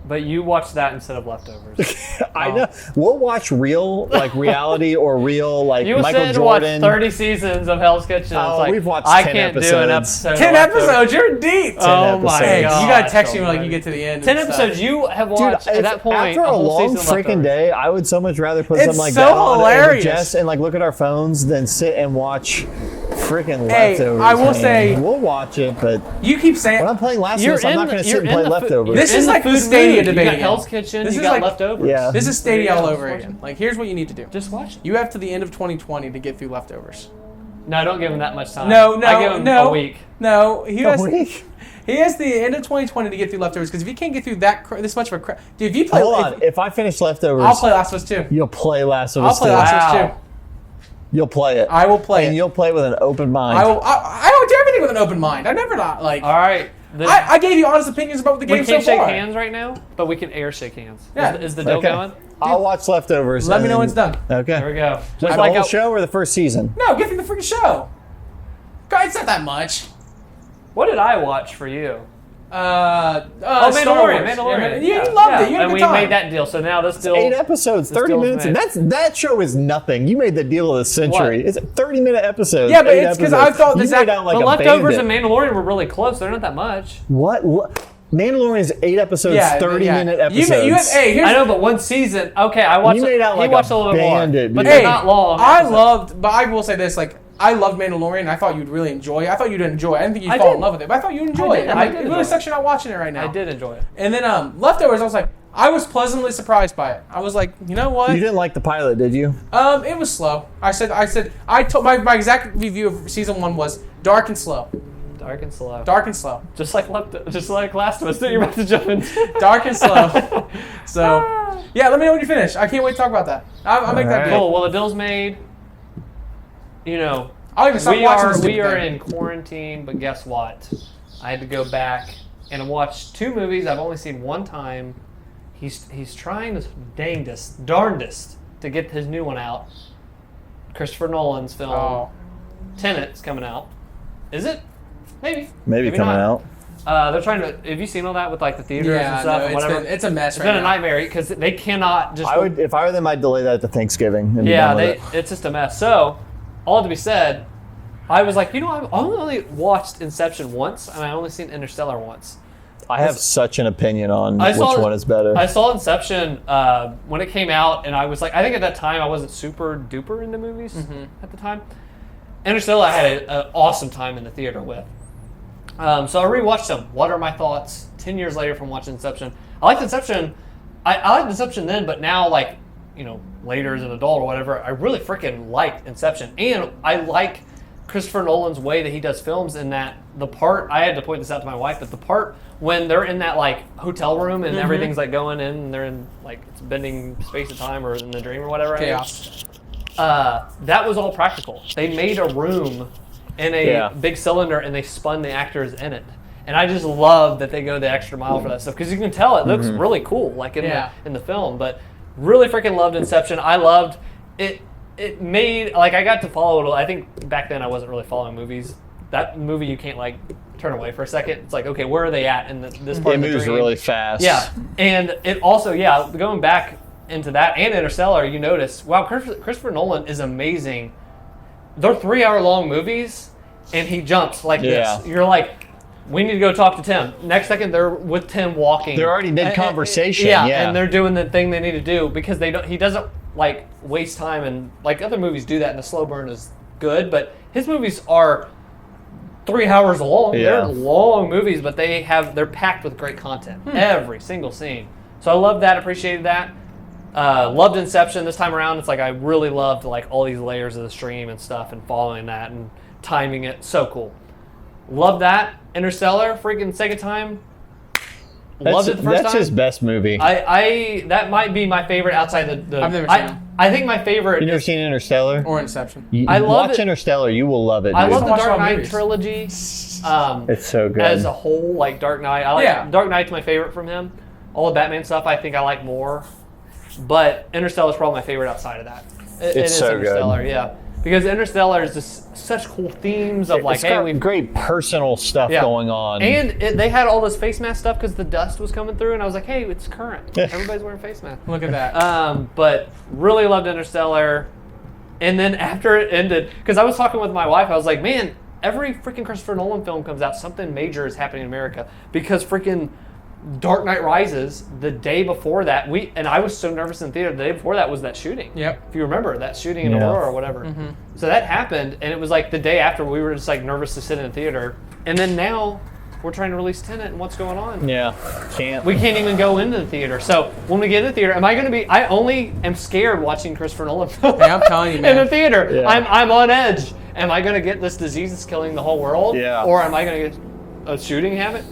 But you watch that instead of Leftovers. I know. We'll watch real, like reality or real, like You Michael said to watch Jordan. 30 seasons of Hell's Kitchen. It's Oh, like, we've watched I 10 can't do an episodes. episode. 10 of Leftovers. episodes. You're deep. Oh my episodes. god! You gotta text me like you get to the end. 10 and stuff. episodes. You have Dude, watched at that point after a whole long season of freaking Leftovers. day, I would so much rather put It's something like so that on hilarious. and digest and like look at our phones than sit and watch freaking Hey, Leftovers. I will man. say- we'll watch it, but You keep saying. when I'm playing Last of You're Us, I'm in not going the- to sit you're and in play the food- Leftovers. This you're is in like the food Stadia mood. debate You got again. Hell's Kitchen. This You is got like- Leftovers. Yeah. This is Stadia There you all go. over Just watch again. Like, here's what you need to do. Just watch it. You have to the end of 2020 to get through Leftovers. No, don't give him that much time. No, I give him no. a week. No, he A has. week? He has the end of 2020 to get through Leftovers, because if you can't get through this much of a crap, dude, if you play, Hold on. If I finish Leftovers, I'll play Last of Us 2. you'll play Last of I'll Us play 2. Last of Us Wow. 2. You'll play it. I will play and it. you'll play with an open mind. I will. I don't do everything with an open mind. I never not like. All right. I gave you honest opinions about the we game can't so shake far. hands right now, but we can air shake hands. Yeah. Is the deal Okay. going? I'll watch Leftovers. Let and me know then- when it's done. Okay. There we go. Just Just the like whole how, show or the first season? No, get through the freaking show. God, it's not that much. what did I watch for you? Star Mandalorian. Wars. Mandalorian. Yeah, Yeah. you loved it. You had a and good we time. made that deal. So now this deal. 8 episodes, 30 deal's minutes, and made. that show is nothing. You made the deal of the century. What? It's a 30-minute episode. Yeah, but 8 it's 'cause episodes. I thought you this made act- out like the a Leftovers bandit. and Mandalorian were really close. They're not that much. What? Mandalorian is 8 episodes, Yeah, 30-minute yeah. episodes. Here's I know, but one season. Okay, I watched. You made out like he watched a a little bit more, bandit, but dude. they're not long. I episodes. loved, but I will say this: like, I loved Mandalorian. I thought you'd really enjoy it. I thought you'd enjoy it. I didn't think you'd I fall did. in love with it, but I thought you'd enjoy did. it. I'm I like, did it enjoy really it. sucks you're not watching it right now. I did enjoy it. And then Leftovers, I was like, I was pleasantly surprised by it. I was like, you know what? You didn't like the pilot, did you? It was slow. I told my exact review of season 1 was dark and slow. Dark and slow. Dark and slow. Just like Last of Us. That you're about to jump into. Dark and slow. So, yeah, let me know when you finish. I can't wait to talk about that. I'll make that Alright. deal. Cool. Well, the deal's made. You know, I'll even stop we watching are this stupid thing. in quarantine, but guess what? I had to go back and watch 2 movies I've only seen one time. He's trying his darndest to get his new one out. Christopher Nolan's film, Oh. Tenet's coming out. Is it? Maybe. Maybe coming not. out. They're trying to. Have you seen all that with like the theaters and Yeah, stuff no, and whatever? it's a mess It's right been a now. nightmare because they cannot just. I would, if I were them, I'd delay that to Thanksgiving. And be Yeah, done with it. it's just a mess. So, all to be said, I was like, I've only watched Inception once, and I only seen Interstellar once. I have such an opinion on I which saw- one is better. I saw Inception when it came out, and I was like, I think at that time I wasn't super duper into movies at the time. Interstellar, I had an awesome time in the theater with. So I rewatched them. What are my thoughts 10 years later from watching Inception? I liked Inception. I liked Inception then, but now, like, later as an adult or whatever, I really freaking liked Inception. And I like Christopher Nolan's way that he does films, in that the part, I had to point this out to my wife, but the part when they're in that like hotel room and everything's like going in and they're in like it's bending space and time or in the dream or whatever. Chaos. That was all practical. They made a room in a Yeah. big cylinder and they spun the actors in it. And I just love that they go the extra mile for that stuff, because you can tell it looks really cool, like in the film. But really freaking loved Inception. I loved it. It made, like, I got to follow it. I think back then I wasn't really following movies that movie you can't like turn away for a second. It's like, okay, where are they at in this part It of the moves dream? really fast. Yeah, and it also, going back into that and Interstellar, you notice, wow, Christopher Nolan is amazing. They're 3-hour long movies, and he jumps like this. You're like, we need to go talk to Tim. Next second, they're with Tim walking. They're already mid-conversation. Yeah, and they're doing the thing they need to do because he doesn't like waste time, and like other movies do that, and the slow burn is good, but his movies are 3 hours long. Yeah. They're long movies, but they're packed with great content. Every single scene. So I love that, appreciated that. Loved Inception this time around. It's like I really loved like all these layers of the stream and stuff and following that and timing it. So cool. Loved that. Interstellar, freaking second time. Loved it the first time. That's his best movie. That might be my favorite outside the I've never seen it. I think my favorite. You never seen Interstellar? Or Inception. I love watch it. Interstellar. You will love it. I dude. love the Watch Dark all Knight movies. trilogy. It's so good. As a whole, like Dark Knight. I like Dark Knight's my favorite from him. All the Batman stuff I think I like more. But Interstellar is probably my favorite outside of that. It is so Interstellar, good. yeah. Because Interstellar is just such cool themes of like, It's hey, got we've great personal stuff going on. And they had all this face mask stuff because the dust was coming through, and I was like, hey, it's current. Everybody's wearing face masks. Look at that. But really loved Interstellar. And then after it ended, because I was talking with my wife, I was like, man, every freaking Christopher Nolan film comes out, something major is happening in America. Because freaking Dark Knight Rises, the day before that, I was so nervous in theater, the day before that was that shooting. Yep. If you remember, that shooting in Aurora or whatever. Mm-hmm. So that happened, and it was like the day after we were just like nervous to sit in a theater. And then now we're trying to release Tenet, and what's going on? Yeah, can't. We can't even go into the theater. So when we get in the theater, I only am scared watching Christopher Nolan films Hey, I'm telling you, man. in the theater. Yeah. I'm on edge. Am I going to get this disease that's killing the whole world? Yeah. Or am I going to get a shooting habit?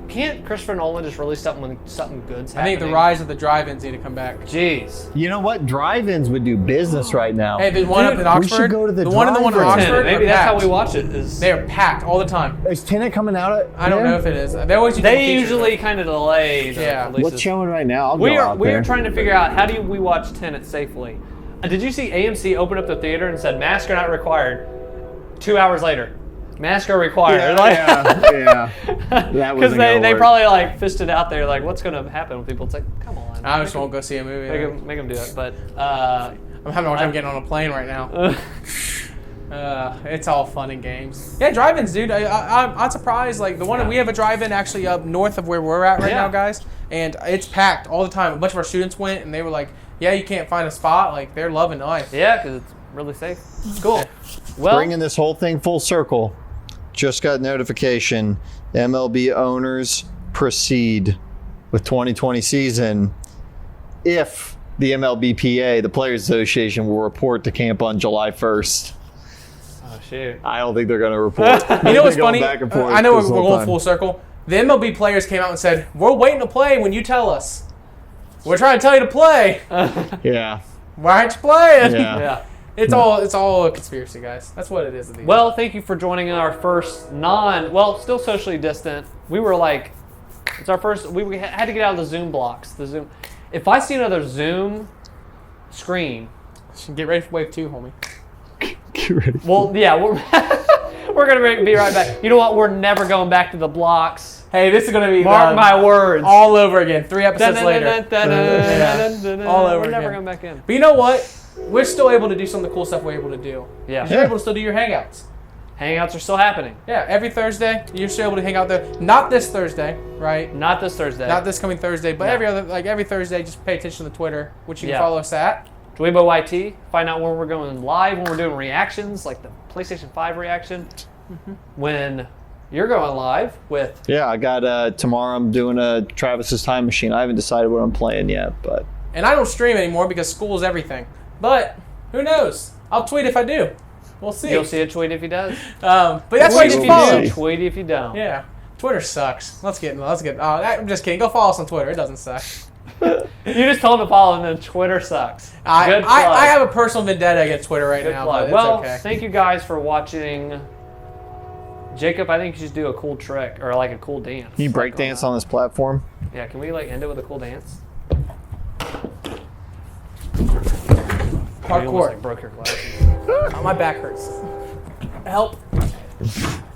Can't Christopher Nolan just release something when something good's I happening? think the rise of the drive-ins need to come back. Jeez. You know what? Drive-ins would do business right now. Hey, the one up in Oxford. we should go to the one in the one in drive-in. Oxford. Maybe are that's how packed. we watch it. They are packed all the time. Is Tenet coming out? I don't know if it is. They always They usually kind of delay the Yeah. releases. What's showing right now? I'll We go are out we there. are trying to figure out how do we watch Tenet safely. Did you see AMC open up the theater and said masks are not required? 2 hours later, masks are required. Yeah. That Because wasn't they gonna work. probably like fisted out there like what's going to happen with people. It's like come on. I just won't go see a movie. Make them do it. But I'm having a hard time getting on a plane right now. It's all fun and games. Yeah, drive-ins, dude. I'm surprised. Like the one we have a drive-in actually up north of where we're at right now, guys, and it's packed all the time. A bunch of our students went, and they were like, "Yeah, you can't find a spot." Like they're loving life. yeah, because it's really safe. Cool. Well, Bringing this whole thing full circle, just got notification. MLB owners proceed with 2020 season if the MLBPA, the Players Association, will report to camp on July 1st. oh shoot. I don't think they're going to report. You know what's They're going funny? back and forth I know this we're whole going time. full circle. The MLB players came out and said, "We're waiting to play when you tell us. We're trying to tell you to play. Yeah. Why aren't you playing?" Yeah. Yeah. It's all a conspiracy, guys. That's what it is. At the end. Well, thank you for joining our first still socially distant. We were like, it's our first. We had to get out of the Zoom blocks. The Zoom. If I see another Zoom screen, get ready for wave 2, homie. Get ready. well, yeah, we're gonna be right back. You know what? We're never going back to the blocks. Hey, this is gonna be Mark my words. all over again. 3 episodes later. All over We're never again. going back in. But you know what? We're still able to do some of the cool stuff we're able to do. Yeah. You're able to still do your hangouts. Hangouts are still happening. Yeah, every Thursday you're still able to hang out there. Not this Thursday, right? Not this Thursday. Not this coming Thursday, but No. every Thursday, just pay attention to Twitter, which you can Yeah. follow us at. DweeBro YT. Find out when we're going live, when we're doing reactions, like the PlayStation 5 reaction. When you're going live with. Yeah, I got tomorrow. I'm doing a Travis's Time Machine. I haven't decided what I'm playing yet, but And I don't stream anymore because school is everything. But who knows? I'll tweet if I do. We'll see. You'll see a tweet if he does. But that's why you Tweet should if follow. you do, tweet if you don't. Yeah, Twitter sucks. Let's get. I'm just kidding. Go follow us on Twitter. It doesn't suck. You just told him to follow, and then Twitter sucks. Good plug. I have a personal vendetta against Twitter right Good now, plug. but it's Well, okay. thank you guys for watching. Jacob, I think you should do a cool trick or like a cool dance. can you break dance on this platform? Yeah, can we like end it with a cool dance? You almost Hardcore. like broke your glasses. Oh, my back hurts. Help. Later.